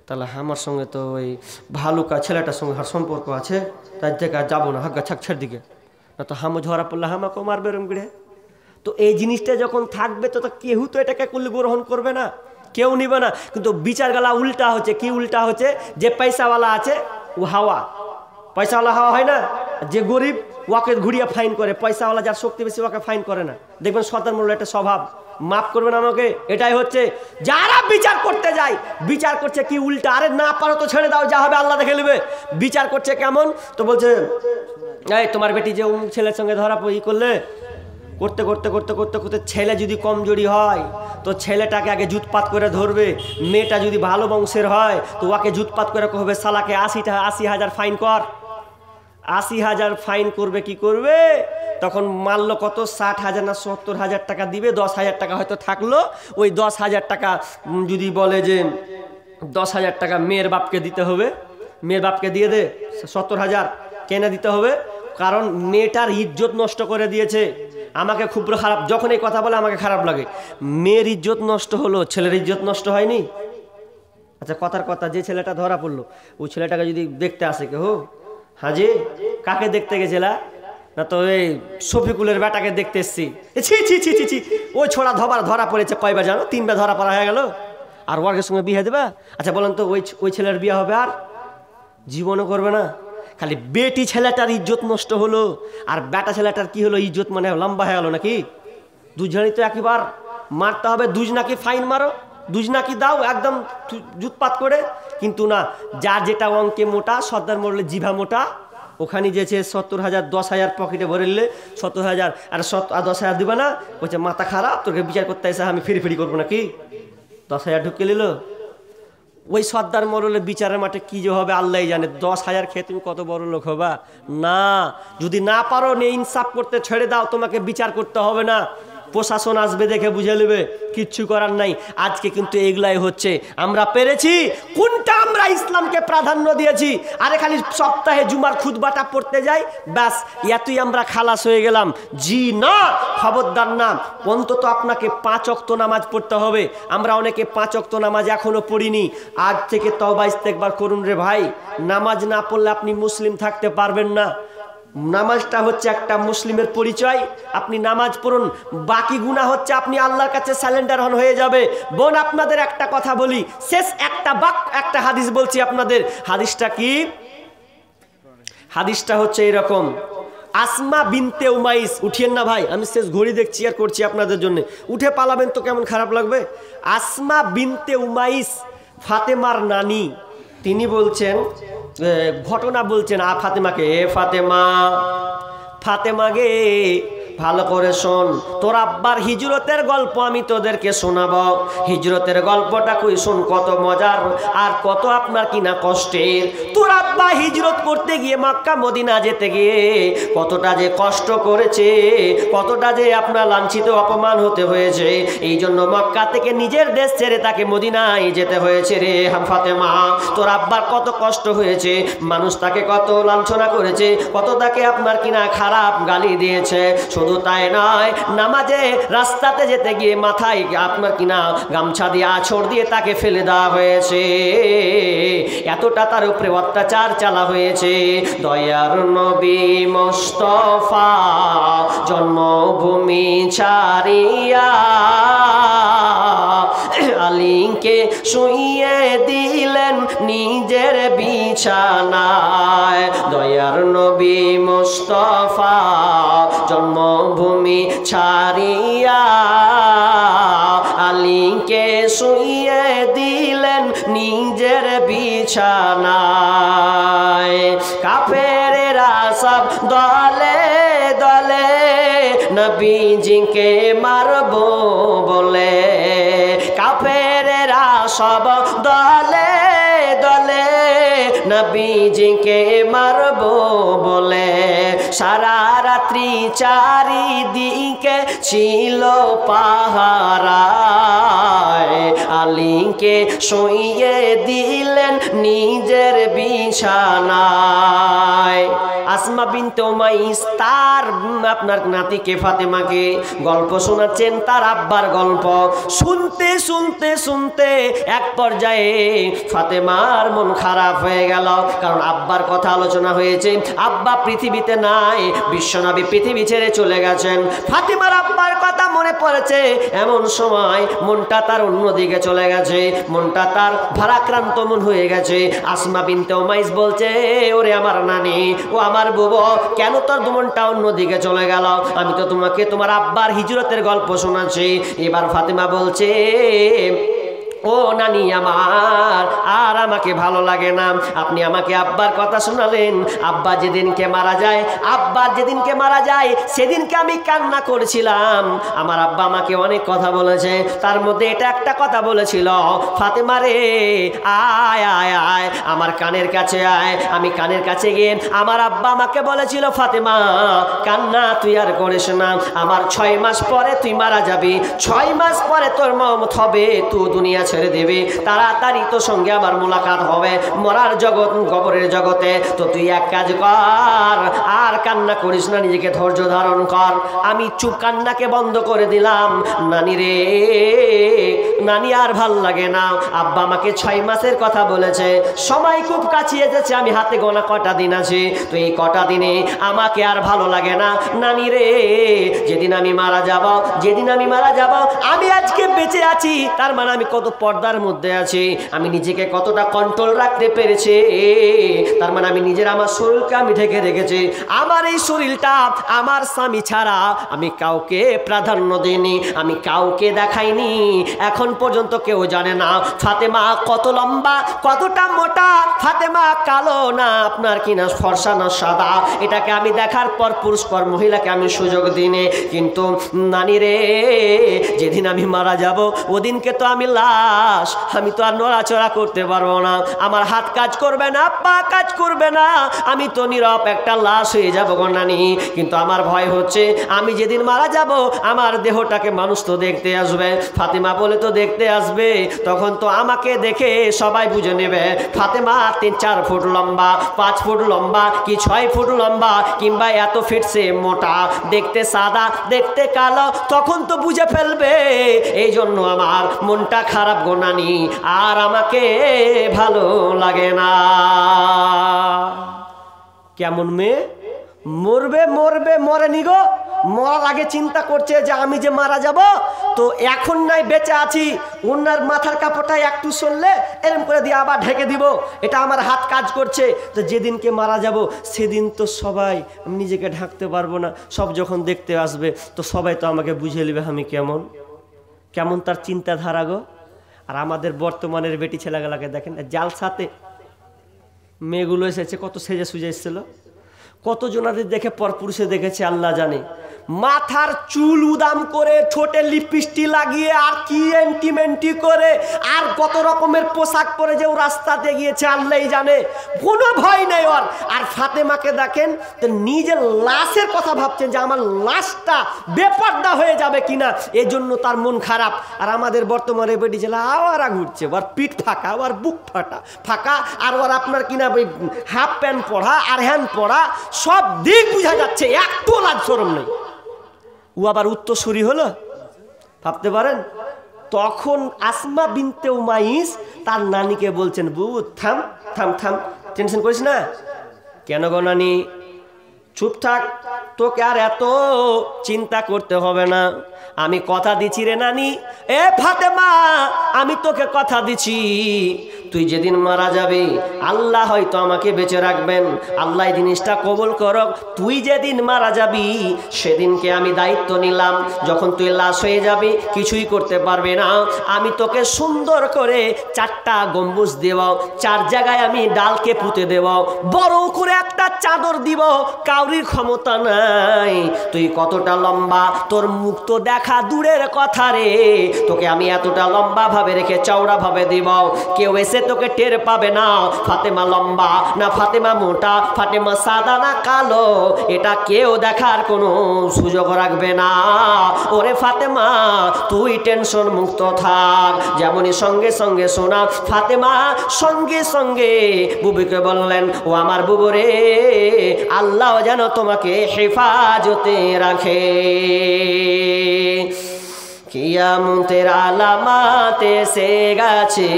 তাহলে আমার সঙ্গে তো ওই ভালুকা ছেলেটার সঙ্গে সম্পর্ক আছে, তার থেকে আর যাবো না, হাগ্গা ছাকছের দিকে, না তো হামও ধরা পড়লে হামাকেও মারবে এরম করে। তো এই জিনিসটা যখন থাকবে তো কেউ তো এটাকে করলে গ্রহণ করবে না, কেউ নিবে না। কিন্তু বিচার গেলা উল্টা হচ্ছে। কি উল্টা হচ্ছে? যে পয়সাওয়ালা আছে ও হাওয়া, পয়সাওয়ালা হাওয়া হয় না, যে গরিব ওকে ঘুরিয়ে ফাইন করে, পয়সাওয়ালা যার শক্তি বেশি ওকে ফাইন করে না। দেখবেন শয়তান মূল্য একটা স্বভাব, মাফ করবেন আমাকে, এটাই হচ্ছে। যারা বিচার করতে যায়, বিচার করছে কি উল্টা, আরে না পারো তো ছেড়ে দাও, যা হবে আল্লাহ দেখে নেবে। বিচার করছে কেমন? তো বলছে এই তোমার বেটি যে ছেলের সঙ্গে ধরা করলে, করতে করতে করতে করতে করতে ছেলে যদি কমজোরি হয় তো ছেলেটাকে আগে জুতপাত করে ধরবে, মেয়েটা যদি ভালো বংশের হয় তো ওকে জুতপাত করে কহবে সালাকে 80,000 ফাইন কর। 80,000 ফাইন করবে, কি করবে? তখন মারলো কত, 60,000 না 70,000 টাকা দিবে, 10,000 টাকা হয়তো থাকলো। ওই 10,000 টাকা যদি বলে যে 10,000 টাকা মেয়ের বাপকে দিতে হবে, মেয়ের বাপকে দিয়ে দে 70,000 কেন দিতে হবে? কারণ মেয়েটার ইজ্জত নষ্ট করে দিয়েছে। আমাকে খুব খারাপ, যখন এই কথা বলে আমাকে খারাপ লাগে। মেয়ের ইজ্জত নষ্ট হলো, ছেলের ইজ্জত নষ্ট হয়নি? আচ্ছা কথার কথা, যে ছেলেটা ধরা পড়লো ওই ছেলেটাকে যদি দেখতে আসে কেউ, হাজি কাকে দেখতে গেছিলা? না তো এই শফিকুলের বেটাকে দেখতে এসছি। ছি ছি ছি ছি ছি, ওই ছোড়া ধরা পড়েছে কয়বার জানো? 3বার ধরা পড়া হয়ে গেল, আর ওয়ার্কের সঙ্গে বিয়ে দেবা? আচ্ছা বলেন তো ওই ছেলের বিয়ে হবে? আর জীবনও করবে না। খালি বেটি ছেলেটার ইজ্জত নষ্ট হলো, আর বেটা ছেলেটার কি হলো, ইজ্জত মানে লম্বা হয়ে গেল নাকি? দুজনই তো একবার মারতে হবে, দুজ নাকি ফাইন মারো, দুজ নাকি দাও একদম জুতপাত করে। কিন্তু না, যার যেটা অঙ্কে মোটা, সর্দার মরলে জিভা মোটা, ওখানে যেছে 70,000 10,000 পকেটে ভরলে 70,000 আর 10,000 দিবা না, বলছে মাথা খারাপ, তোকে বিচার করতে এসে আমি ফিরি করবো নাকি? 10,000 ঢুকে নিল। ওই সর্দার মরলে বিচারের মাঠে কি যে হবে আল্লাহ জানে। 10,000 খেয়ে তুমি কত বড় লোক হবা? না, যদি না পারো ইনসাফ করতে ছেড়ে দাও, তোমাকে বিচার করতে হবে না, প্রশাসন আসবে দেখে বুঝে নেবে, কিচ্ছু করার নাই। আজকে কিন্তু এগুলাই হচ্ছে। আমরা পেরেছি কোনটা, আমরা ইসলামকে প্রাধান্য দিয়েছি, আরে খালি সপ্তাহে জুমার খুতবাটা পড়তে যাই, ব্যাস এতই আমরা খালাস হয়ে গেলাম। জি না, খবরদার না, অন্তত আপনাকে 5 ওয়াক্ত নামাজ পড়তে হবে। আমরা অনেকে 5 ওয়াক্ত নামাজ এখনো পড়িনি। আজ থেকে তওবা ইস্তেগফার করুন রে ভাই। নামাজ না পড়লে আপনি মুসলিম থাকতে পারবেন না। নামাজটা হচ্ছে একটা মুসলিমের পরিচয়। আপনি নামাজ পড়ুন, বাকি গুনাহ হচ্ছে আপনি আল্লাহর কাছে সারেন্ডার হয়ে যাবে। বোন আপনাদের একটা কথা বলি, শেষ একটা হাদিস বলছি আপনাদের। হাদিসটা কি? হাদিসটা হচ্ছে এরকম, আসমা বিনতে উমাইস, উঠিয়েন না ভাই, আমি শেষ ঘড়ি দেখছি আর করছি আপনাদের জন্য, উঠে পালাবেন তো কেমন খারাপ লাগবে। আসমা বিনতে উমাইস ফাতেমার নানি, তিনি বলছেন, ঘটনা বলছেন ফাতেমাকে, ফাতেমা গে ভালো করে শোন, তোর আব্বার হিজরতের গল্প আমি তোদেরকে শোনাবো। হিজরতের গল্পটা কই শোন, কত মজার আর কত আপনার কিনা কষ্টের। তোর আব্বা হিজরত করতে গিয়ে মক্কা মদিনা যেতে গিয়ে কতটা যে কষ্ট করেছে, কতটা যে আপনার লাঞ্ছিত অপমান হতে হয়েছে। এই জন্য মক্কা থেকে নিজের দেশ ছেড়ে তাকে মদিনায় যেতে হয়েছে রে ফাতেমা। তোর আব্বার কত কষ্ট হয়েছে, মানুষ তাকে কত লাঞ্ছনা করেছে, কত তাকে আপনার কিনা খারাপ গালি দিয়েছে। শুধু তাই নয়, নামাজে রাস্তাতে যেতে গিয়ে মাথায় আপনার কিনা গামছা দিয়ে আঁচড় দিয়ে তাকে ফেলে দেওয়া হয়েছে। এতটা তার উপরে অত্যাচার চালা হয়েছে। দয়ার নবী মুস্তাফা জন্মভূমি ছাড়িয়া আলীকে শুইয়ে দিলেন নিজের বিছানায়। দয়ার নবী মুস্তাফা জন্মভূমি ছাড়িয়া আলীকে শুইয়ে দিলেন নিজের বিছানায়। কাফেরেরা সব দলে দলে নবীজিকে মারবো বলে, কাফেরেরা সব দলে দলে নবীজিকে মারবো বলে। সারা রাত্রি চারিদিকে ছিল পাহারায়, আলীকে শুইয়ে দিলেন নিজের বিছানায়। আসমা বিনতে উমাইস তার আপনার নাতিকে ফাতেমাকে গল্প শোনাচ্ছেন, তার আব্বার গল্প। শুনতে শুনতে শুনতে এক পর্যায়ে ফাতেমার মন খারাপ হয়ে গেল, কারণ আব্বার কথা আলোচনা হয়েছে। আব্বা পৃথিবীতে নাই, বিশ্বনবী পৃথিবী ছেড়ে চলে গেছেন। ফাতেমার আব্বার কথা মনে পড়েছে, এমন সময় মনটা তার অন্যদিকে চলে গেছে, মনটা তার ভারাক্রান্ত মন হয়ে গেছে। আসমা বিনতে উমাইস বলছে, ওরে আমার নানি, ও আমার বুবো, কেন তোর মনটা অন্যদিকে চলে গেল? আমি তো তোমাকে তোমার আব্বার হিজরতের গল্প শোনাচ্ছি। এবার ফাতেমা বলছে, ও নানি আমার আর আমাকে ভালো লাগে না। আপনি আমাকে আব্বার কথা শোনালেন। আব্বা যেদিনকে মারা যায় সেদিনকে আমি কান্না করেছিলাম। আমার আব্বা আমাকে অনেক কথা বলেছে, তার মধ্যে এটা একটা কথা বলেছিল, ফাতেমা রে আয় আয় আয় আমার কানের কাছে আয়। আমি কানের কাছে গিয়ে আমার আব্বা আমাকে বলেছিল, ফাতেমা কান্না তুই আর করিস না, আমার 6 মাস পরে তুই মারা যাবি, 6 মাস পরে তোর মওত হবে, তুই দুনিয়া ছেড়ে দিবি, তাড়াতাড়ি তোর সঙ্গে আবার মোলাকাত হবে মরার জগৎ কবরের জগতে। তো তুই এক কাজ কর, আর কান্না করিস না, নিজেকে ধৈর্য ধারণ কর। আমি চুপ, কান্নাকে বন্ধ করে দিলাম। নানি রে নানি আর ভাল লাগে না। আব্বা আমাকে 6 মাসের কথা বলেছে, সময় খুব কাছে এসেছে, আমি হাতে গোনা কটা দিন আছে, তো এই কটা দিনে আমাকে আর ভালো লাগে না। নানি রে যেদিন আমি মারা যাব আমি আজকে বেঁচে আছি, তার মানে আমি কত পর্দার মধ্যে আছি, আমি নিজেকে কতটা কন্ট্রোল রাখতে পেরেছি, তার মানে আমি নিজের আমার শরীরকে আমি ঢেকে রেখেছি। আমার এই শরীরটা আমার স্বামী ছাড়া আমি কাউকে প্রাধান্য দিইনি, আমি কাউকে দেখাইনি, এখন পর্যন্ত কেউ জানে না ফাতেমা কত লম্বা, কতটা মোটা, ফাতেমা কালো না আপনার কিনা ফর্সা না সাদা, এটাকে আমি দেখার পর পুরুষ পর মহিলাকে আমি সুযোগ দিইনি। কিন্তু নানি রে যেদিন আমি মারা যাব ওদিনকে তো আমি লাশ, আমি তো আর নড়াচড়া করতে পারবো না, আমার হাত কাজ করবে না, পা কাজ করবে না, আমি তো নীরব একটা লাশ হয়ে যাবো গো নানি। কিন্তু আমার ভয় হচ্ছে আমি যেদিন মারা যাব আমার দেহটাকে মানুষ তো দেখতে আসবে, ফাতেমা বলে তো দেখতে আসবে, তখন তো আমাকে দেখে সবাই বুঝে নেবে ফাতেমা 3-4 ফুট লম্বা, 5 ফুট লম্বা, কি 6 ফুট লম্বা, কিংবা এত ফিট সে মোটা, দেখতে সাদা, দেখতে কালো, তখন তো বুঝে ফেলবে। এই জন্য আমার মনটা খারাপ গো নানি, আর আমাকে ভালো লাগে না। কেমন মেয়ে মরেনি গো, মরার আগে চিন্তা করছে যে আমি যে মারা যাব, তো এখন নাই বেঁচে আছি, ওনার মাথার কাপড়টা একটু সরলে এরম করে দিয়ে আবার ঢেকে দিব, এটা আমার হাত কাজ করছে, তো যেদিনকে মারা যাব সেদিন তো সবাই, আমি নিজেকে ঢাকতে পারবো না, সব যখন দেখতে আসবে তো সবাই তো আমাকে বুঝে নেবে আমি কেমন তার চিন্তাধারা গো। আর আমাদের বর্তমানের বেটি ছেলেগুলাকে দেখেন, জালসাতে মেয়েগুলো এসেছে কত সেজে সুজে এসেছিল, কতজনাদের দেখে পরপুরুষে দেখেছে আল্লাহ জানে, মাথার চুল উদাম করে, ঠোঁটে লিপস্টিক লাগিয়ে, আর কি এন্টিমেন্টি করে, আর কত রকমের পোশাক পরে যে ও রাস্তাতে গিয়েছে আল্লাহই জানে, কোনো ভয় নেই ওর। আর ফাতেমাকে দেখেন তো নিজের লাশের কথা ভাবছেন যে আমার লাশটা বেপর্দা হয়ে যাবে কিনা, এই জন্য তার মন খারাপ। আর আমাদের বর্তমানে বেটি ছেলে আওয়ারা ঘুরছে, ওর পিঠ ফাঁকা, ওর বুক ফাঁকা, আর ওর আপনার কিনা হাফ প্যান্ট পরা আর হ্যান্ড পরা, সব দিক বোঝা যাচ্ছে, একটু লাজ শরম নেই। ও আবার উত্তরসূরি হলো, ভাবতে পারেন। তখন আসমা বিনতে উমাইস তার নানিকে বলছেন, বুবু থাম থাম থাম, টেনশন করিস না। কেন গো নানি, চুপ থাক, তোকে আর এত চিন্তা করতে হবে না, আমি কথা দিচ্ছি রে নানি, এ ফাতেমা আমি তোকে কথা দিচ্ছি, তুই যেদিন মারা যাবি আল্লাহ হয়তো আমাকে বেঁচে রাখবেন, আল্লাহ জিনিসটা কবুল করক, তুই যেদিন মারা যাবি সেদিনকে আমি দায়িত্ব নিলাম, যখন তুই লাশ হয়ে যাবি কিছুই করতে পারবে না, আমি তোকে সুন্দর করে 4টা গম্বুজ দেব, 4 জায়গায় আমি ডালকে পুঁতে দেব, বড় করে একটা চাদর দিব, কাউরির ক্ষমতা নাই, তুই কতটা লম্বা তোর মুখ তো দেখা দূরের কথা রে, তোকে আমি এতটা লম্বা ভাবে রেখে চওড়া ভাবে দিব, কেউ এসে তোকে টের পাবে না ফাতেমা লম্বা না ফাতেমা মোটা, ফাতেমা সাদা না কালো, এটা কেউ দেখার কোনো সুযোগ রাখবে না। ওরে ফাতেমা তুই টেনশন মুক্ত থাক। যেমনই সঙ্গে সঙ্গে শোনা ফাতেমা সঙ্গে সঙ্গে বুবুকে বললেন, ও আমার বুবু রে, আল্লাহ যেন তোমাকে হেফাজতে রাখে। কিয়ামতের আলামাত এসে গেছে,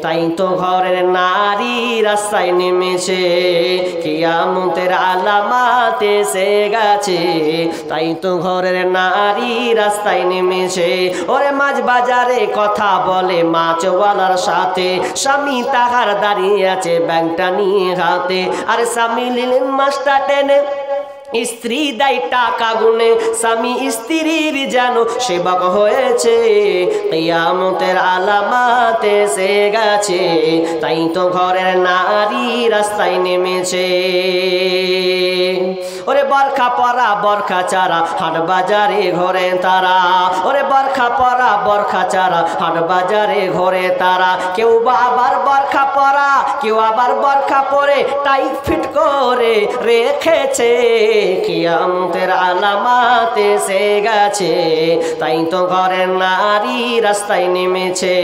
তাই তো ঘরের নারী রাস্তায় নেমেছে, কিয়ামতের আলামাত এসে গেছে, তাই তো ঘরের নারী রাস্তায় নেমেছে। ওরে মাছ বাজারে কথা বলে মাছওয়ালার সাথে, স্বামী তাহার দাঁড়িয়ে আছে ব্যাংকটা নিয়ে হাতে, আর স্বামী নিলেন মাছটা টেনে স্ত্রী দেয় টাকা গুনে, স্বামী স্ত্রীর যেন সেবক হয়েছে, কিয়ামতের আলামত এসে গেছে, তাই তো ঘরের নারী রাস্তায় নেমেছে। ওরে বরখা পরা বরখা চারা হাট বাজারে ঘরে তারা, ওরে বরখা পরা বরখা চারা হাট বাজারে ঘরে তারা, কেউ বা আবার বরখা পরা, কেউ আবার বরখা পরে টাইট ফিট করে রেখেছে, কিয়ামতের আলামত এসে গেছে, তাই তো ঘরের নারী রাস্তায় নেমেছে,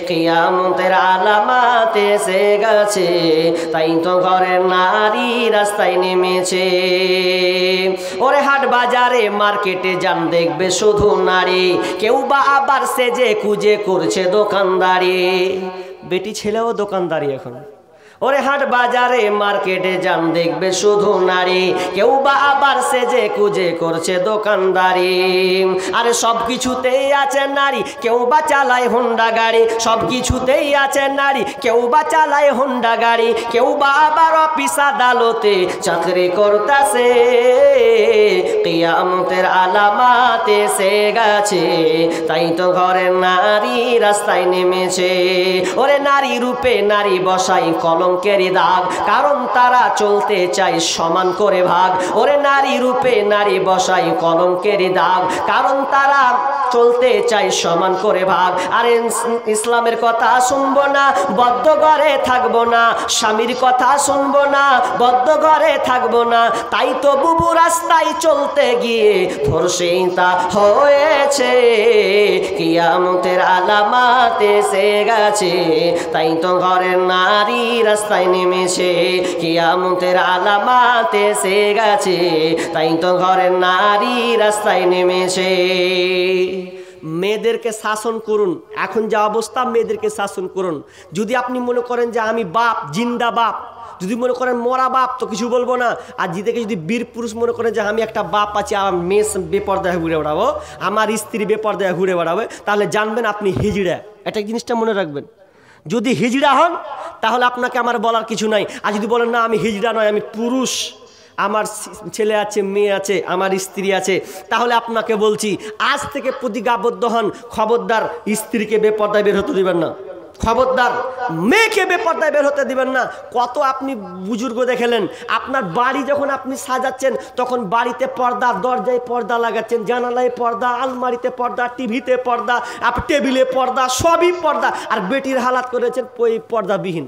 কিয়ামতের আলামত এসে গেছে, তাই তো ঘরের নারী রাস্তায় নেমেছে। ওরে হাট বাজারে মার্কেটে যান দেখবে শুধু নারী, কেউ বা আবার সেজে কুজে করছে দোকানদারি, বেটি ছেলেও দোকানদারি এখন। ওরে হাট বাজারে মার্কেটে যান দেখবে শুধু নারী, কেউ বা আবার সেজে কুজে করছে দোকানদারি, আরে সব কিছুতেই আছে নারী, কেউ বা চালায় হোন্ডা গাড়ি, সব কিছুতেই আছে নারী, কেউ বা চালায় হোন্ডা গাড়ি, কেউ বা আবার অফিস আদালতে চাকরি করতেছে, কিয়ামতের আলামত এসে গেছে, তাই তো ঘরের নারী রাস্তায় নেমেছে। ওরে নারী রূপে নারী বসাই কলঙ্কেরই দাগ, কারণ তারা চলতে চায় সমান করে ভাগ, ওরে নারী রূপে নারী বসাই কলঙ্কেরই দাগ, কারণ তারা চলতে চায় সমান করে ভাগ। আরে ইসলামের কথা শুনবো না, বদ্ধ ঘরে থাকবো না, স্বামীর কথা শুনবো না, বদ্ধ ঘরে থাকবো না, তাই তো বুবু রাস্তায় চলতে গিয়ে ধর্ষিতা হয়েছে, কিয়ামতের আলামত এসে গেছে, তাই তো ঘরের নারী রাস্তায় নেমেছে, কিয়ামতের আলামত এসে গেছে, তাই তো ঘরের নারী রাস্তায় নেমেছে। মেয়েদেরকে শাসন করুন, এখন যা অবস্থা মেয়েদেরকে শাসন করুন। যদি আপনি মনে করেন যে আমি বাপ, জিন্দা বাপ, যদি মনে করেন মরা বাপ তো কিছু বলবো না, আর জিদেকে যদি বীর পুরুষ মনে করেন যে আমি একটা বাপ আছি, আমার মেয়ে বেপর্দায় ঘুরে বেড়াবো, আমার স্ত্রী বেপর্দায় ঘুরে বেড়াবে, তাহলে জানবেন আপনি হিজড়া। এটা জিনিসটা মনে রাখবেন, যদি হিজড়া হন তাহলে আপনাকে আমার বলার কিছু নাই, আর যদি বলেন না আমি হিজড়া নয়, আমি পুরুষ, আমার ছেলে আছে, মেয়ে আছে, আমার স্ত্রী আছে, তাহলে আপনাকে বলছি আজ থেকে প্রতিজ্ঞাবদ্ধ হন, খবরদার স্ত্রীকে বেপর্দায় বের হতে দিবেন না, খবরদার মেয়েকে বেপর্দায় বের হতে দিবেন না। কত আপনি বুজুর্গ দেখলেন, আপনার বাড়ি যখন আপনি সাজাচ্ছেন তখন বাড়িতে পর্দা, দরজায় পর্দা লাগাচ্ছেন, জানালায় পর্দা, আলমারিতে পর্দা, টিভিতে পর্দা, টেবিলে পর্দা, সবই পর্দা, আর বেটির হালাত করেছেন ওই পর্দাবিহীন।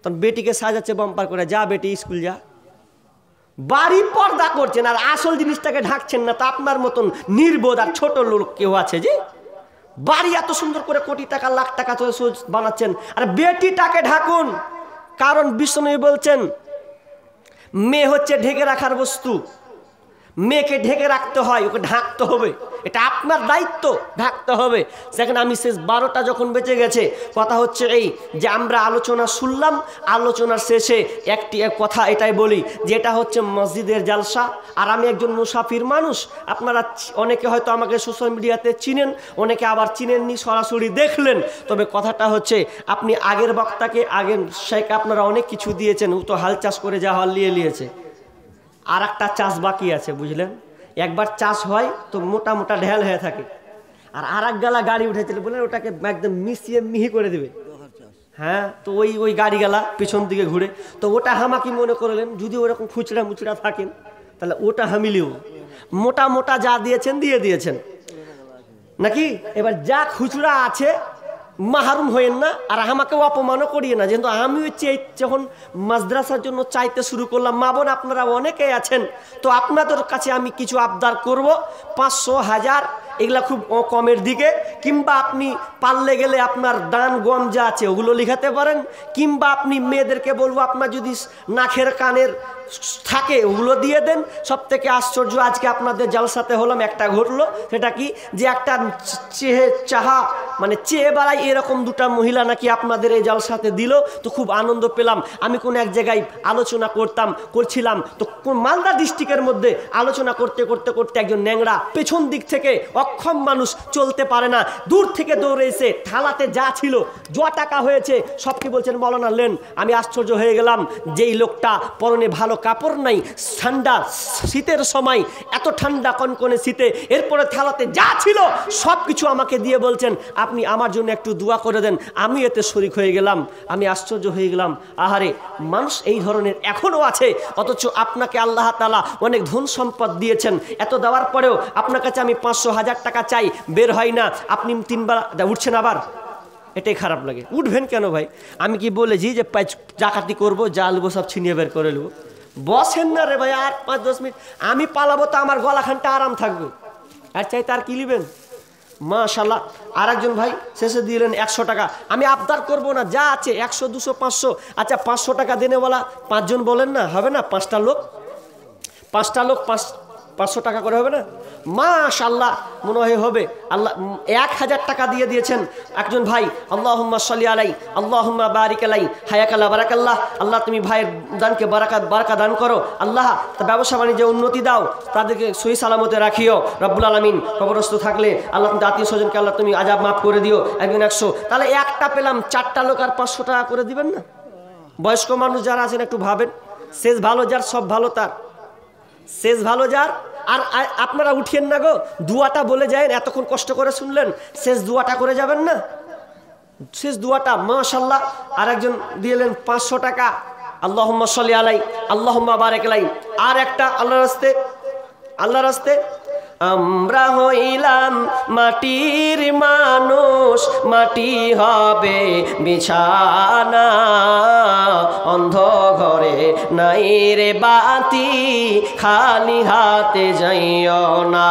তখন বেটিকে সাজাচ্ছে বাম্পার করে, যা বেটি স্কুল যা, বাড়ি পর্দা করছেন আর আসল জিনিসটাকে ঢাকছেন না। তা আপনার মতন নির্বোধ আর ছোট লোক কেউ আছে যে বাড়ি এত সুন্দর করে কোটি টাকা লাখ টাকা বানাচ্ছেন, আর বেটিটাকে ঢাকুন, কারণ বিষ্ণু বলছেন মেয়ে হচ্ছে ঢেকে রাখার বস্তু, মেয়েকে ঢেকে রাখতে হয়, ওকে ঢাকতে হবে, এটা আপনার দায়িত্ব, ঢাকতে হবে। সেখানে আমি শেষ 12টা যখন বেঁচে গেছে, কথা হচ্ছে এই যে আমরা আলোচনা শুনলাম, আলোচনার শেষে একটি কথা এটাই বলি যে এটা হচ্ছে মসজিদের জালসা, আর আমি একজন মুসাফির মানুষ। আপনারা অনেকে হয়তো আমাকে সোশ্যাল মিডিয়াতে চিনেন, অনেকে আবার চিনেননি, সরাসরি দেখলেন। তবে কথাটা হচ্ছে আপনি আগের বক্তাকে, আগের শেখকে আপনারা অনেক কিছু দিয়েছেন, ও তো হাল চাষ করে যা হাল নিয়েছে, আর একটা চাষ বাকি আছে, বুঝলেন? একবার চাষ হয় তো মোটা মোটা ঢেল হয়ে থাকে, আর এক গালা গাড়ি উঠেছিল বলে ওটাকে একদম মিশিয়ে মিহি করে দেবে, হ্যাঁ, তো ওই গাড়ি গালা পিছন দিকে ঘুরে, তো ওটা হামাকি মনে করলেন, যদি ওরকম খুচরা মুচড়া থাকেন তাহলে ওটা হামিলেও মোটা মোটা যা দিয়েছেন দিয়ে দিয়েছেন নাকি। এবার যা খুচরা আছে মাহরুম হইেন না, আর আমাকেও অপমানও করিয়ে না, যেহেতু আমিও যখন মাদ্রাসার জন্য চাইতে শুরু করলাম, মা বোন আপনারা অনেকেই আছেন, তো আপনাদের কাছে আমি কিছু আবদার করব, 500, 1000 এগুলা খুব কমের দিকে, কিংবা আপনি পারলে গেলে আপনার দান গম যা আছে ওগুলো লিখাতে পারেন, কিংবা আপনি মেয়েদেরকে বলবো আপনার যদি নাকের কানের থাকে ওগুলো দিয়ে দেন। সব থেকে আশ্চর্য আজকে আপনাদের জালসাতে হলাম একটা ঘটলো, সেটা কি যে একটা চেয়ে চাহা মানে চেয়ে বেড়াই এরকম দুটা মহিলা নাকি আপনাদের এই জালসাতে দিল, তো খুব আনন্দ পেলাম। আমি কোন এক জায়গায় আলোচনা করছিলাম, তো মালদা ডিস্ট্রিক্টের মধ্যে আলোচনা করতে করতে করতে একজন ন্যাংরা পেছন দিক থেকে অক্ষম মানুষ, চলতে পারে না, দূর থেকে দৌড়ে এসে থালাতে যা ছিল, টাকা হয়েছে সবকে বলছেন মৌলানা লেন। আমি আশ্চর্য হয়ে গেলাম, যেই লোকটা পরনে ভালো কাপড় নাই, ঠান্ডা শীতের সময়, এত ঠান্ডা কনকনে শীতে, এরপরে থালাতে যা ছিল সব কিছু আমাকে দিয়ে বলছেন আপনি আমার জন্য একটু দোয়া করে দেন। আমি এতে শরিক হয়ে গেলাম। আমি আশ্চর্য হয়ে গেলাম, আহারে মানুষ এই ধরনের এখনও আছে, অথচ আপনাকে আল্লাহ তাআলা অনেক ধন সম্পদ দিয়েছেন, এত দেওয়ার পরেও আপনার কাছে আমি 500,000 টাকা চাই, বের হয় না, আপনি 3বার উঠছেন, আবার এটাই খারাপ লাগে। উঠবেন কেন ভাই? আমি কি বলেছি যে ডাকাতি করবো, যা নেবো সব ছিনিয়ে বের করে নেবো? বসেন না রে ভাই, আর 5-10 মিনিট আমি পালাবো তো আমার গলাখানটা আরাম থাকবে, আর চাই তার কি নেবেন? মাশাআল্লাহ। আর একজন ভাই শেষে দিলেন 100 টাকা। আমি আবদার করব না, যা আছে 100, 200, 500। আচ্ছা 500 টাকা দেনেওয়ালা 5 জন বলেন না, হবে না? 5টা লোক 500 টাকা করে হবে না? মাশাআল্লাহ, মনে হয় হবে। আল্লাহ 1000 টাকা দিয়ে দিয়েছেন একজন ভাই। আল্লাহুম্মা সাল্লি আলাই, আল্লাহুম্মা বারিক আলাই, হায়াকাল্লাহ বারাকাল্লাহ। আল্লাহ তুমি ভাইয়ের দানকে বারাকা দান করো, আল্লাহ ব্যবসা বাণিজ্যে উন্নতি দাও, তাদেরকে সহি সালামতে রাখিও রব্বুল আলামিন। কবরস্থ থাকলে আল্লাহ তুমি আত্মীয় স্বজনকে আল্লাহ তুমি আযাব মাফ করে দিও। একজন 100, তাহলে একটা পেলাম, 4টা লোক আর 500 টাকা করে দিবেন না? বয়স্ক মানুষ যারা আছেন একটু ভাবেন, শেষ ভালো যার সব ভালো তার, শেষ ভালো যার। আর আপনারা উঠিয়েন না গো, দুয়াটা বলে যায়, এতক্ষণ কষ্ট করে শুনলেন, শেষ দুয়াটা করে যাবেন না, শেষ দুয়াটা। মাশাআল্লাহ। আর একজন দিলেন 500 টাকা, আল্লাহুম্মা সাল্লি আলাই, আল্লাহুম্মা বারিক আলাই। আর একটা আল্লাহর রাস্তে আমরা হইলাম মাটির মানুষ, মাটি হবে বিছানা, অন্ধ ঘরে নাই রে বাতি, খালি হাতে যাইও না,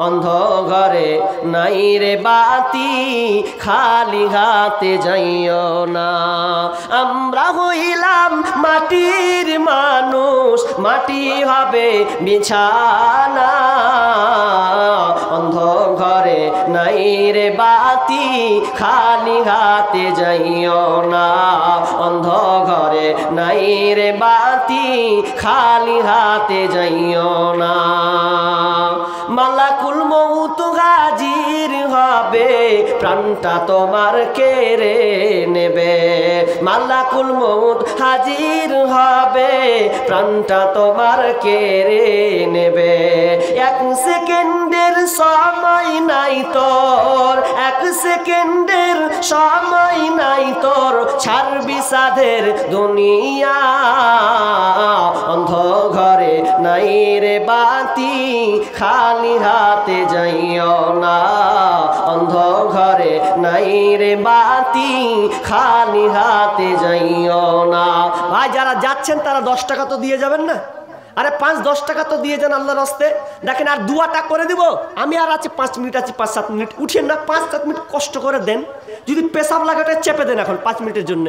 অন্ধ ঘরে নাই রে বাতি, খালি হাতে যাইও না। আমরা হইলাম মাটির মানুষ, মাটি হবে বিছানা, অন্ধ ঘরে নাই রে বাতি, খালি হাতে যাইও না, অন্ধ ঘরে নাই রে বাতি, খালি হাতে যাইও না। মালাকুল মউত হাজির হবে, প্রাণটা তোমার কেড়ে নেবে, মালাকুল মউত হাজির হবে, প্রাণটা তোমার কেড়ে নেবে। 1 সেকেন্ডের সময় নাই তোর, 1 সেকেন্ডের সময় নাই তোর, ছাড়বি সাধের দুনিয়া, অন্ধ ঘরে নাই রে বাতি, খালি হাতে যাইও না, অন্ধ ঘরে নাই রে বাতি, খালি হাতে যাইও না। ভাই যারা যাচ্ছেন তারা 10 টাকা তো দিয়ে যাবেন না? আরে 5-10 টাকা তো দিয়ে যান আল্লাহর রাস্তে। দেখেন আর দুয়াটা করে দিব, আমি আর আছে 5 মিনিট আছে, 5-7 মিনিট উঠেন না, 5-7 মিনিট কষ্ট করে দেন, যদি পেশাব লাগাটা চেপে দেন এখন 5 মিনিটের জন্য,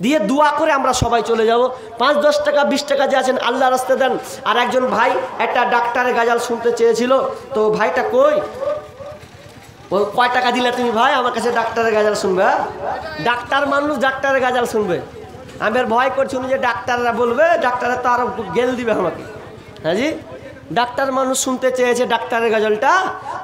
দিয়ে দোয়া করে আমরা সবাই চলে যাব। 5-10 টাকা 20 টাকা যে আছেন আল্লাহর রাস্তে দেন। আর একজন ভাই একটা ডাক্তারের গাজাল শুনতে চেয়েছিল, তো ভাইটা কই, ও কয় টাকা দিলে তুমি ভাই আমার কাছে ডাক্তারের গাজাল শুনবে? ডাক্তার মানুষ ডাক্তারের গাজাল শুনবে? আমি আর ভয় করছি যে ডাক্তাররা বলবে, ডাক্তাররা তো আরো গেল দিবে আমাকে। হ্যাঁ জি, ডাক্তার মানুষ শুনতে চেয়েছে ডাক্তারের গজলটা,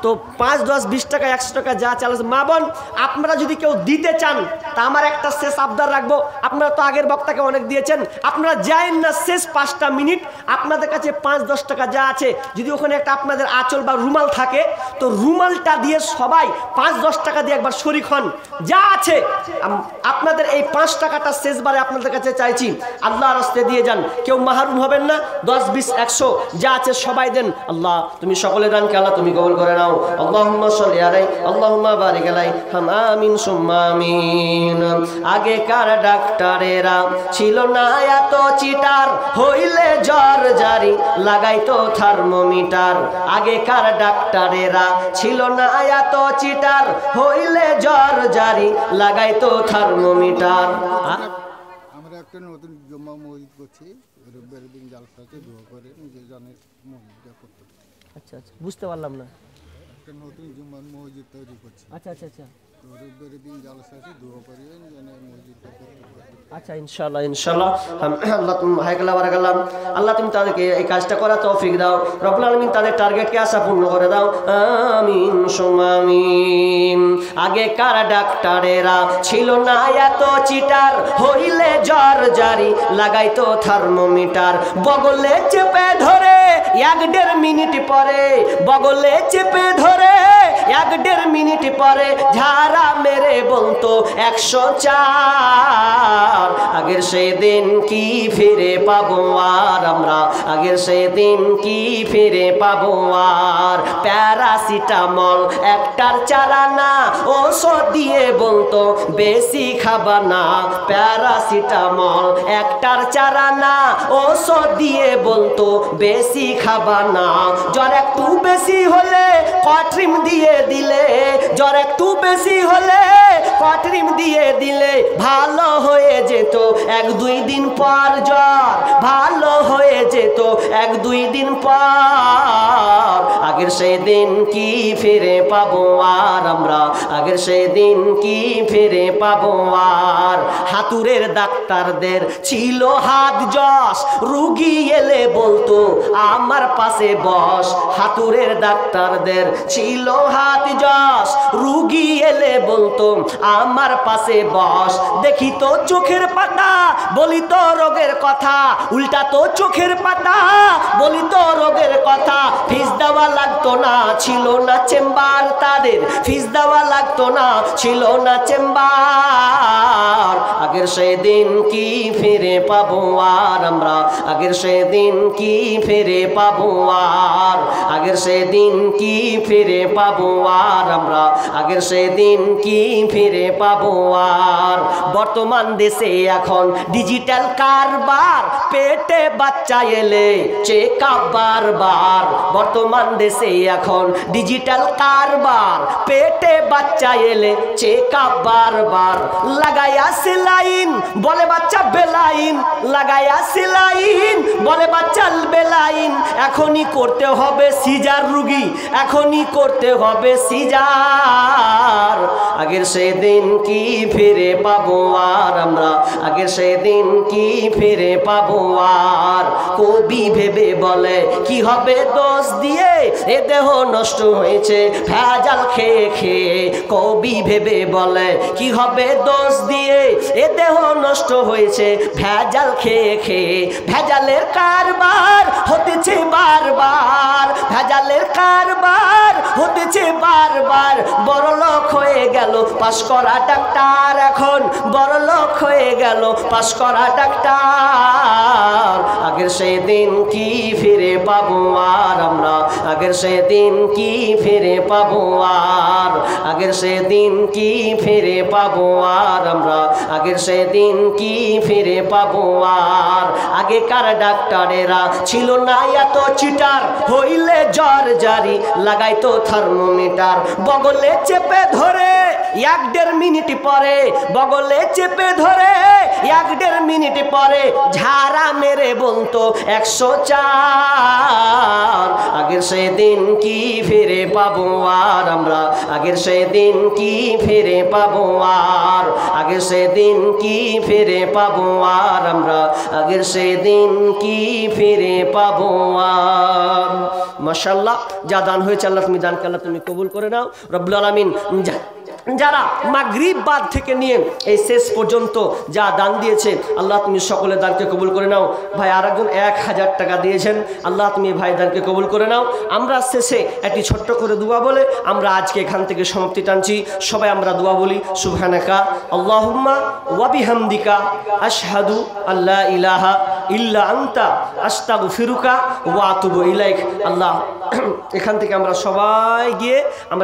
তো 5-10-20 টাকা 100 টাকা যা চালাচ্ছে। মা বোন আপনারা যদি কেউ দিতে চান, তা আমার একটা শেষ আবদার রাখবো, আপনারা তো আগের বক্তাকে অনেক দিয়েছেন, আপনারা যায়েন না শেষ 5টা মিনিট, আপনাদের কাছে 5-10 টাকা যা আছে, যদি ওখানে একটা আপনাদের আঁচল বা রুমাল থাকে, তো রুমালটা দিয়ে সবাই 5-10 টাকা দিয়ে একবার শরীক হন, যা আছে আপনাদের এই 5 টাকাটা শেষবারে আপনাদের কাছে চাইছি, আল্লাহর রাস্তায় দিয়ে যান, কেউ মাহরুম হবেন না। 10-20-100 যা আছে সবাই দেন। আল্লাহ তুমি সকলের দানকে আল্লাহ তুমি কবুল করে নাও। আল্লাহুম্মা সাল্লি আলাই, আল্লাহুম্মা বারিক আলাই, আমিন সুম্মা আমিন। আগেকার ডাক্তারেরা ছিল না এত চিটার, হইলে জ্বর জারি লাগাইতো থার্মোমিটার। আগেকার ডাক্তারেরা ছিল না এত চিটার, হইলে জ্বর জারি লাগাইতো থার্মোমিটার। আমরা একটা নতুন জুম্মা মসজিদ করছি, রবিবার দিন জালসাতে দোয়া করে নিজের জানের মসজিদটা করতে। আচ্ছা আচ্ছা, বুঝতে পারলাম না। একটা নতুন জুম্মা মসজিদ তৈরি করছি। আচ্ছা আচ্ছা আচ্ছা, রোববারের দিন জালসা আছে, দোয়া করিবেন যেন মসজিদটা করতে পারি। আচ্ছা ইনশাআল্লাহ ইনশাআল্লাহ। আল্লাহ তুমি হায়কাল্লাহ বারাকাল্লাহ, আল্লাহ তুমি তাদেরকে এই কাজটা করার তৌফিক দাও রব্বুল আলামিন, তাদের টার্গেটকে আশা পূর্ণ করে দাও, আমিন সুম্মা আমিন। আগেকার ডাক্তারেরা ছিল না এত চিটার, হইলে জ্বর জারি লাগাইতো থার্মোমিটার, বগলে চেপে ধরে 1-1.5 মিনিট পরে, বগলে চেপে ধরে 1-1.5 মিনিট পরে ঝাড়া মেরে বলতো 104। আগের সেই দিন কি ফিরে পাবো আর আমরা, আগের সেই দিন কি ফিরে পাবো আর। প্যারাসিটামল একটার চারানা, ওষুধ দিয়ে বলতো বেশি খাবা না, প্যারাসিটামল একটার চারানা, ওষুধ দিয়ে বলতো বেশি খাবা না। জ্বর একটু বেশি হলে কট্রিম দিয়ে দিলে, জ্বর একটু বেশি হলে কট্রিম দিয়ে দিলে ভালো হয়ে যেত 1-2 দিন পর, জ্বর ভালো হয়ে যেত 1-2 দিন পর। আগের সেই দিন কি ফিরে পাবো আর আমরা, আগের সেই দিন কি ফিরে পাবো আর। হাতুড়ের ডাক্তারদের ছিল হাত যশ, রুগী এলে বলতো আমার পাশে বস। হাতুড়ের ডাক্তারদের ছিল হাত যশ, রুগী এলে বলতো আমার পাশে বস। দেখি তো চোখের পাতা বলি তো রোগের কথা, উল্টা তো চোখের পাতা বলি তো রোগের কথা। ফিস দেওয়া লাগতো না, ছিল না চেম্বার তাদের, ফিস দেওয়া লাগতো না, ছিল না চেম্বার। আগের সেই দিন কি ফিরে পাবো আর আমরা, আগের সেই দিন কি ফিরে পাবো আর। আগের সেই দিন কি ফিরে পাবো আর আমরা, আগের সেই দিন কি ফিরে পাবো আর। বর্তমান দেশে এখন ডিজিটাল কারবার, পেটে বাচ্চা এলে চেকআপ বারবার। বর্তমান দেশে এখন ডিজিটাল কারবার, পেটে বাচ্চা এলে চেকআপ বারবার। লাগাইয়া সেলাইন বলে বাচ্চা বেলাইন, লাগাইয়া সেলাইন বলে বাচ্চা বেলাইন। এখনই করতে হবে সিজার রুগী, এখনই করতে হবে সিজার। আগের সেদিন কি ফিরে পাবো আর আমরা, আগের সেদিন কি ফিরে পাবো আর। কবি ভেবে বলে কি হবে দোষ দিয়ে, এ দেহ নষ্ট হয়েছে ভেজাল খেয়ে খেয়ে। কবি ভেবে বলে কি হবে দোষ দিয়ে, এ দেহ নষ্ট হয়েছে ভেজাল খেয়ে খেয়ে। ভেজালের কারবার হতেছে বারবার, ভেজালের কারবার হতেছে বারবার। বড় লোক হয়ে গেল পাশ করা ডাক্তার, এখন বড় লোক হয়ে গেল পাশ করা ডাক্তার। আগের সেই দিন কি ফিরে পাবো আর আমরা, আগের সেই দিন কি ফিরে পাবো আর। আগের সেই দিন কি ফিরে পাবো আর আমরা, আগের সেই দিন কি ফিরে পাবো আর। আগেকার ডাক্তারেরা ছিল না এত চিটার, হইলে জ্বর জারি লাগাইতো থার্মোমিটার। বগলে চেপে ধরে 1-1.5 মিনিট পরে, বগলে চেপে ধরে 1-1.5 মিনিট পরে ঝাড়া মেরে বলতো 104। আগের সেই দিন কি ফিরে পাবো আর আমরা, আগের সেই দিন কি ফিরে পাবো আর। আগের সেই দিন কি ফিরে পাবো আর আমরা, আগের সেই দিন কি ফিরে পাবো আর। মাশাআল্লাহ, যা দান হয়েছে আল্লাহ তুমি দানকে আল্লাহ তুমি কবুল করে নাও রব্বুল আলামিন। যারা মাগরিব বাদ থেকে নিয়ে এই শেষ পর্যন্ত যা দান দিয়েছে আল্লাহ তুমি সকলের দানকে কবুল করে নাও। ভাই আরেকজন 1000 টাকা দিয়েছেন, আল্লাহ তুমি ভাই দানকে কবুল করে নাও। আমরা শেষে একটি ছোট্ট করে দোয়া বলে আমরা আজকে এখান থেকে সমাপ্তি টানছি। সবাই আমরা দোয়া বলি, সুবহানাকা আল্লাহুম্মা ওয়া বিহামদিকা আশহাদু আল্লা ইলাহা ইল্লা আনতা আস্তাগফিরুকা ওয়া আতুবু ইলাইক। আল্লাহ এখান থেকে আমরা সবাই গিয়ে আমরা